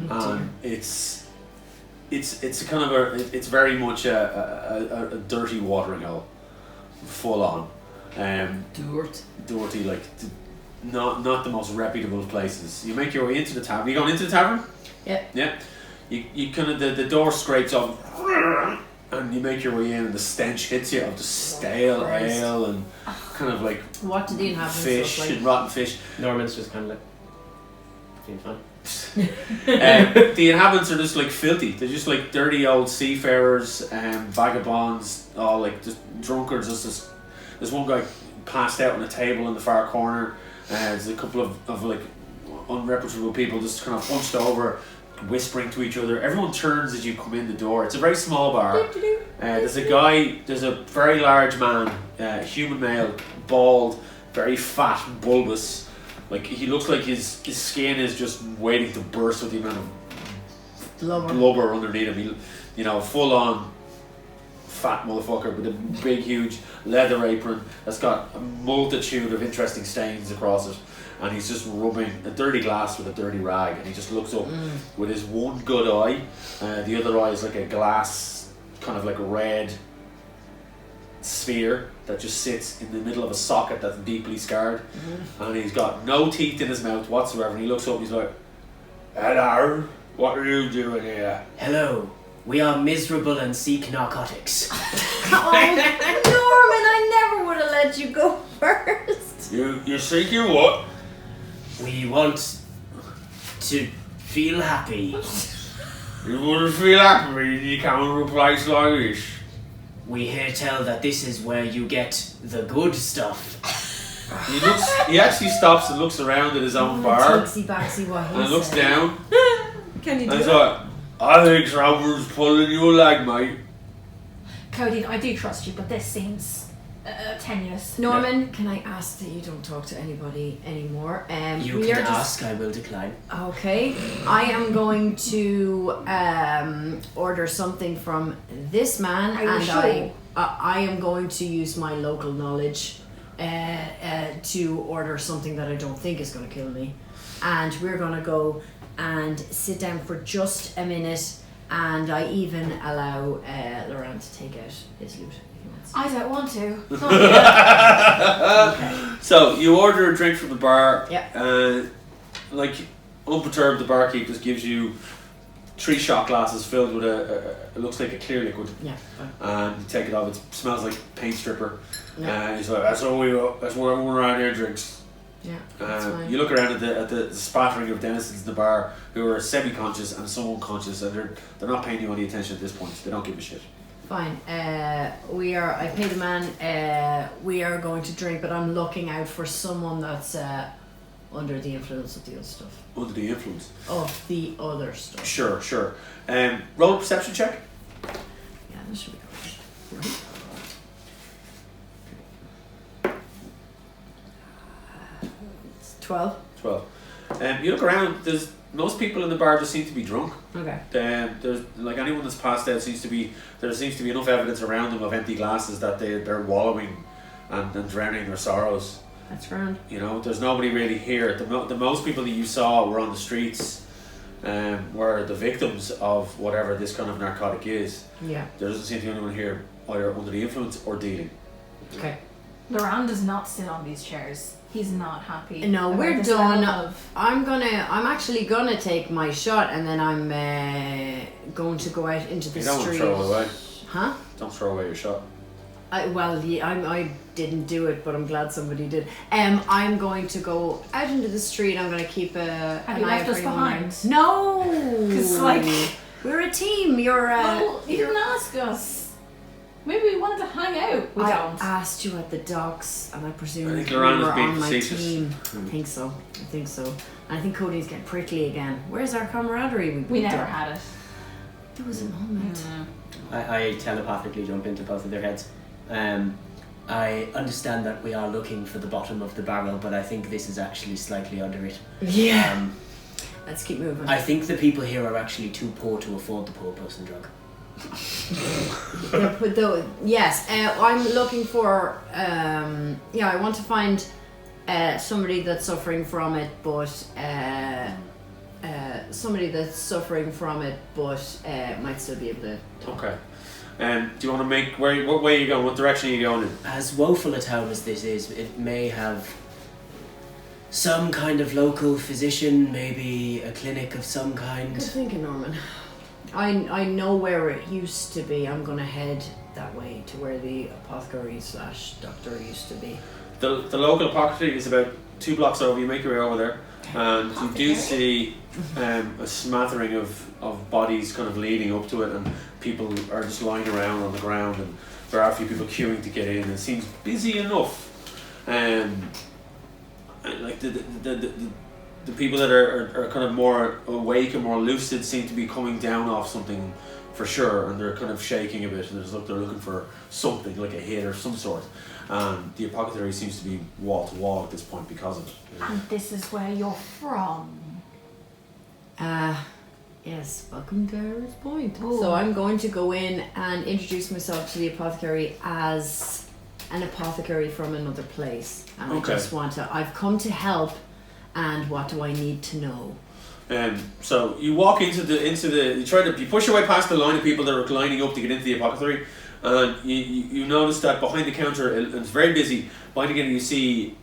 And it's a kind of it's very much a dirty watering hole, full on, dirty, like not the most reputable of places. You make your way into the tavern. You going into the tavern? Yep. Yeah. you kind of the door scrapes up, and you make your way in, and the stench hits you of the stale ale and kind of like What do the inhabitants fish look like? and rotten fish. Norman's just kind of like, feeling fine. The inhabitants are just like filthy. They're just like dirty old seafarers, vagabonds, all like just drunkards. There's one guy passed out on a table in the far corner. There's a couple of like unreputable people just kind of hunched over, whispering to each other. Everyone turns as you come in the door. It's a very small bar. There's a very large man, human male, bald, very fat and bulbous. Like he looks like his skin is just waiting to burst with the amount of blubber underneath him. He, full on fat motherfucker with a big huge leather apron that's got a multitude of interesting stains across it, and he's just rubbing a dirty glass with a dirty rag, and he just looks up with his one good eye. The other eye is like a glass, kind of like a red sphere that just sits in the middle of a socket that's deeply scarred, and he's got no teeth in his mouth whatsoever, and he looks up and he's like, "Hello, what are you doing here?" Hello, we are miserable and seek narcotics. Oh, Norman, I never would have let you go first. You're seeking what? We want to feel happy. You wouldn't feel happy if you come to a place like this. We hear tell that this is where you get the good stuff. He actually stops and looks around at his own bar, Backsy, what he and looks said. down, Can you and do he's it? like, "I think someone's pulling your leg, mate." Cody, I do trust you, but this seems tenuous. Norman, can I ask that you don't talk to anybody anymore? You we can are just- ask, I will decline. Okay, I am going to order something from this man, Are you and sure? I am going to use my local knowledge to order something that I don't think is going to kill me, and we're going to go and sit down for just a minute, and I even allow Laurent to take out his loot if he wants. I don't want to. Not yet. So you order a drink from the bar. Yeah. Like unperturbed, the barkeep just gives you 3 shot glasses filled with it looks like a clear liquid, Yeah, fine. and you take it off. It smells like paint stripper. Yeah. He's like, "That's what everyone around here drinks." Yeah, that's fine. You look around at the spattering of denizens in the bar who are semi-conscious and some unconscious, and they're not paying you any attention at this point. They don't give a shit. Fine. I pay the man. We are going to drink, but I'm looking out for someone that's under the influence of the other stuff. Under the influence. Of the other stuff. Sure. Roll a perception check. Yeah, that should be good. Right. It's 12. 12. You look around. There's most people in the bar just seem to be drunk. Okay. There's like anyone that's passed out there seems to be enough evidence around them of empty glasses that they're wallowing and drowning in their sorrows. That's grand. There's nobody really here. The most people that you saw were on the streets, were the victims of whatever this kind of narcotic is. Yeah. There doesn't seem to be anyone here either under the influence or dealing. Okay. Laurent does not sit on these chairs. He's not happy. No, about we're this done. level of- I'm actually gonna take my shot, and then I'm going to go out into the You don't want to street. throw it away. Huh? Don't throw away your shot. I didn't do it, but I'm glad somebody did. I'm going to go out into the street. I'm going to keep Have an you eye left out us for anyone. behind? No, 'Cause, like- we're a team. Well, you didn't ask us. Maybe we wanted to hang out. We I don't. asked you at the docks, and I presume I think you Laurent is were being on my facetious. team. I think so. And I think Cody's getting prickly again. Where's our camaraderie? We built never up? had it. There was a moment. I telepathically jump into both of their heads. I understand that we are looking for the bottom of the barrel, but I think this is actually slightly under it. Yeah. Let's keep moving. I think the people here are actually too poor to afford the poor person drug. Yes, I'm looking for. I want to find somebody that's suffering from it, but might still be able to. Okay. Do you want to make what way are you going? What direction are you going in? As woeful a town as this is, it may have some kind of local physician, maybe a clinic of some kind. Good thinking, Norman. I know where it used to be. I'm gonna head that way to where the apothecary / doctor used to be. The local apothecary is about 2 blocks over. You make your way over there, and you do see a smattering of bodies kind of leading up to it, and people are just lying around on the ground, and there are a few people queuing to get in. It seems busy enough. And like the people that are kind of more awake and more lucid seem to be coming down off something for sure, and they're kind of shaking a bit, and they're looking for something like a hit or some sort. And the apothecary seems to be wall to wall at this point because of it. And this is where you're from. Yes, welcome to Henriks Point. Ooh. So I'm going to go in and introduce myself to the apothecary as an apothecary from another place. And Okay. I just I've come to help, and what do I need to know? So you walk into the you push your way past the line of people that are lining up to get into the apothecary, and you notice that behind the counter, it's very busy. Behind again, you see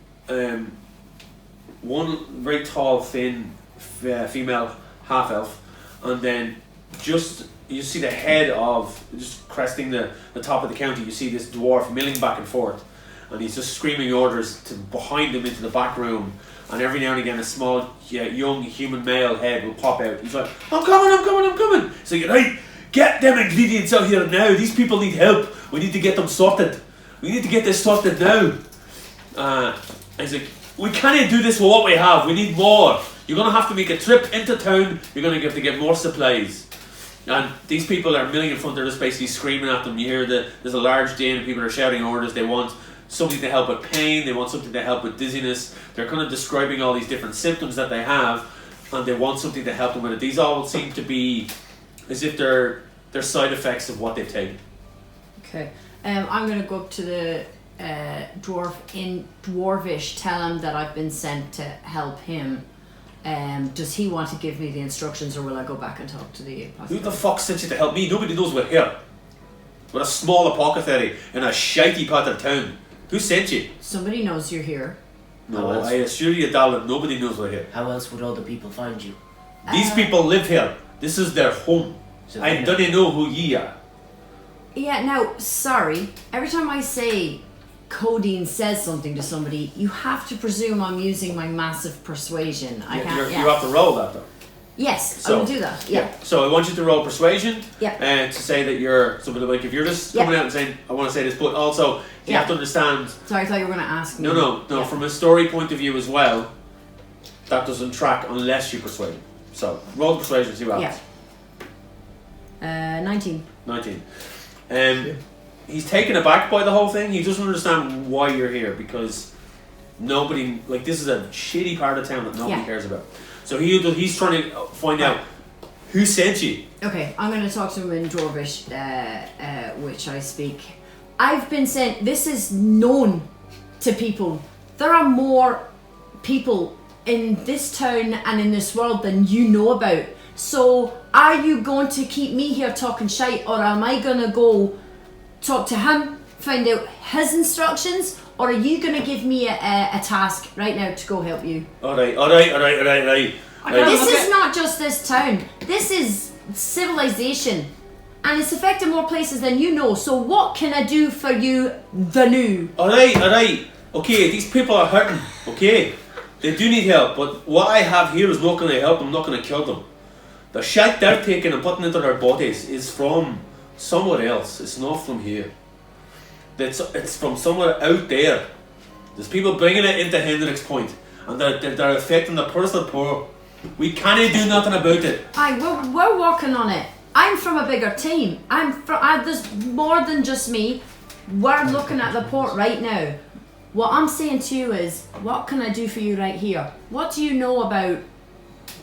one very tall, thin female half elf, and then just you see the head of just cresting the top of the counter. You see this dwarf milling back and forth, and he's just screaming orders to behind him into the back room. And every now and again, a small, young human male head will pop out. He's like, I'm coming. So you're right, get them ingredients out here now. These people need help. We need to get them sorted. We need to get this sorted now. And he's like, we can't do this with what we have. We need more. You're going to have to make a trip into town. You're going to have to get more supplies. And these people are milling in front. They're just basically screaming at them. You hear there's a large din and people are shouting orders. They want something to help with pain, they want something to help with dizziness. They're kind of describing all these different symptoms that they have, and they want something to help them with it. These all seem to be as if they're side effects of what they've taken. Okay. I'm going to go up to the dwarf in Dwarvish, tell him that I've been sent to help him. Does he want to give me the instructions, or will I go back and talk to the apothecary? Who the fuck sent you to help me? Nobody knows we're here. We're a small apothecary in a shitey part of town. Who sent you? Somebody knows you're here. No, I assure you, darling, nobody knows we're here. How else would all the people find you? These people live here. This is their home. So I they know. don't know who ye are. Yeah, now, sorry. Every time I say Codeine says something to somebody, you have to presume I'm using my massive persuasion. I can't. You have to roll that though. Yes, So- I will do that. Yeah. So I want you to roll persuasion. Yeah. And to say that you're somebody like if you're just coming out and saying I want to say this, but also you have to understand. Sorry, I thought you were going to ask me. No. Yeah. From a story point of view as well, that doesn't track unless you persuade. So roll persuasion, see what happens. 19. 19. He's taken aback by the whole thing. He doesn't understand why you're here because nobody, like, this is a shitty part of town that nobody cares about. So he's trying to find out who sent you. Okay, I'm going to talk to him in Dwarvish, which I speak. I've been sent. This is known to people. There are more people in this town and in this world than you know about. So, are you going to keep me here talking shite, or am I going to go talk to him, find out his instructions, or are you going to give me a task right now to go help you? Alright. This is not just this town. This is civilization. And it's affecting more places than you know. So what can I do for you, the new? Alright. Okay, these people are hurting. Okay. They do need help, but what I have here is not going to help them, not going to kill them. The shit they're taking and putting into their bodies is from somewhere else. It's not from here. It's from somewhere out there. There's people bringing it into Henriks Point, and they're affecting the poorest of the poor. We can't do nothing about it. Aye, we're working on it. I'm from a bigger team. There's more than just me. We're looking at the port right now. What I'm saying to you is, what can I do for you right here? What do you know about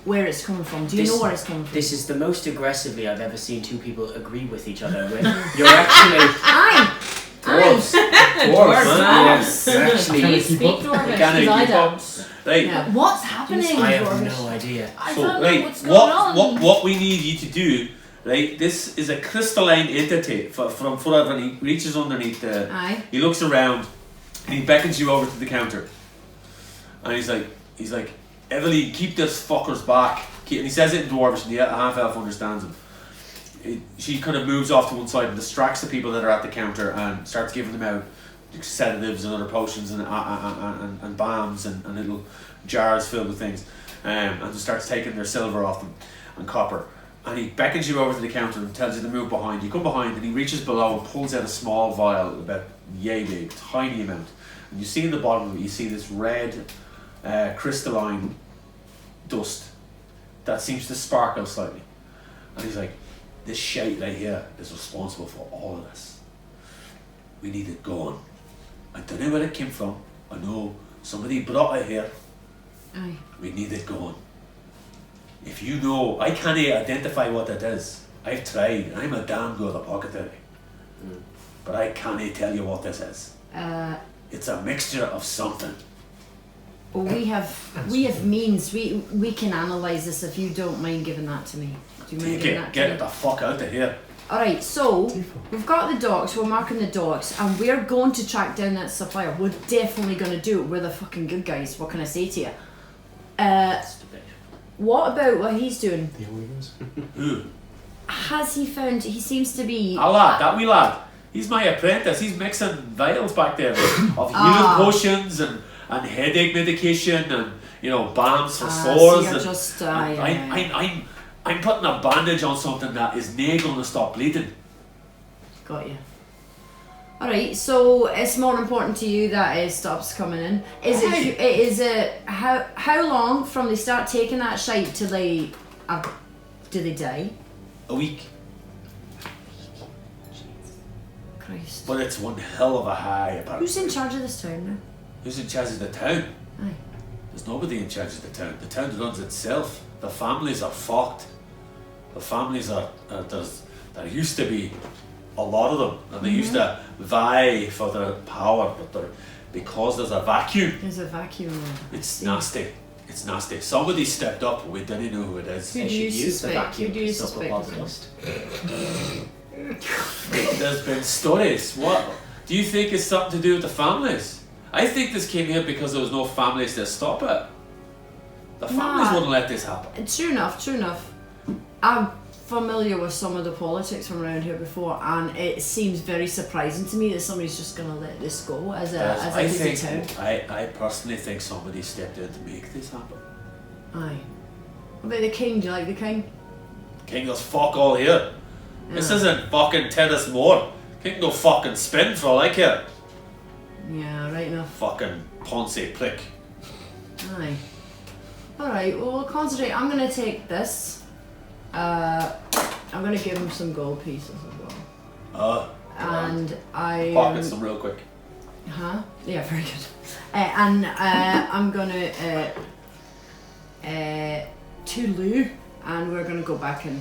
where it's coming from? Do you know where it's coming from? This is the most aggressively I've ever seen two people agree with each other. When you're actually Dwarves. Yes, Do you actually. speak Dwarvish? Can I 'Cause I keep up? don't. Right. Yeah. What's happening? I have Dwarvish? no idea. I So, don't know right, what's going on. what we need you to do, right? This is a crystalline entity from forever, and he reaches underneath the. Aye. He looks around, and he beckons you over to the counter, and he's like, Eveline, keep this fuckers back. And he says it in Dwarvish, and the half elf understands him. she kind of moves off to one side and distracts the people that are at the counter and starts giving them out sedatives and other potions and balms and little jars filled with things, and just starts taking their silver off them and copper. And he beckons you over to the counter and tells you to move behind. You come behind and he reaches below and pulls out a small vial, about yay big, tiny amount. And you see in the bottom of it, you see this red crystalline dust that seems to sparkle slightly. And he's like, this shite right here is responsible for all of this. We need it gone. I don't know where it came from. I know somebody brought it here. Aye. We need it gone. If you know, I can't identify what it is. I've tried, and I'm a damn good apothecary. But I can't tell you what this is. It's a mixture of something. We have means. We can analyse this if you don't mind giving that to me. Do you mind Take giving it, that get to it the fuck out of here. Alright, so we've got the docks, we're marking the docks, and we're going to track down that supplier. We're definitely going to do it. We're the fucking good guys. What can I say to you? What about what he's doing? The Oilers. Who? Has he found? He seems to be. A lad, that wee lad. He's my apprentice. He's mixing vials back there of healing potions and headache medication and balms for So sores. you're And just, I'm putting a bandage on something that is never going to stop bleeding. Got you. Alright, so it's more important to you that it stops coming in. Is it how long from they start taking that shite till they do they die? A week. Christ. But it's one hell of a high, apparently. Who's in charge of this town now? Who's in charge of the town? Aye. There's nobody in charge of the town. The town runs itself. The families are fucked. The families are there used to be a lot of them, and they used to vie for their power, but because there's a vacuum. There's a vacuum. It's nasty. It's nasty. Somebody stepped up. We didn't know who it is. Who They do you should use the suspect? vacuum Who do you to suck suspect up is all the it? dust. There's been stories. What do you think is something to do with the families? I think this came here because there was no families to stop it. The families Nah. wouldn't let this happen. True enough. I'm familiar with some of the politics from around here before, and it seems very surprising to me that somebody's just going to let this go as a busy town. I personally think somebody stepped in to make this happen. Aye. What about the king? Do you like the king? King goes fuck all here. This isn't fucking tennis more. King go fucking spin for all I care. Yeah, right enough. Fucking Ponce prick. Aye. Alright, well, we'll concentrate. I'm going to take this. I'm going to give him some gold pieces as well. And I... Pocket some real quick. Huh? Yeah, very good. And I'm going to Tulu, and we're going to go back and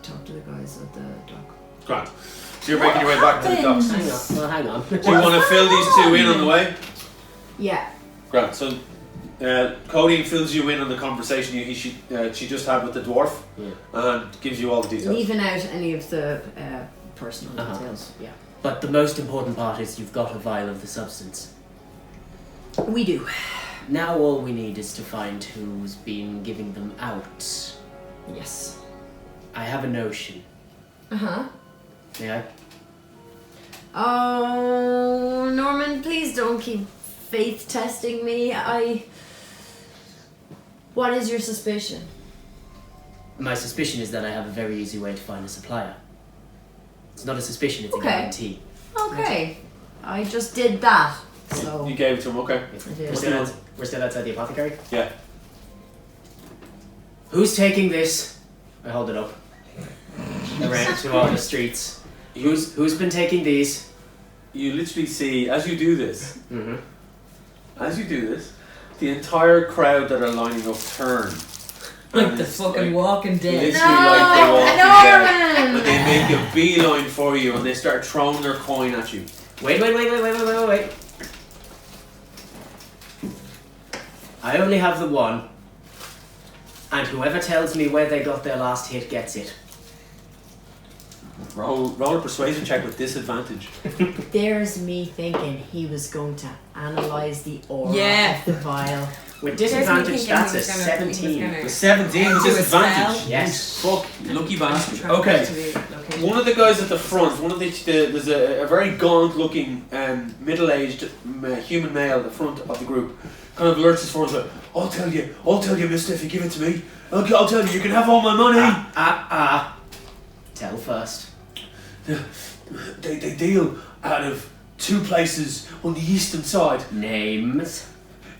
talk to the guys at the dock. Grant. So you're making your way back to the docks. Hang on. Do you want to fill these two in on the way? Yeah. Grant. So Cody fills you in on the conversation she just had with the dwarf, and gives you all the details. Leaving out any of the personal details. Yeah. But the most important part is you've got a vial of the substance. We do. Now all we need is to find who's been giving them out. Yes. I have a notion. Uh-huh. May I? Oh, Norman, please don't keep faith testing me. What is your suspicion? My suspicion is that I have a very easy way to find a supplier. It's not a suspicion, it's a Okay. guarantee. Okay. I just did that. So You gave it to him, okay. I did. We're still outside the apothecary? Yeah. Who's taking this? I hold it up. Around to all the streets. Who's been taking these? You literally see, as you do this, Mm-hmm. the entire crowd that are lining up turn. Like And the it's fucking like- Walking Dead. Literally like the Walking Dead. Norman! And they make a beeline for you and they start throwing their coin at you. Wait. I only have the one, and whoever tells me where they got their last hit gets it. Roll a persuasion check with disadvantage. There's me thinking he was going to analyse the aura Yeah. of the vial. With There's me disadvantage, thinking that's he a was gonna- 17. he was gonna- 17 with Do a disadvantage. spell. Yes. Fuck, lucky bastard. Travel Okay. to the location. One of the guys at the front, there's a very gaunt-looking, middle-aged human male at the front of the group. Kind of lurches forward, like, I'll tell you, mister, if you give it to me. I'll tell you, you can have all my money. Tell first. They deal out of 2 places on the eastern side. Names.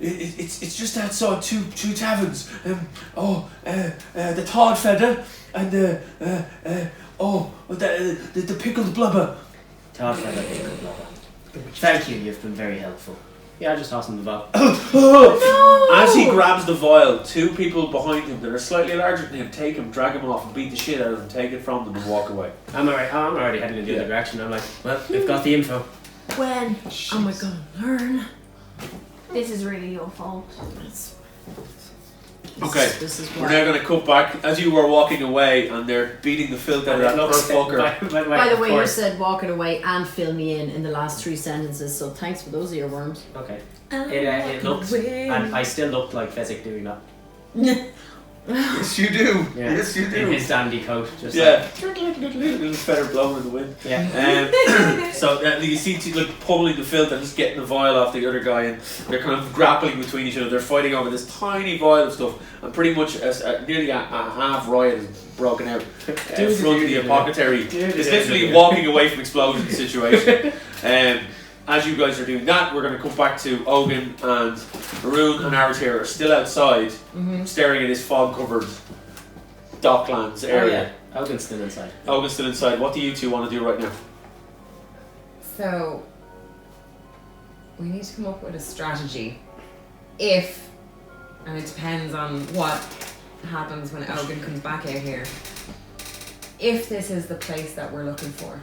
It's just outside two taverns. The Tard Feather and the Pickled Blubber. Tell further, pickled blubber. Thank you, you've been very helpful. Yeah, I'll just toss him the vial. As he grabs the vial, 2 people behind him that are slightly larger than him take him, drag him off, and beat the shit out of him, take it from them, and walk away. I'm already heading in the other direction. I'm like, well, we've got the info. When am I gonna learn? This is really your fault. Okay, This is we're why. now going to cut back as you were walking away, and they're beating the filth out of that poor fucker. By the of way, you course. said walking away and fill me in the last 3 sentences, so thanks for those earworms. Okay. It looked, and I still looked like Fezzik doing that. Yes, you do. Yeah. Yes, you In do. his dandy coat, just Yeah. Little feather blowing in the wind. like, yeah. So you see like pulling the filth and just getting the vial off the other guy, and they're kind of grappling between each other. They're fighting over this tiny vial of stuff, and pretty much nearly a half riot is broken out in front of the apothecary. It's literally walking away from explosion situation. As you guys are doing that, we're going to come back to Ogun and Maroon and Aratir are still outside, staring at this fog-covered docklands Oh area. yeah, Ogun's still inside. Ogun's still inside. What do you 2 want to do right now? So, we need to come up with a strategy. If, and it depends on what happens when Ogun comes back out here. If this is the place that we're looking for,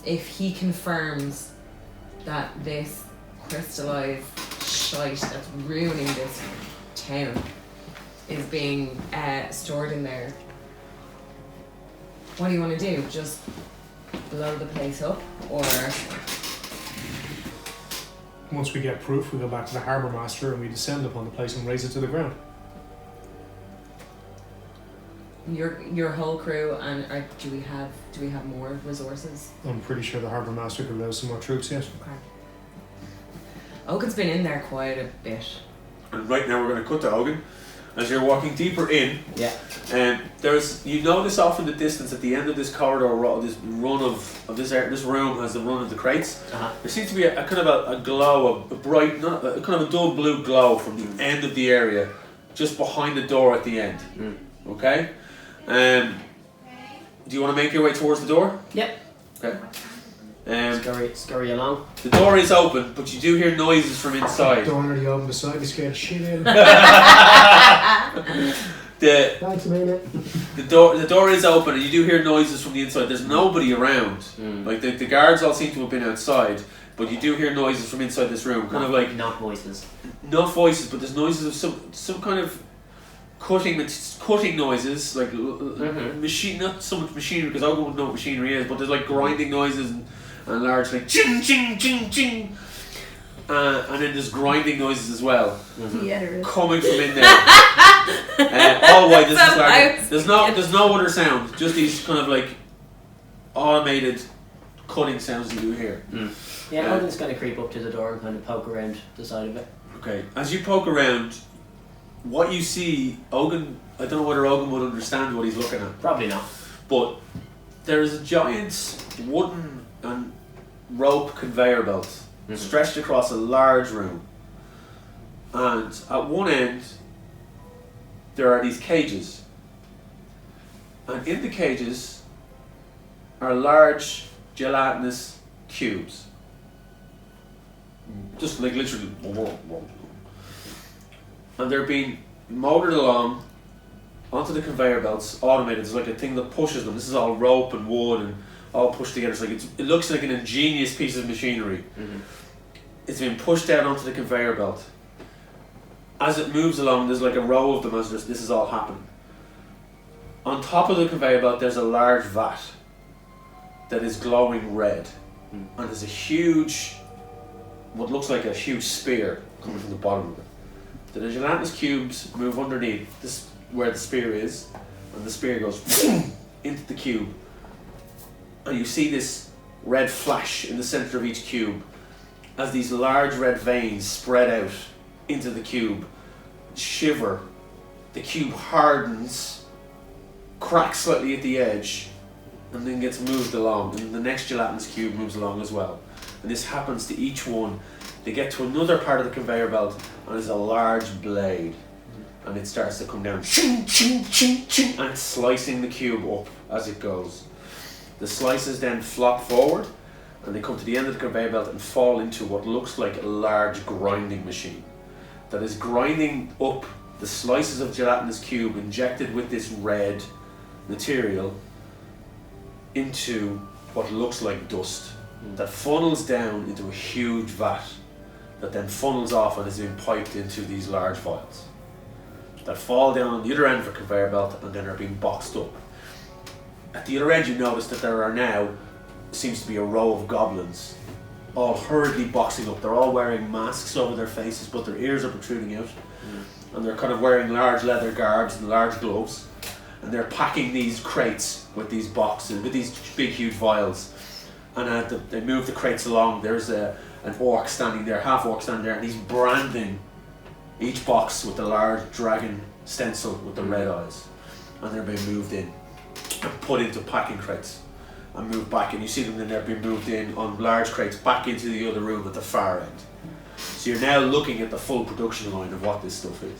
if he confirms that this crystallized shite that's ruining this town is being stored in there, what do you want to do? Just blow the place up, or Once we get proof, we go back to the harbour master and we descend upon the place and raise it to the ground. your whole crew? And do we have more resources? I'm pretty sure the harbour master could rouse some more troops yet. Okay. Ogun's been in there quite a bit. And right now we're going to cut to Ogun. As you're walking deeper in, Yeah. you notice off in the distance at the end of this corridor, this run of this room has the run of the crates. There seems to be a kind of a glow, a bright, not a kind of a dull blue glow from the end of the area, just behind the door at the end. Okay. Do you want to make your way towards the door? Yep. Okay. Scurry along. The door is open, but you do hear noises from inside. Don't already open beside me, scared shit out of The Thanks, mate. The door is open and you do hear noises from the inside. There's nobody around. Like the guards all seem to have been outside, but you do hear noises from inside this room. Kind of like not voices. not voices, but there's noises of some kind of cutting noises, like machine. Not so much machinery because I wouldn't know what machinery is, but there's like grinding noises and large like ching ching ching ching. And then there's grinding noises as well, coming from in there. All white. This is larger. There's no other sound. Just these kind of like automated cutting sounds that you hear. Yeah, Ogun's going to creep up to the door and kind of poke around the side of it. Okay. As you poke around, what you see, Ogun. I don't know whether Ogun would understand what he's looking at. Probably not. But there is a giant wooden and rope conveyor belt stretched across a large room, and at one end there are these cages, and in the cages are large gelatinous cubes, just like literally, and they're being motored along onto the conveyor belts, automated. It's like a thing that pushes them. This is all rope and wood and all pushed together. It's like it looks like an ingenious piece of machinery. It's been pushed down onto the conveyor belt. As it moves along, there's like a row of them as this is all happening. On top of the conveyor belt, there's a large vat that is glowing red, and there's a huge, what looks like a huge spear coming from the bottom of it. The gelatinous cubes move underneath this where the spear is, and the spear goes into the cube. And you see this red flash in the center of each cube as these large red veins spread out into the cube, shiver. The cube hardens, cracks slightly at the edge, and then gets moved along, and the next gelatinous cube moves along as well. And this happens to each one. They get to another part of the conveyor belt, and there's a large blade, and it starts to come down, ching, ching, ching, ching, and it's slicing the cube up as it goes. The slices then flop forward, and they come to the end of the conveyor belt and fall into what looks like a large grinding machine that is grinding up the slices of gelatinous cube injected with this red material into what looks like dust that funnels down into a huge vat that then funnels off and is being piped into these large vials that fall down on the other end of the conveyor belt and then are being boxed up. At the other end you notice that there are now, seems to be a row of goblins all hurriedly boxing up. They're all wearing masks over their faces but their ears are protruding out, and they're kind of wearing large leather garbs and large gloves, and they're packing these crates with these boxes, with these big huge vials, and they move the crates along. There's an orc standing there, half orc standing there, and he's branding each box with the large dragon stencil with the red eyes, and they're being moved in and put into packing crates and moved back, and you see them then they're being moved in on large crates back into the other room at the far end. So you're now looking at the full production line of what this stuff is.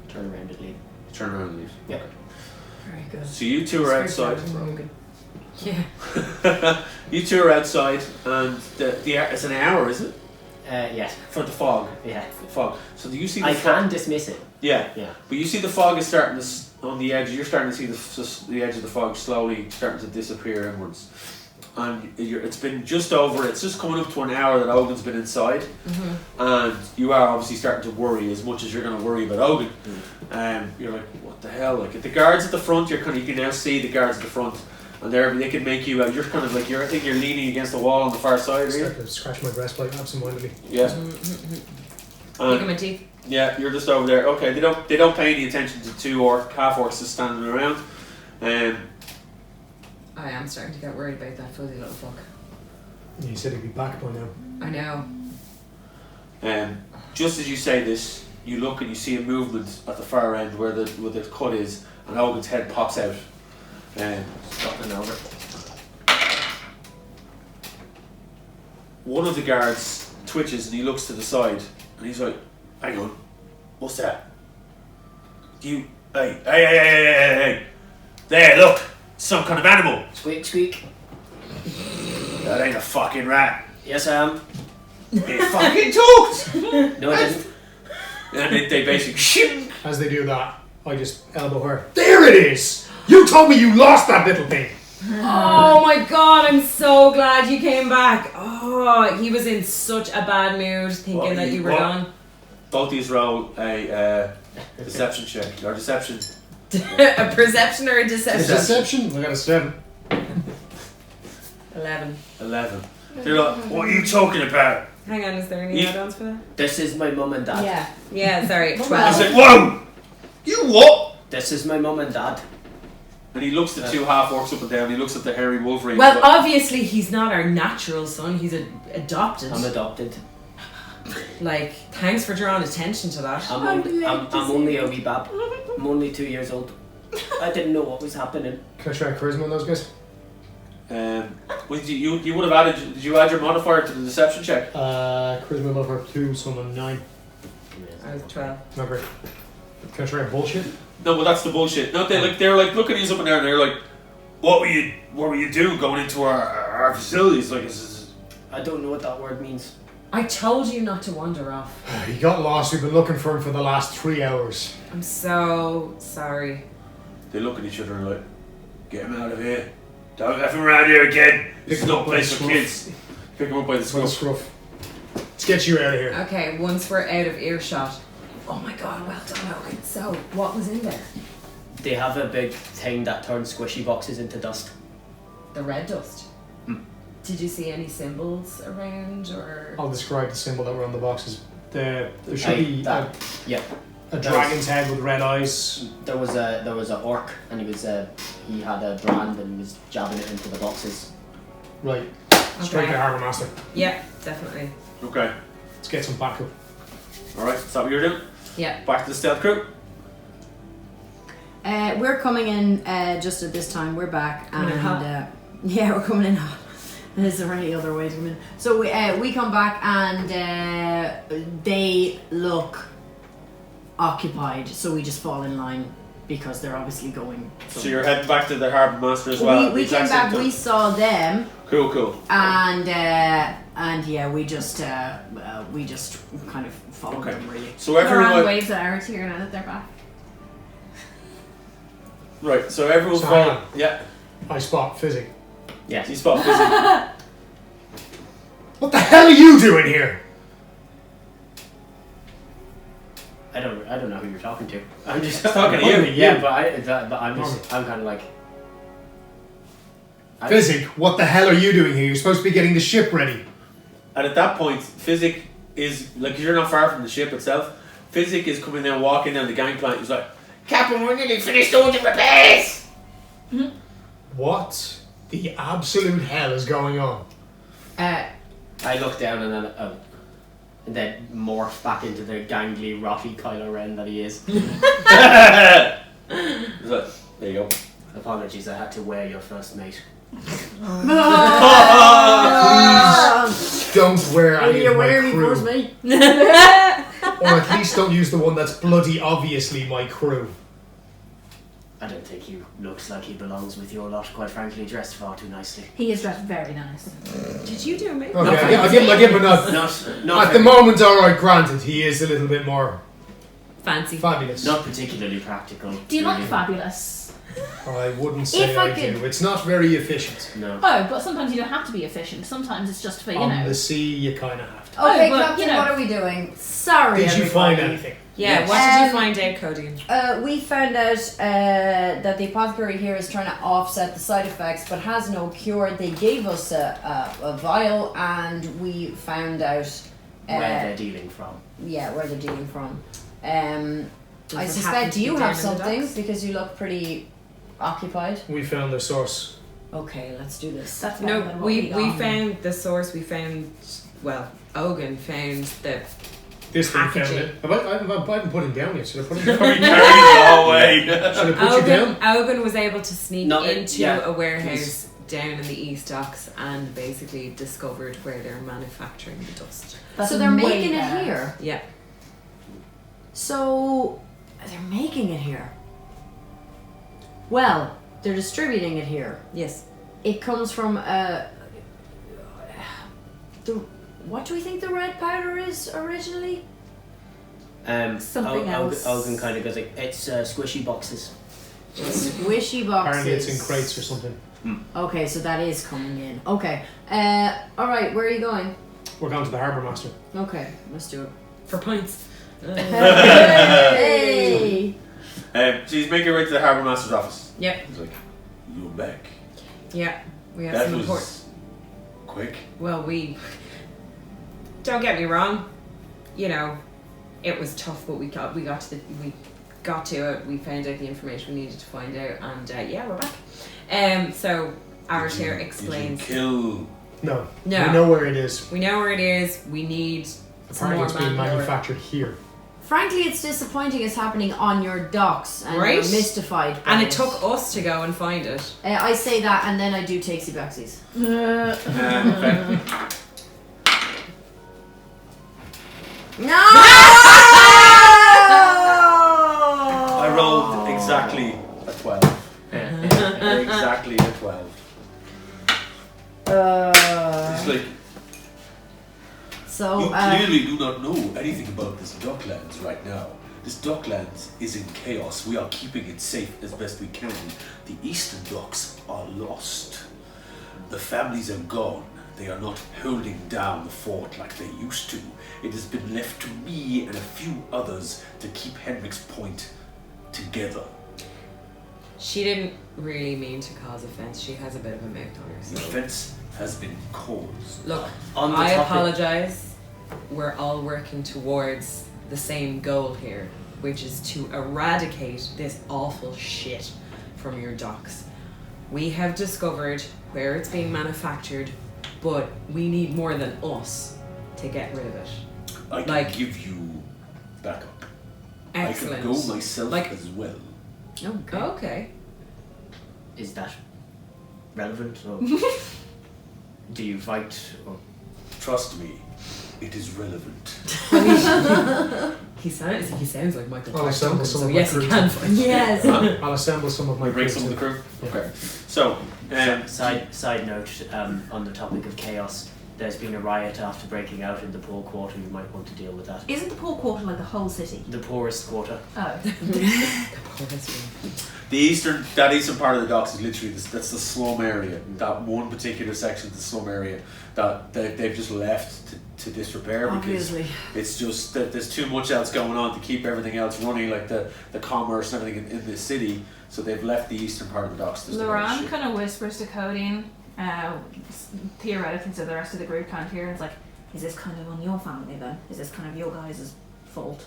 Turn around and leave. Turn around and leave. Yeah. Very good. So you two are outside. Yeah. You two are outside, and it's an hour, is it? Yes. For the fog. Yeah. The fog. So do you see the I fog? can dismiss it. Yeah. Yeah. But you see the fog is starting to, on the edge, you're starting to see the edge of the fog slowly starting to disappear inwards. And it's been just coming up to an hour that Ogun's been inside. Mm-hmm. And you are obviously starting to worry as much as you're going to worry about Ogun. You're like, what the hell? Like, at the guards at the front, you can now see the guards at the front. And they can make you out. You're kind of like, I think you're leaning against the wall on the far side, Start really. to scratch my breastplate absentmindedly. Yeah. Pick my teeth. Yeah, you're just over there. Okay, they don't pay any attention to two half orcs just standing around. I am starting to get worried about that fuzzy little fuck. You said he'd be back by now. I know. Just as you say this, you look and you see a movement at the far end where the cut is, and Ogun's head pops out. Stopping over. One of the guards twitches and he looks to the side and he's like, hang on, what's that? Hey, there, look, some kind of animal. Squeak, squeak. That ain't a fucking rat. Yes, I am. It fucking talked. No, I didn't. And they basically shim. As they do that, I just elbow her. There it is! You told me you lost that little thing! Oh my god, I'm so glad you came back. Oh, he was in such a bad mood thinking that you were gone. Both these roll a deception check, or deception. A perception or a deception? Deception? I got a 7. 11. 11. They're like, what are you talking about? Hang on, is there any add-ons for that? This is my mum and dad. Yeah, sorry, He's 12. like, whoa! You what? This is my mum and dad. And he looks at two half orcs up and down. He looks at the hairy wolverine. Well, obviously he's not our natural son. He's adopted. I'm adopted. Like, thanks for drawing attention to that. I'm only a wee bab. I'm only 2 years old. I didn't know what was happening. Can I try charisma on those guys? You would have added. Did you add your modifier to the deception check? Charisma modifier 2, so I'm on 9. I was 12. Not great. Can I try a bullshit? No, well that's the bullshit. No, they're like looking at you up and down. And they're like, what were you doing going into our facilities? Like, I don't know what that word means. I told you not to wander off. He got lost. We've been looking for him for the last 3 hours. I'm so sorry. They look at each other and like, get him out of here. Don't have him around here again. This is not a place for kids. Pick him up by the scruff. Let's get you out of here. Okay, once we're out of earshot. Oh my god, well done, Owen. So, what was in there? They have a big thing that turns squishy boxes into dust. The red dust. Did you see any symbols around, or? I'll describe the symbol that were on the boxes. There should be yeah. a dragon's head with red eyes. There was a orc, and he had a brand, and he was jabbing it into the boxes. Right. Straight to Harbour Master. Yeah, definitely. Okay. Let's get some backup. Alright, is that what you're doing? Yeah. Back to the stealth crew. We're coming in just at this time. We're back, Coming in hot. yeah, we're coming in hot. Is there any other way to come in? So we come back and they look occupied. So we just fall in line because they're obviously going. So you're heading back to the Harbour Master as well? We came back. We saw them. Cool. And yeah, we just kind of followed them really. So Moran everyone... waves at Aratir now that they're back. Right, so everyone... So hang on. Yeah. I spot Fizzy. Yeah. You spot Fizzy. What the hell are you doing here? I don't know who you're talking to. I'm just talking to you. Yeah, but I'm kind of like. Fizzy, what the hell are you doing here? You're supposed to be getting the ship ready. And at that point, Physic is... Like, you're not far from the ship itself. Physic is coming down, walking down the gangplank. He's like, Captain, we're nearly finished all the repairs. What the absolute hell is going on? I look down and then morph back into the gangly, rocky Kylo Ren that he is. he's like, there you go. Apologies, I had to wear your first mate. Please don't wear any of my crew. Or at least don't use the one that's bloody obviously my crew. I don't think he looks like he belongs with your lot, quite frankly, dressed far too nicely. He is dressed very nice. Did you do me? Okay, I give him a nod. Not At the moment, alright, granted, he is a little bit more Fancy. fabulous. Not particularly practical. Do you like really. fabulous? I wouldn't say If I I could- do. It's not very efficient. No. Oh, but sometimes you don't have to be efficient. Sometimes it's just for, you On know. the sea, you kind of have to. Okay, but, Captain, you know. what are we doing? Sorry, Did you find everybody. anything? Yeah, Yes. what did you find out, Cody? We found out that the apothecary here is trying to offset the side effects, but has no cure. They gave us a vial, and we found out Where they're dealing from. where they're dealing from. I Does it happen suspect to be you down have in the something docks? because you look pretty occupied. We found the source. Okay, let's do this. That's better No, than what we got. found the source. We found, well, Ogun found the This thing found packaging. it. I haven't put him down yet. Should I put him down? Carry it all away. Should I put you down? Ogun was able to sneak No, into yeah, a warehouse down in the East Docks and basically discovered where they're manufacturing the dust. That's So they're way making it better. here. Yeah. So they're making it here. Well, they're distributing it here. Yes. It comes from what do we think the red powder is originally? Something else. Ogun kind of goes like, it's squishy boxes. Squishy boxes. Apparently it's in crates or something. Okay, so that is coming in. Okay. Alright, where are you going? We're going to the Harbour Master. Okay, let's do it. For points. Hey! So he's making your way to the Harbour Master's office. Yep. He's like, you're back. Yeah. We have That some was important. quick. Well, we. Don't get me wrong. You know, it was tough, but we got to it. We found out the information we needed to find out, and yeah, we're back. So Aratir explains. Did you kill... No. No. We know where it is. We know where it is. We need some Apparently more it's being manpower. manufactured here. Frankly, it's disappointing it's happening on your docks, and Right. we're mystified by And it took us to go and find it. I say that, and then I do takesy backsies. Okay. No! I rolled exactly a 12. Exactly a 12. It's like, So, you clearly do not know anything about this Docklands right now. This Docklands is in chaos. We are keeping it safe as best we can. The eastern docks are lost. The families are gone. They are not holding down the fort like they used to. It has been left to me and a few others to keep Henriks Point together. She didn't really mean to cause offense. She has a bit of a mouth on her. The So. has been caused. Look, On the I topic- apologise. We're all working towards the same goal here, which is to eradicate this awful shit from your docks. We have discovered where it's being manufactured, but we need more than us to get rid of it. I can Like- give you backup. Excellent. I can go myself Like- as well. Okay. Okay. Is that relevant? Or do you fight? Or Trust me, it is relevant. He sounds like Michael I'll Clark assemble Duncan, some so of my yes, he crew. can fight. Yes. I'll assemble some of my We bring crew some of the too. crew? Okay. So, side note, on the topic of chaos, there's been a riot after breaking out in the poor quarter. You might want to deal with that. Isn't the poor quarter like the whole city? The poorest quarter. Oh. the eastern part of the docks is literally that's the slum area. That one particular section of the slum area that they've just left to disrepair because Obviously. it's just that there's too much else going on to keep everything else running, like the commerce and everything in the city. So they've left the eastern part of the docks. There's no other Loran shit. kind of whispers to Codeine, theoretically, so the rest of the group can't hear. And it's like, is this kind of on your family then? Is this kind of your guys' fault?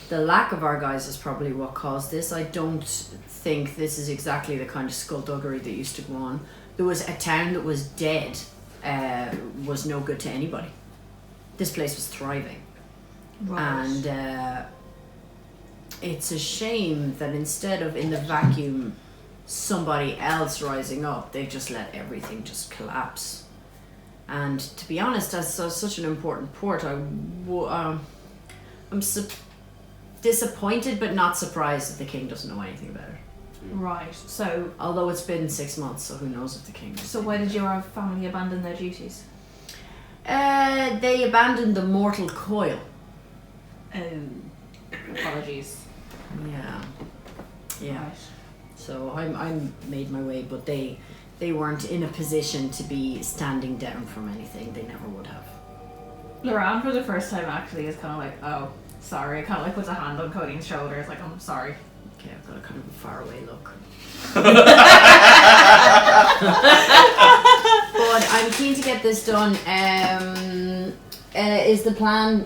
The lack of our guys is probably what caused this. I don't think this is exactly the kind of skullduggery that used to go on. There was a town that was dead, was no good to anybody. This place was thriving. And it's a shame that instead of in the vacuum somebody else rising up, they just let everything just collapse. And to be honest, as such an important port, I'm disappointed but not surprised that the king doesn't know anything about it. Right. So Although it's been 6 months, so who knows if the king knows. why did your family abandon their duties? They abandoned the mortal coil. Oh, apologies. Yeah. Yeah. Right. So I'm made my way, but they weren't in a position to be standing down from anything. They never would have. Loran, for the first time, actually is kind of like, oh, sorry. Kind of like puts a hand on Codeine's shoulder. It's like, I'm sorry. Okay, I've got a kind of a faraway look. But I'm keen to get this done. Is the plan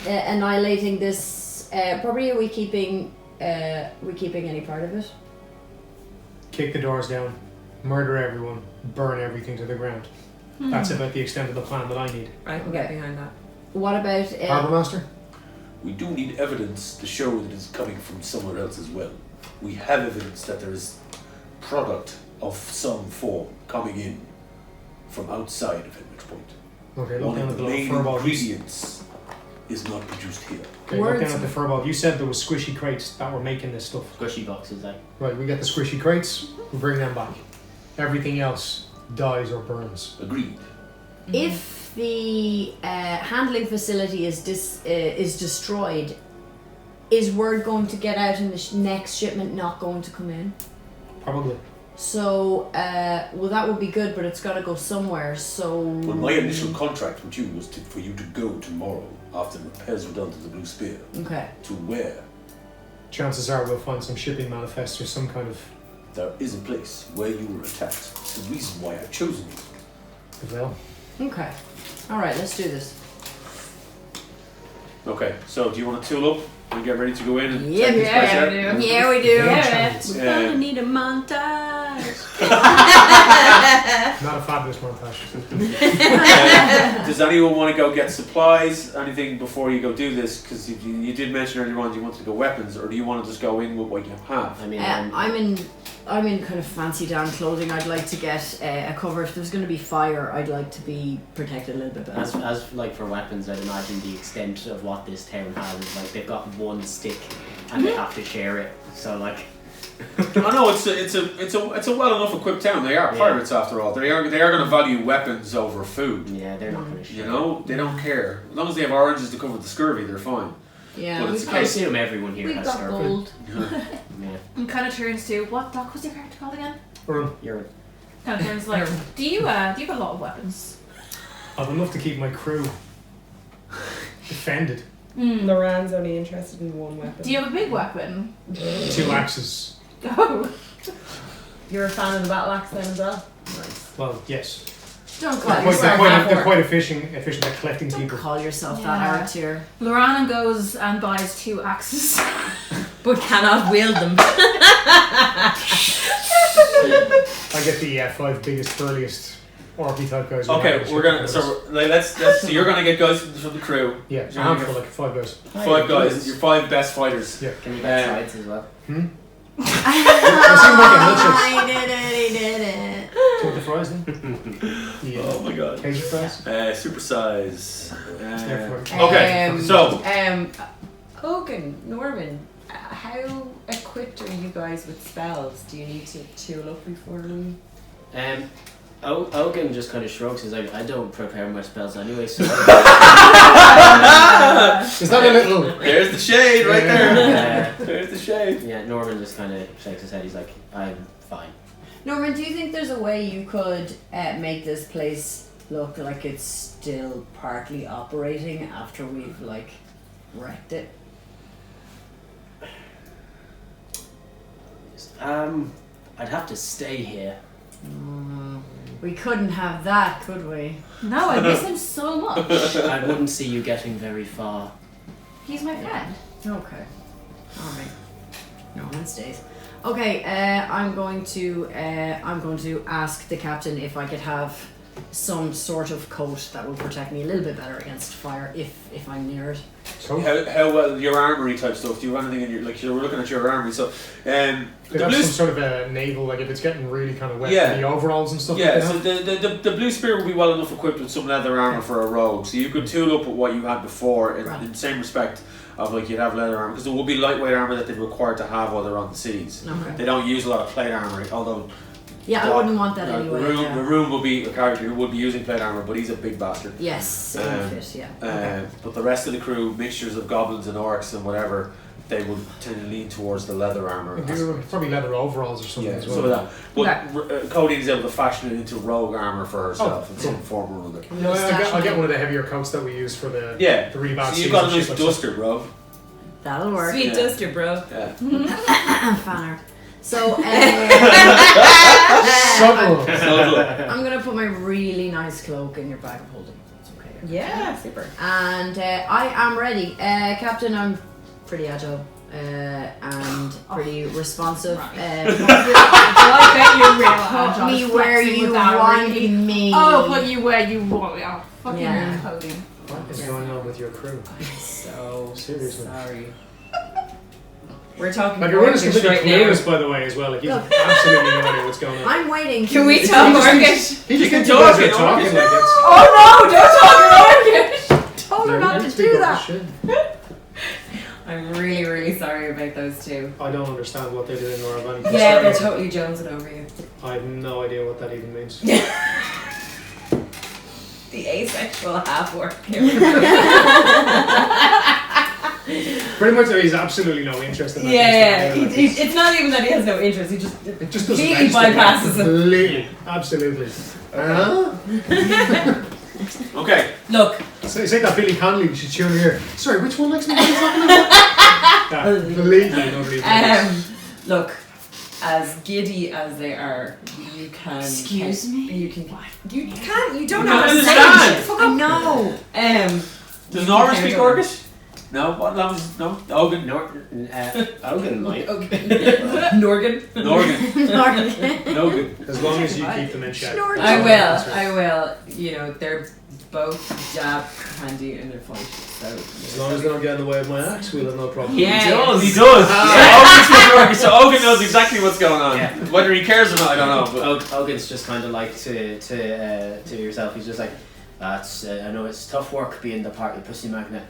annihilating this? Probably are we keeping any part of it? Kick the doors down, murder everyone, burn everything to the ground. That's about the extent of the plan that I need. I can get behind that. What about Harbour Master? We do need evidence to show that it's coming from somewhere else as well. We have evidence that there is product of some form coming in from outside of Henriks Point. Okay, look One down of at the the main furball. ingredients is not produced here. Okay, look Words. down at the furball. You said there was squishy crates that were making this stuff. Squishy boxes, like. Right, we get the squishy crates, we bring them back. Everything else dies or burns. Agreed. if the handling facility is destroyed? Is word going to get out and the next shipment not going to come in? Probably. So, well, that would be good, but it's got to go somewhere. So. Well, my initial contract with you was for you to go tomorrow after the repairs were done to the Blue Spear. Okay. To where? Chances are we'll find some shipping manifest or some kind of. There is a place where you were attacked. It's the reason why I've chosen you. Well, Okay. All right. Let's do this. Okay, so do you want to tool up and get ready to go in and Yeah, check this place out? Yeah, we do. Yeah. We're gonna need a montage. not a fabulous montage. Does anyone want to go get supplies, anything before you go do this? Because you did mention earlier on you wanted to go weapons, or do you want to just go in with what you have? I mean, I'm in kind of fancy down clothing. I'd like to get a cover. If there's going to be fire, I'd like to be protected a little bit better. as like for weapons, I'd imagine the extent of what this town has is like they've got one stick and they have to share it. So like, I know it's a well enough equipped town. They are pirates after all. They are going to value weapons over food. yeah, they're not going to share. You know, they don't care as long as they have oranges to cover the scurvy. They're fine. Yeah, But it's I assume everyone here we've has got scurvy. gold. Yeah, And kind of turns to, what dock was your character called again? you're. Kind of turns like, do you have a lot of weapons? I've enough to keep my crew defended. Loran's only interested in one weapon. Do you have a big weapon? 2 axes. Oh. You're a fan of the battle axe then as well? Nice. Well, yes. Don't call They're yourself quite that. efficient at collecting Don't people. call yourself Yeah. that, Artur. Lorana goes and buys 2 axes. But cannot wield them. I get the 5 biggest, burliest, orky type guys. Okay, we're gonna. So let's. So you're gonna get guys from the crew. Yeah, You're a gonna handful, get like 5 guys. 5 guys. Your 5 best fighters. Yeah. Can you get sides as well? I He did it, he did it. Do you want the fries then? Yeah. Oh my god. Cajun fries? Supersize. Okay, so Hogan, Norman, how equipped are you guys with spells? Do you need to tool up before we? Ogun just kind of shrugs. He's like, I don't prepare my spells anyway, so. Is that a little? there's the shade right there. Yeah. There's the shade. Yeah, Norman just kind of shakes his head. He's like, I'm fine. Norman, do you think there's a way you could make this place look like it's still partly operating after we've like wrecked it? I'd have to stay here. We couldn't have that, could we? No, I miss him so much. I wouldn't see you getting very far. He's my friend. Okay. Alright. Norman stays. Okay, I'm going to ask the captain if I could have some sort of coat that will protect me a little bit better against fire if I'm near it. So, How well your armory type stuff? Do you have anything in your we're looking at your armory? So they the have blue some sort of a naval, like if it's getting really kind of wet, Yeah. the overalls and stuff. yeah. Like So that. the blue spear will be well enough equipped with some leather armor for a rogue. So you could tool up with what you had before in the same respect of like you'd have leather armor because there will be lightweight armor that they're required to have while they're on the seas. Okay. They don't use a lot of plate armor, although. Yeah, I wouldn't want that The anyway. room, yeah. the room will be a character who would be using plate armor, but he's a big bastard. Yes, it would fit, yeah. Okay. But the rest of the crew, mixtures of goblins and orcs and whatever, they would tend to lean towards the leather armor. Probably leather overalls or something Yeah, as well. some of that. But Cody is able to fashion it into rogue armor for herself in some form or other. No, I'll get one of the heavier coats that we use for the the really bad So you've seas got a and nice shit like duster, bro. That'll work. Sweet Yeah. duster, bro. Yeah. Fanner. So, Subtle. I'm going to put my really nice cloak in your bag of holding. It's okay. Yeah, super. And I am ready. Captain, I'm pretty agile and pretty responsive. I bet you're real. Put me where you want me. Oh, put you where you want me. Oh, fucking Yeah. coding. What is going on with your crew? So Seriously. sorry. We're talking Like, everyone is Orcish completely right now. clueless, by the way, as well. Like, he's absolutely no idea what's going on. I'm waiting. Can we He talk just Orcish? thinks- He just can thinks you guys talk are in talking Orcish. like it's... Oh no! Don't talk Orcish. Told her Yeah, not you to speak do up that. shit. I'm really, really sorry about those two. I don't understand what they're doing or have any Yeah, they're concern. totally jonesing over you. I have no idea what that even means. The asexual half-orc. Pretty much, he's absolutely no interest in that. Yeah. Like, it's- It's not even that he has no interest. He just It just doesn't completely register. bypasses it. Completely. Absolutely. Okay. Look, It's like that Billy Connolly, you should tune in here. Sorry, which one next to me? What are you talking about? Yeah, completely nobody knows. look. As giddy as they are, you can. Excuse me? You can. You can't. You don't You know how can't to say understand. it. I know. Does Norman speak Orcish? No? What language? No? Ogun? Ogun might. Okay. Norgan. Norgan. Nogan. As long as you keep them in check. Snort. I will. That's right. I will. You know, they're both jab handy in their fight. So. As long as they don't get in the way of my axe, we'll have no problem. Yeah. He does. So Ogun speaks Orcish, so Ogun knows exactly what's going on. Yeah. Whether he cares or not, I don't know. But Ogun's just kind of like to yourself. He's just like, that's I know it's tough work being the party pussy magnet.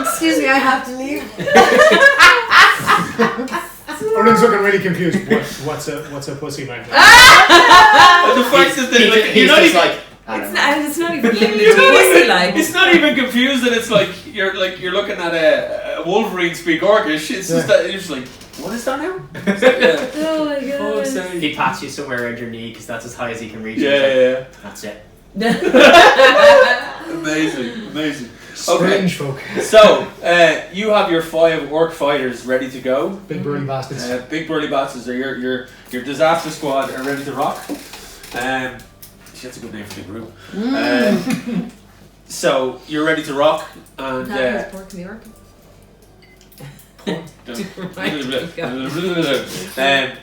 Excuse me, I have to leave. Everyone's looking really confused. What's a pussy magnet? the fact that they, like, He's you're not just even, like, I don't know. It's not even limited It's to not pussy, even, like. it's not even confused that it's like you're looking at a Wolverine speak Orcish. It's just that you're just like, what is that now? Yeah. Oh my god. Oh, sorry. He pats you somewhere around your knee because that's as high as he can reach. Yeah, He's like, yeah, That's it. yeah. Amazing. Strange folk. So, you have your 5 orc fighters ready to go. Big burly bastards. Big burly bastards are your disaster squad are ready to rock. That's a good name for the group. So you're ready to rock, and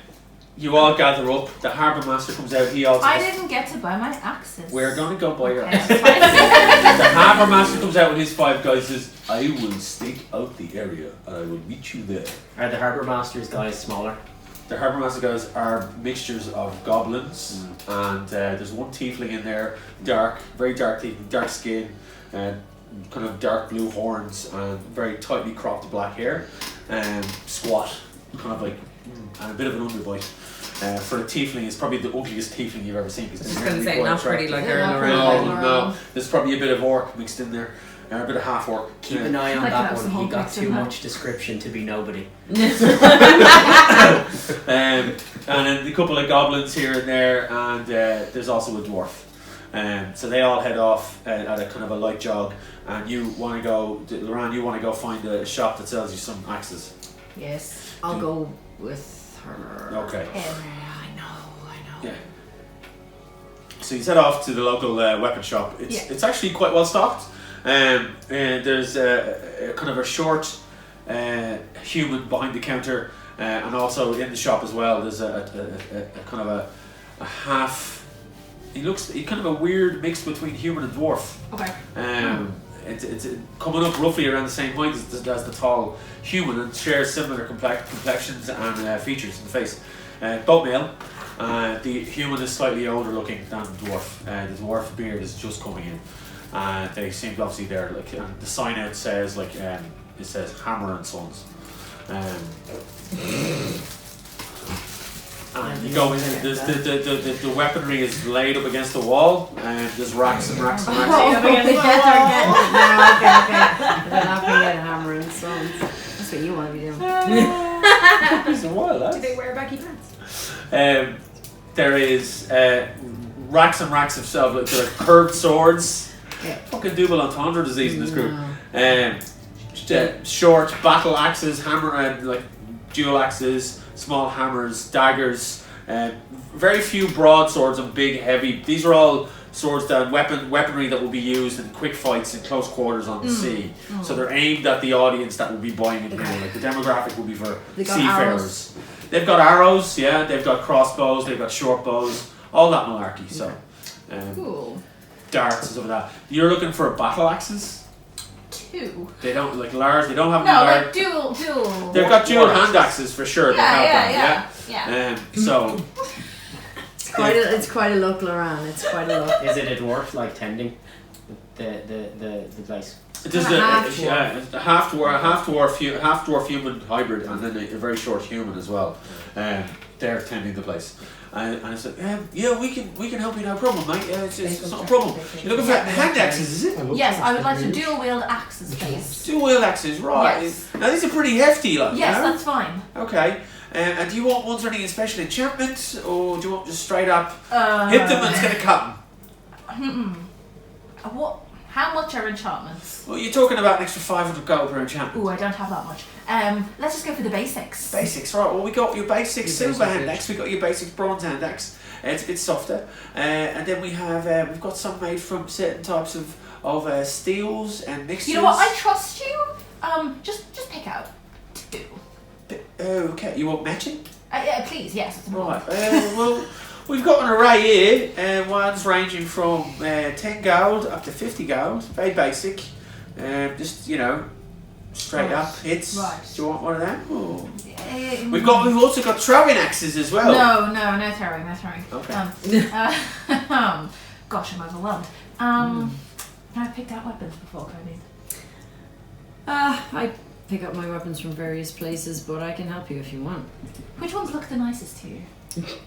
you all gather up. The harbour master comes out. He also. I didn't get to buy my axes. We're going to go buy your Okay, axes. that's fine. The harbour master comes out with his 5 guys. Says, "I will stake out the area, and I will meet you there." Are the harbour masters guys smaller? The harbour master guys are mixtures of goblins, and there's one tiefling in there, very dark tiefling, dark skin, and kind of dark blue horns, and very tightly cropped black hair, squat, kind of like, and a bit of an underbite. For a tiefling, it's probably the ugliest tiefling you've ever seen. I was just going to say, not pretty like her. No, there's probably a bit of orc mixed in there. A bit of half orc. Keep an eye on I could that have some one. He got mixed too in much description to be nobody. And then a couple of goblins here and there, and there's also a dwarf. So they all head off at a kind of a light jog, and you want to go, Loran, you want to go find a shop that sells you some axes. Yes, I'll go with her. Okay. I know. Yeah. So you head off to the local weapon shop. It's actually quite well stocked. And there's a kind of a short human behind the counter, and also in the shop as well. There's a kind of a half. He's kind of a weird mix between human and dwarf. Okay. It's coming up roughly around the same height as the tall human, and shares similar complexions and features in the face. Both male. The human is slightly older looking than the dwarf. The dwarf beard is just coming in. They seem obviously there. Like the sign out says it says Hammer and Sons. And you go in. The weaponry is laid up against the wall, and there's racks and racks and racks. Okay. They're not going to get a hammer and sons. That's what you want to be doing. It's a while, Do they wear baggy pants? There is racks and racks of stuff, like curved swords. Yeah. Fucking double entendre disease in this group. Short battle axes, hammer and like dual axes, small hammers, daggers. Very few broadswords and big heavy. These are all swords that weaponry that will be used in quick fights in close quarters on the sea. So they're aimed at the audience that will be buying it here. Like the demographic will be for seafarers. They've got arrows, yeah. They've got crossbows. They've got short bows. All that malarkey. So, Cool. darts and stuff like that. You're looking for battle axes. 2. They don't like large. They don't have No, any large. like dual. They've got dual hand axes for sure. They have Yeah. them, so It's quite a look, Loran. It's quite a look. Is it a dwarf like tending the dice? there's a half dwarf human hybrid, and then a very short human as well. They're tending the place. And I said, yeah, we can help you, no problem, mate. It's not a problem. You're looking for hand axes, is it? Yes, I would like to dual wield axes, please. Dual wield axes, right. Yes. Now these are pretty hefty, like, Yes, you know? that's fine. Okay. And do you want ones running in special enchantment, or do you want just straight up hit them and get a cut them? What? How much are enchantments? Well, you're talking about an extra 500 gold per enchantment. Ooh, I don't have that much. Let's just go for the basics. Basics, right. Well, we got your basic silver hand axe, we got your basic bronze hand axe. It's a bit softer. And then we have, we've got some made from certain types of steels and mixtures. You know what? I trust you. Just pick out 2. Okay, you want matching? Yeah, please. Yes. Right. Well, we've got an array here, ones ranging from 10 gold up to 50 gold. Very basic. Just, straight up hits. Right. Do you want one of them? Or? We've also got throwing axes as well. No throwing. Okay. Gosh, I'm overwhelmed. I've picked out weapons before, Cody. I pick up my weapons from various places, but I can help you if you want. Which ones look the nicest to you?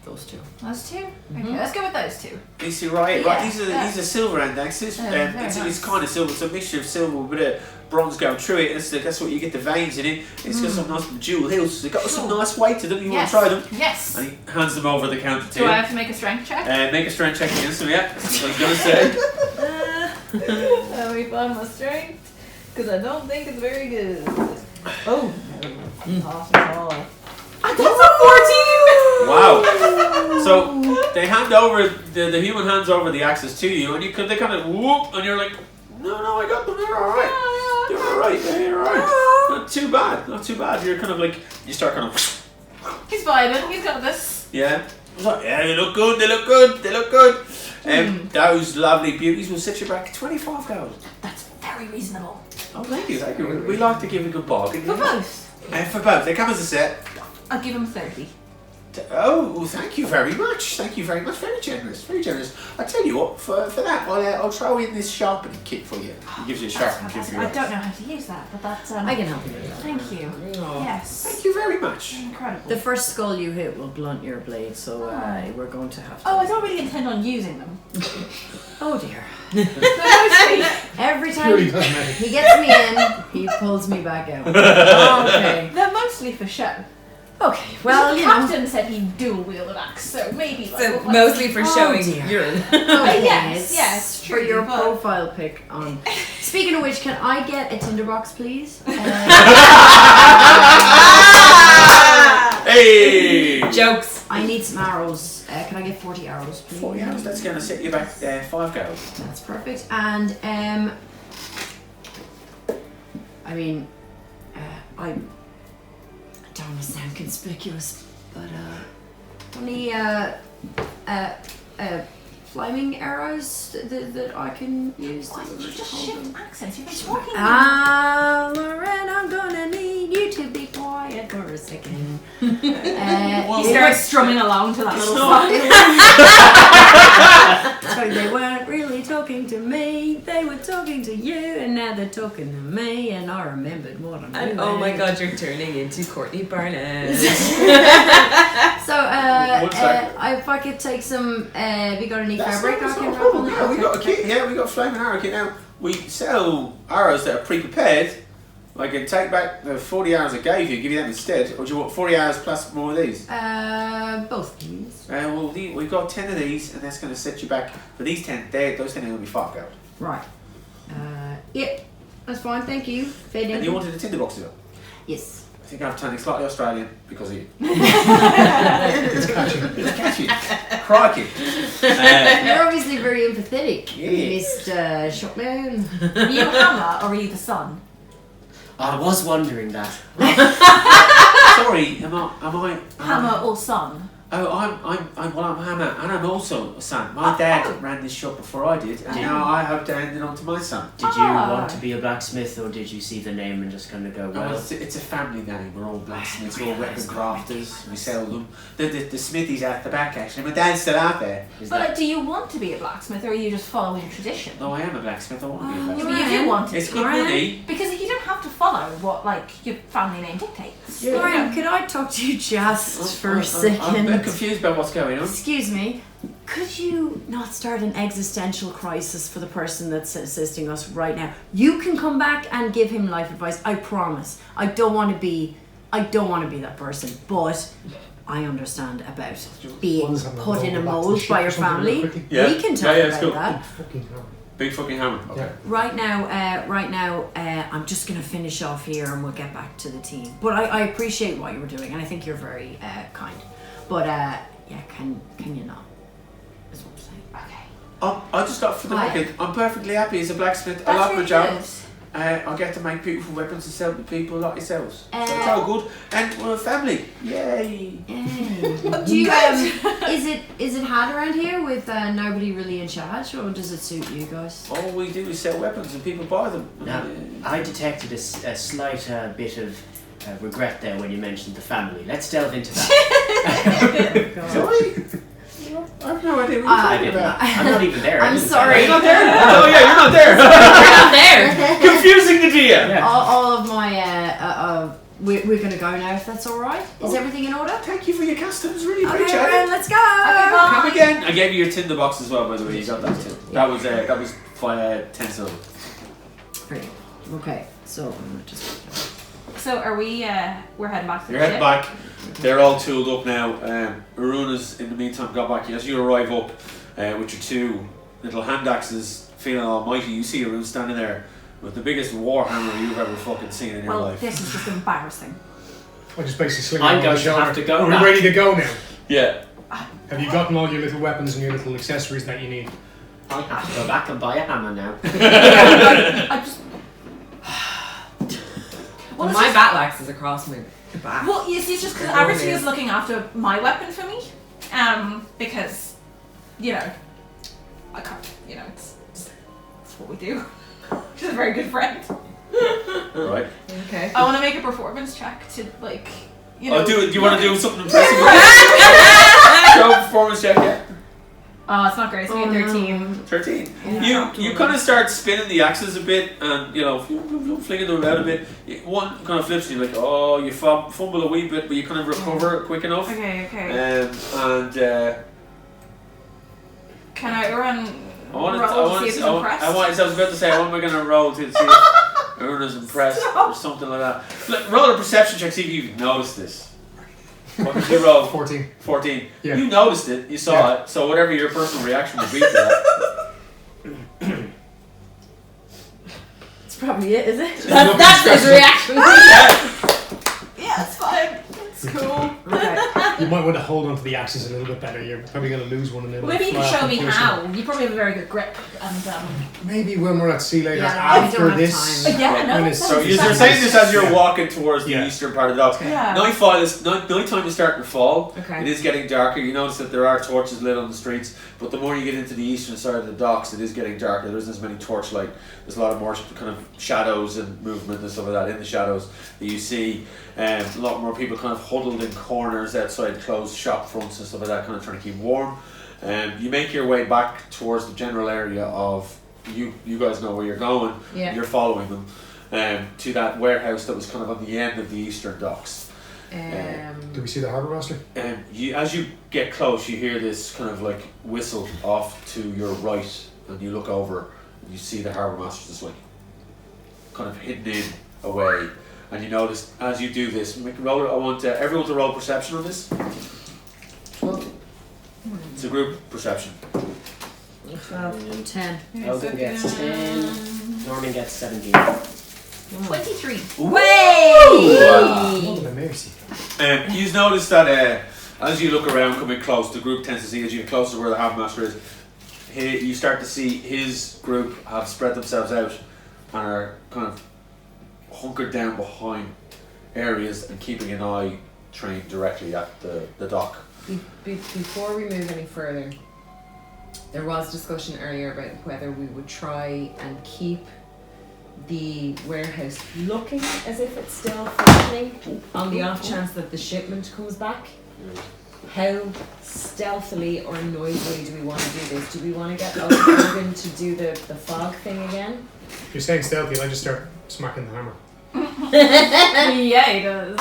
Those 2. Those 2? Okay, let's go with those 2. You see, right? Yeah, These are silver hand axes. Very It's nice. kind of silver. It's a mixture of silver with a bit of bronze going through it. That's what you get the veins in it. It's got some nice jewel hills. They've got some nice weight to them. You want to try them? Yes. And he hands them over the counter to Do you. I have to make a strength check? Make a strength check against them, yeah. That's what I was going to say. Let me find my strength. Because I don't think it's very good. Oh, no. Not at all. That's a 14! Wow. So they hand over the human hands over the axes to you, and they kind of whoop, and you're like, no, I got them. They're all right. They're all right. They're all right. Not too bad. Not too bad. You're kind of like you start kind of. He's vibing. He's got this. Yeah. Yeah, they look good. They look good. They look good. Those lovely beauties will set you back 25 gold. That's very reasonable. Oh, thank you. Thank you. We like to give a good bargain. For both. For both. They come as a set. I'll give him 30. Oh, well, thank you very much. Thank you very much. Very generous. Very generous. I tell you what, for that, I'll throw in this sharpening kit for you. It gives you a sharpening kit for you. I don't know how to use that, but that's. I can help you with that. Thank you. Yes. Thank you very much. Incredible. The first skull you hit will blunt your blade, so we're going to have to. Oh, I don't really intend on using them. Oh dear. Mostly. Every Purely time cosmetic. he gets me in, he pulls me back out. Okay. They're mostly for show. Okay. Well, the you know. captain said he'd dual wield an axe, so maybe. So mostly for showing dear. urine. Okay, Yes, for your but- profile pic on. Speaking of which, can I get a tinderbox, please? Hey! Jokes. I need some arrows. Can I get 40 arrows, please? 40 hours, that's going to set you back 5 gold. That's perfect. And I mean, I don't want to sound conspicuous, but only flaming arrows that I can use. Why did you just shift accents? You've been talking. Lauren, I'm gonna need you to be quiet for a second. He starts strumming along to that little song. So they weren't really talking to me, they were talking to you, and now they're talking to me, and I remembered what I'm doing. And oh my god, you're turning into Courtney Barnett. So, if I could take some, have you got any fabric I can wrap on the yeah, we got a kit. Yeah, we got a flaming arrow kit now. We sell arrows that are pre-prepared. I can take back the 40 arrows I gave you, give you them instead, or do you want 40 arrows plus more of these? Both please. Well, we've got 10 of these, and that's going to set you back. For these 10, those 10 are going to be 5 gold. Right. Yep, that's fine, thank you. Fade in. And you wanted a tinder box as well? Yes. I think I'm turning slightly Australian because of you. It's catchy. It's catchy. Crikey. You're obviously very empathetic, Yeah. Mr. Shotman. Are you Hammer or are you the sun? I was wondering that. Sorry, am I Hammer or sun? Oh, I'm Hammer, and I'm also a son. My dad ran this shop before I did, and now I hope to hand it on to my son. Did you want to be a blacksmith, or did you see the name and just kind of go, Well, well? it's a family name. We're all blacksmiths, we're all weapon crafters. We sell them. The smithy's out the back, actually. My dad's still out there. Is But that, do you want to be a blacksmith or are you just following tradition? No, I am a blacksmith. I want to be a Yeah, blacksmith. but you do want to It's be. good money. Because you don't have to follow what your family name dictates. Yeah. Lauren, could I talk to you just for a I'm a second? bit confused about what's going on. Excuse me. Could you not start an existential crisis for the person that's assisting us right now? You can come back and give him life advice. I promise. I don't want to be that person, but I understand about being One's having a put in a roll back to the mold ship by or your something family. really quickly. Yeah. We can talk Yeah, it's about cool. that. Fucking hell. Big fucking hammer. Okay. Yeah. Right now, I'm just gonna finish off here and we'll get back to the team. But I appreciate what you were doing, and I think you're very kind. But yeah, can you not? Is what I'm saying. Okay. I just got for the Hi. record. I'm perfectly happy as a blacksmith. I That's love my really job. good. I get to make beautiful weapons and sell to people like yourselves. So it's Uh, all good. And we're a family. Yay! Do you is it hard around here with nobody really in charge, or does it suit you guys? All we do is sell weapons and people buy them. now, I detected a slight bit of regret there when you mentioned the family. Let's delve into that. Sorry? I have no idea what I you're talking didn't. about. I'm not even there. I I'm didn't- sorry. You're not there? Oh yeah, you're not there. Not there. Confusing the deer. Yeah. all of my we're gonna go now if that's all right. Is everything in order? Thank you for your customs. Really Okay, appreciate Lauren, it. let's go. Come again. I gave you your tinder box as well, by the way. You got that too. That was 10 silver. Great. Okay, so I'm gonna just. So are we? We're heading back to the You're heading ship. back. They're all tooled up now. Aruna's in the meantime got back. As you arrive up with your 2 little hand axes, feeling almighty. You see Arun standing there with the biggest warhammer you've ever fucking seen in your Well, life. this is just embarrassing. I just basically sling I'm it on going the to shoulder. have to go Are we now. ready to go now? Yeah. Have you gotten all your little weapons and your little accessories that you need? I have to go back and buy a hammer now. I just. Well, it's my just- battle axe is across my back. Well, you see, it's just because Oh, Arity yeah. is looking after my weapon for me. Because, you know, I can't, you know, it's what we do. She's a very good friend. Right. Okay. I want to make a performance check to, like, you know. Oh, do you want to do something impressive? Show a performance check, yeah. Oh, it's not great. It's only 13. 13. Yeah. You kind of start spinning the axes a bit, and you know, flinging them out a bit. One kind of flips, and you're like, oh, you fumble a wee bit, but you kind of recover quick enough. Okay. Can I run? Roll to see if he's impressed. I was about to say, what am I going to roll to see if Aaron is impressed or something like that? Look, roll a perception check, see if you've noticed this. What did you roll? 14. 14. Yeah. You noticed it, you saw it, so whatever your personal reaction would be to that. That's probably it, is it? That's his reaction. Yeah, it's fine. It's cool. Okay. You might want to hold on to the axes a little bit better. You're probably going to lose one of them. Well, maybe you can show me how. You probably have a very good grip. And Maybe when we're at sea later Yeah, no, we after don't have this. time. yeah, no, When that's it's- So you're that's saying this as you're Yeah. walking towards the Yeah. eastern part of the docks. Yeah. Nighttime is starting to fall. Okay. It is getting darker. You notice that there are torches lit on the streets, but the more you get into the eastern side of the docks, it is getting darker. There isn't as many torchlight. There's a lot of more kind of shadows and movement and stuff like that in the shadows that you see. A lot more people kind of huddled in corners outside closed shop fronts and stuff like that, kind of trying to keep warm. You make your way back towards the general area of you guys know where you're going. Yeah. You're following them to that warehouse that was kind of on the end of the eastern docks. Do we see the harbour master? As you get close, you hear this kind of like whistle off to your right, and you look over and you see the harbour master just like kind of hidden in away. And you notice as you do this, I want everyone to roll perception on this. It's a group perception. 10. Elgin gets 10. Norman gets 17. 23. Wow. Oh, the mercy. You notice that as you look around coming close, the group tends to see as you get closer to where the harbour master is, you start to see his group have spread themselves out and are kind of hunkered down behind areas and keeping an eye trained directly at the dock. Before we move any further, there was discussion earlier about whether we would try and keep the warehouse looking as if it's still functioning on the off chance that the shipment comes back. How stealthily or noisily do we want to do this? Do we want to get Logan to do the fog thing again? If you're staying stealthy, I just start smacking the hammer. Yeah, he does.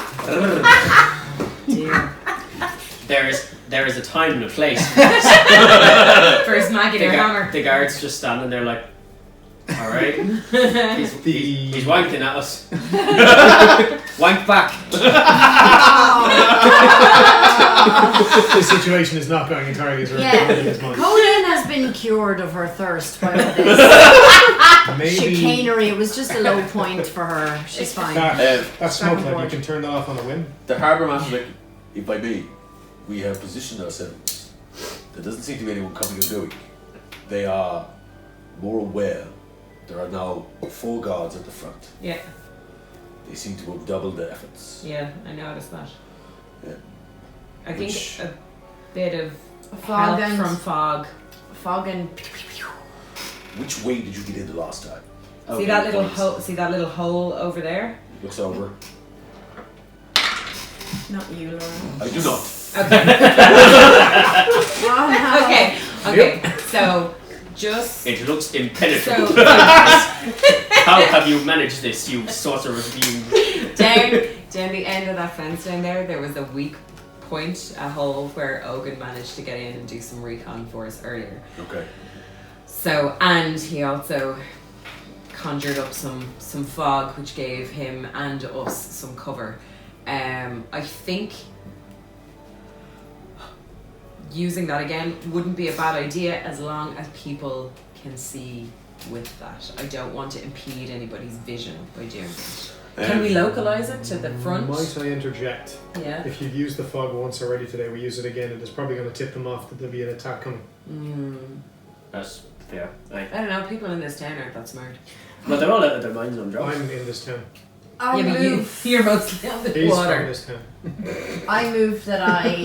Dear. There is a time and a place. First smacking your hammer. The guard's just standing there like, all right. He's wanking at us. Wank back. This situation is not going entirely as Yeah. as mine. Conan has been cured of her thirst by all this Maybe chicanery. It was just a low point for her. She's fine. that smoke Back and light, you forth. can turn that off on a whim. The harbour master's like, if by me, we have positioned ourselves. There doesn't seem to be anyone coming and going. They are more aware. There are now 4 guards at the front. Yeah, They seem to have doubled their efforts. yeah, I noticed that. Yeah. I think Which- a bit of Fog help and from fog. fog and Which way did you get in the last time? See that little hole? See that little hole over there? Looks over. not you, Laura. I do not. Oh, no. Okay. So just It looks impenetrable. so How have you managed this, you sorcerer's being? down the end of that fence down there was a weak point, a hole where Ogun managed to get in and do some recon for us earlier. Okay. So, and he also conjured up some fog, which gave him and us some cover. I think using that again wouldn't be a bad idea as long as people can see with that. I don't want to impede anybody's vision by doing that. Can we localize it to the front? Might I interject? Yeah. If you've used the fog once already today, we use it again, it is probably going to tip them off that there'll be an attack coming. That's fair. Aye. I don't know. People in this town aren't that smart. But they're all out of their minds on drugs. I'm in this town. I yeah, but move. you're mostly on the He's from water. this town. I move that I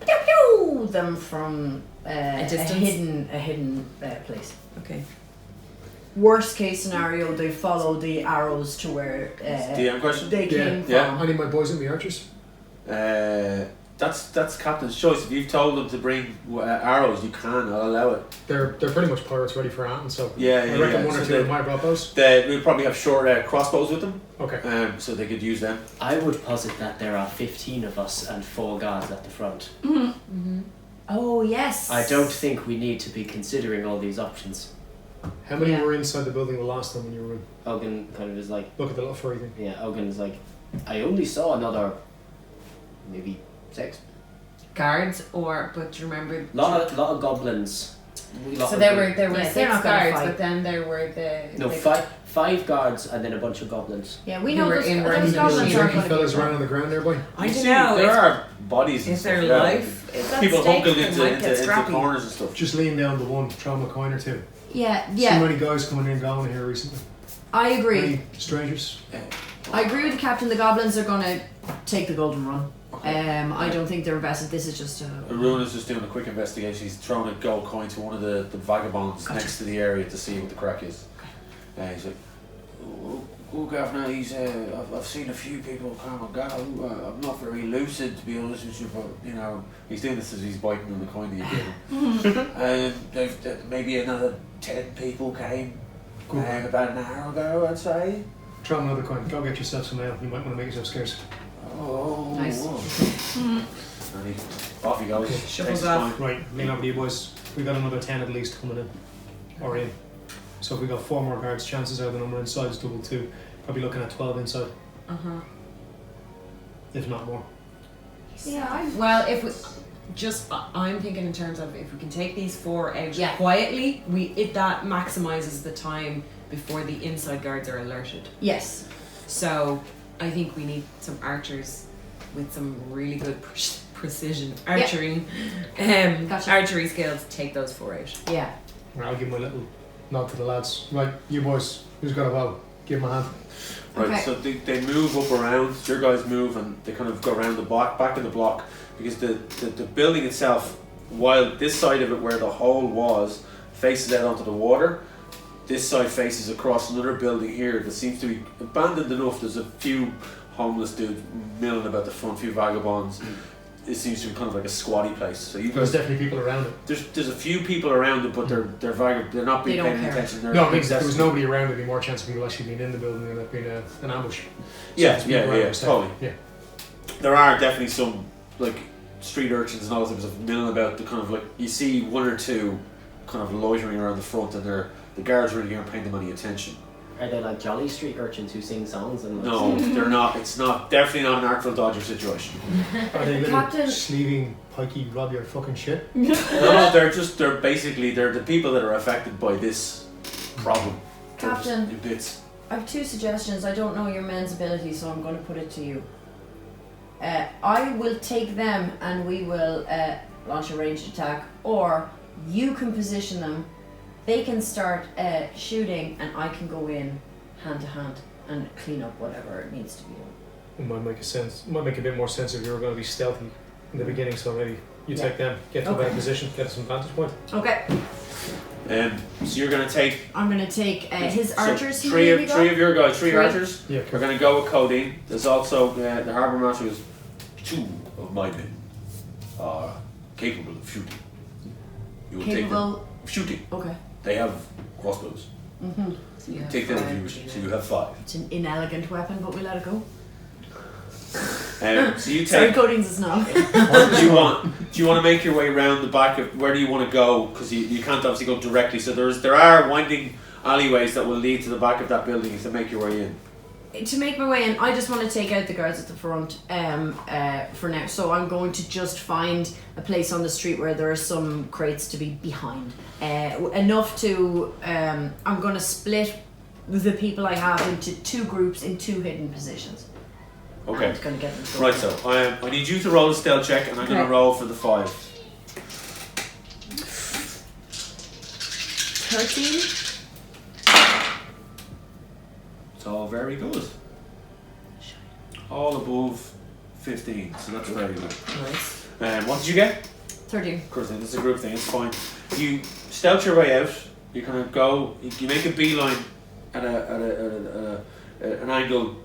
pew them from a distance? hidden place. Okay. Worst case scenario, they follow the arrows to where DM question? they came Yeah. from. I need my boys and the archers. That's Captain's choice. If you've told them to bring arrows, you can. I'll allow it. They're pretty much pirates ready for hunting, so Yeah, I reckon one or So two of them might brought those. we'll probably have short crossbows with them, Okay. so they could use them. I would posit that there are 15 of us and 4 guards at the front. Oh yes. I don't think we need to be considering all these options. How many Yeah. were inside the building the last time when you were in? Ogun kind of is like, Look at the little furry thing. yeah, Ogun's like, I only saw another maybe 6. Guards, but do you remember? Lot of goblins. So there were Yeah, 6 they're not gonna guards, fight. but then there were No, five guards and then a bunch of goblins. Yeah, we Who know were those, in those range goblins of You aren't think going to fellas be around on the ground there, boy? I You don't see, know. there are bodies and Is stuff. their yeah. life? Is that People stake? hunkered They into, might into, get into scrappy. corners and stuff. Just lean down the one, throw them a coin or two. Yeah, So yeah. many guys coming in and going here recently. I agree. Any strangers? I agree with the captain. The goblins are going to take the golden run. I don't think they're invested. This is just a. Arun is just doing a quick investigation. He's throwing a gold coin to one of the vagabonds next to the area to see what the crack is. He's like, oh, Governor, I've seen a few people come and go. I'm not very lucid, to be honest with you, but, you know, he's doing this as he's biting on the coin that you give him. And maybe another 10 people came about an hour ago, I'd say. Throw them another coin. Go get yourself some ale. You might want to make yourself scarce. Oh, Nice. And off he goes. Okay. Takes Shuffles his off. coin. Right, lean over to you boys. We got another 10 at least coming in. Or in. So if we got 4 more guards, chances are the number inside is double 2. Probably looking at 12 inside, if not more. Yeah, Well, if we I'm thinking in terms of if we can take these 4 out Yeah. quietly, that maximizes the time before the inside guards are alerted. yes. So I think we need some archers with some really good precision archery, Gotcha. archery skills. Take those 4 out. Yeah. Right, I'll give my little nod to the lads. Right, you boys, who's got a bow? Give him a hand. Right, Okay. so they move up around, your guys move and they kind of go around the back of the block because the building itself, while this side of it where the hole was faces out onto the water, this side faces across another building here that seems to be abandoned enough. There's a few homeless dudes milling about the front, a few vagabonds. It seems to be kind of like a squatty place. So you There's guys, definitely people around it. there's a few people around it, but they're They not being don't paying any care. attention. They're No, it means if there was possessed. nobody around, there'd be more chance of people actually being in the building than it being an ambush. So Yeah, it's people around yeah, are safe. totally. Yeah. There are definitely some like street urchins and all sorts of milling about the kind of like you see 1 or 2 kind of loitering around the front and the guards really aren't paying them any attention. Are they like jolly street urchins who sing songs and No, they're not. It's not definitely not an Artful Dodger situation. Are they little Captain- sleeving, pikey, rob your fucking shit? No, they're basically the people that are affected by this problem. They're just Captain. in bits. I have 2 suggestions. I don't know your men's ability, so I'm going to put it to you. I will take them and we will launch a ranged attack, or you can position them. They can start shooting, and I can go in hand to hand and clean up whatever needs to be done. It might make a bit more sense if you were going to be stealthy in the beginning. So maybe you take them, get to a Okay. better position, get some vantage point. Okay. So you're going to take I'm going to take his so archers. three of your guys, 3 Three. archers. Yeah. We're going to go with Codeine. There's also the harbour master. Who's 2 of my men are capable of shooting. You will take them. Capable. Shooting. Okay. They have crossbows. So you have Take them if 5, you wish. So you have 5. It's an inelegant weapon, but we let it go. So you Sorry, take. Coatings is not. do you want to make your way around the back of where do you want to go? Because you can't obviously go directly. So there are winding alleyways that will lead to the back of that building to make your way in. to make my way in, I just want to take out the guards at the front for now. So I'm going to just find a place on the street where there are some crates to be behind. Enough to, I'm going to split the people I have into 2 groups in 2 hidden positions. Okay. I'm going to get them to Right, so I need you to roll a stealth check, and I'm going to roll for the 5. 13. It's all very good. All above 15, so that's very good. Nice. What did you get? 13. Of course, this is a group thing, it's fine. You stealth your way out, you kind of go, you make a beeline at an angle,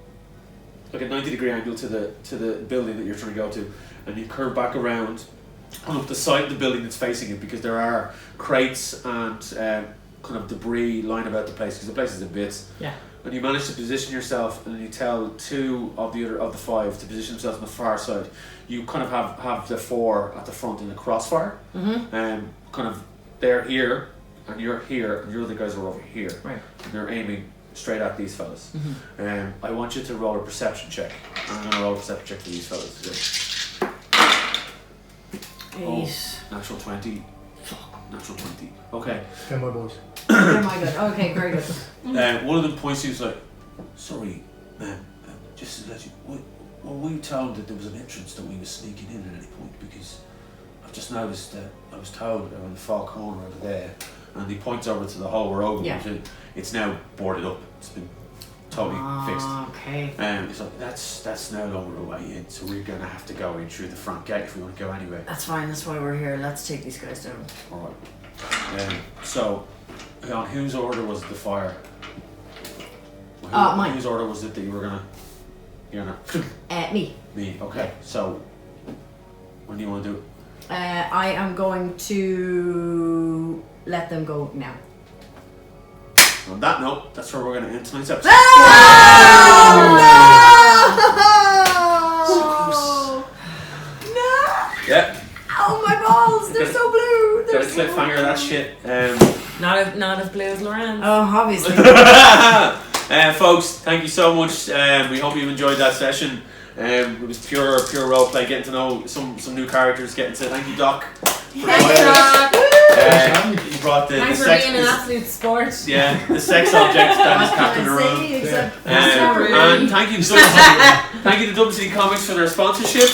like a 90-degree angle to the building that you're trying to go to, and you curve back around and up the side of the building that's facing it, because there are crates and kind of debris lying about the place, because the place is in bits. Yeah. And you manage to position yourself, and you tell 2 of the 5 to position themselves on the far side. You kind of have the 4 at the front in the crossfire. Kind of they're here, and you're here, and your other guys are over here. Right. And they're aiming straight at these fellas. I want you to roll a perception check. I'm going to roll a perception check for these fellas. 8. Natural 20. Natural 20. Okay. Come my boys. Oh my god. Okay, very good. One of them points to you, like, sorry, man, just to let you, were we told that there was an entrance that we were sneaking in at any point? Because I've just noticed that I was told in the far corner over there, and he points over to the hole we're over. Yeah. It's now boarded up. It's been totally fixed. Okay. It's like, that's no longer a way in, so we're going to have to go in through the front gate if we want to go anyway. That's fine, that's why we're here. Let's take these guys down. Alright. So, on whose order was the fire? Mine. Whose order was it that you were gonna? Me. Me. Okay. So, when do you want to do it? I am going to let them go now. On that note, that's where we're gonna end tonight's episode. No! Yeah. Oh my balls, they're so blue. Got a cliffhanger of that shit. Not as blue as Lorenz. Oh, obviously. Folks, thank you so much. We hope you enjoyed that session. It was pure role play, getting to know some new characters, getting to thank you, Doc. Thanks, Doc. You brought the Thanks for sex. being an absolute sport. Yeah, the sex object that is Captain Can I Room. say except And thank you to thank you to Dublin City Comics for their sponsorship.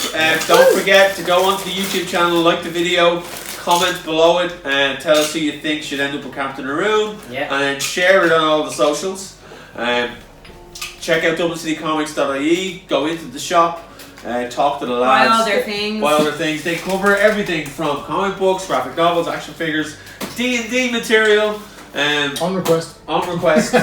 Don't forget to go onto the YouTube channel, like the video, comment below it, and tell us who you think should end up with Captain Haroon. Yeah. And then share it on all the socials. Check out dublincitycomics.ie. Go into the shop. Talk to the lads. Buy all their things. Buy all their things. They cover everything from comic books, graphic novels, action figures, D&D material. On request. On request.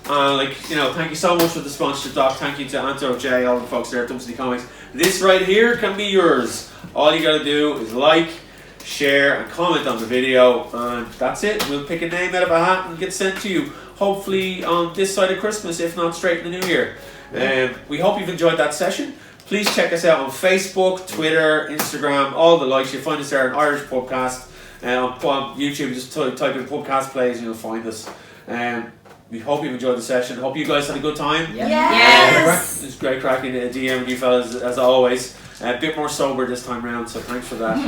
Thank you so much for the sponsorship, Doc. Thank you to Anto, Jay, all the folks there at Dublin City Comics. This right here can be yours. All you gotta do is like, share, and comment on the video, and that's it. We'll pick a name out of a hat and get sent to you. Hopefully on this side of Christmas, if not straight in the new year. We hope you've enjoyed that session. Please check us out on Facebook, Twitter, Instagram, all the likes. You'll find us there on Irish Pubcast. On YouTube, just type in Pubcast Plays and you'll find us. We hope you've enjoyed the session. Hope you guys had a good time. Yes. It was great cracking DM with you fellas as always. A bit more sober this time round, so thanks for that.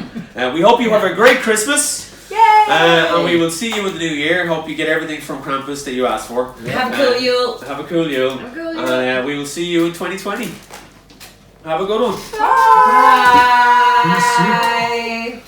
We hope you have a great Christmas. Yay! And we will see you in the new year. Hope you get everything from Krampus that you asked for. Have a cool Yule. Have a cool Yule. Have a cool Yule. And we will see you in 2020. Have a good one. Bye. Peace. Bye.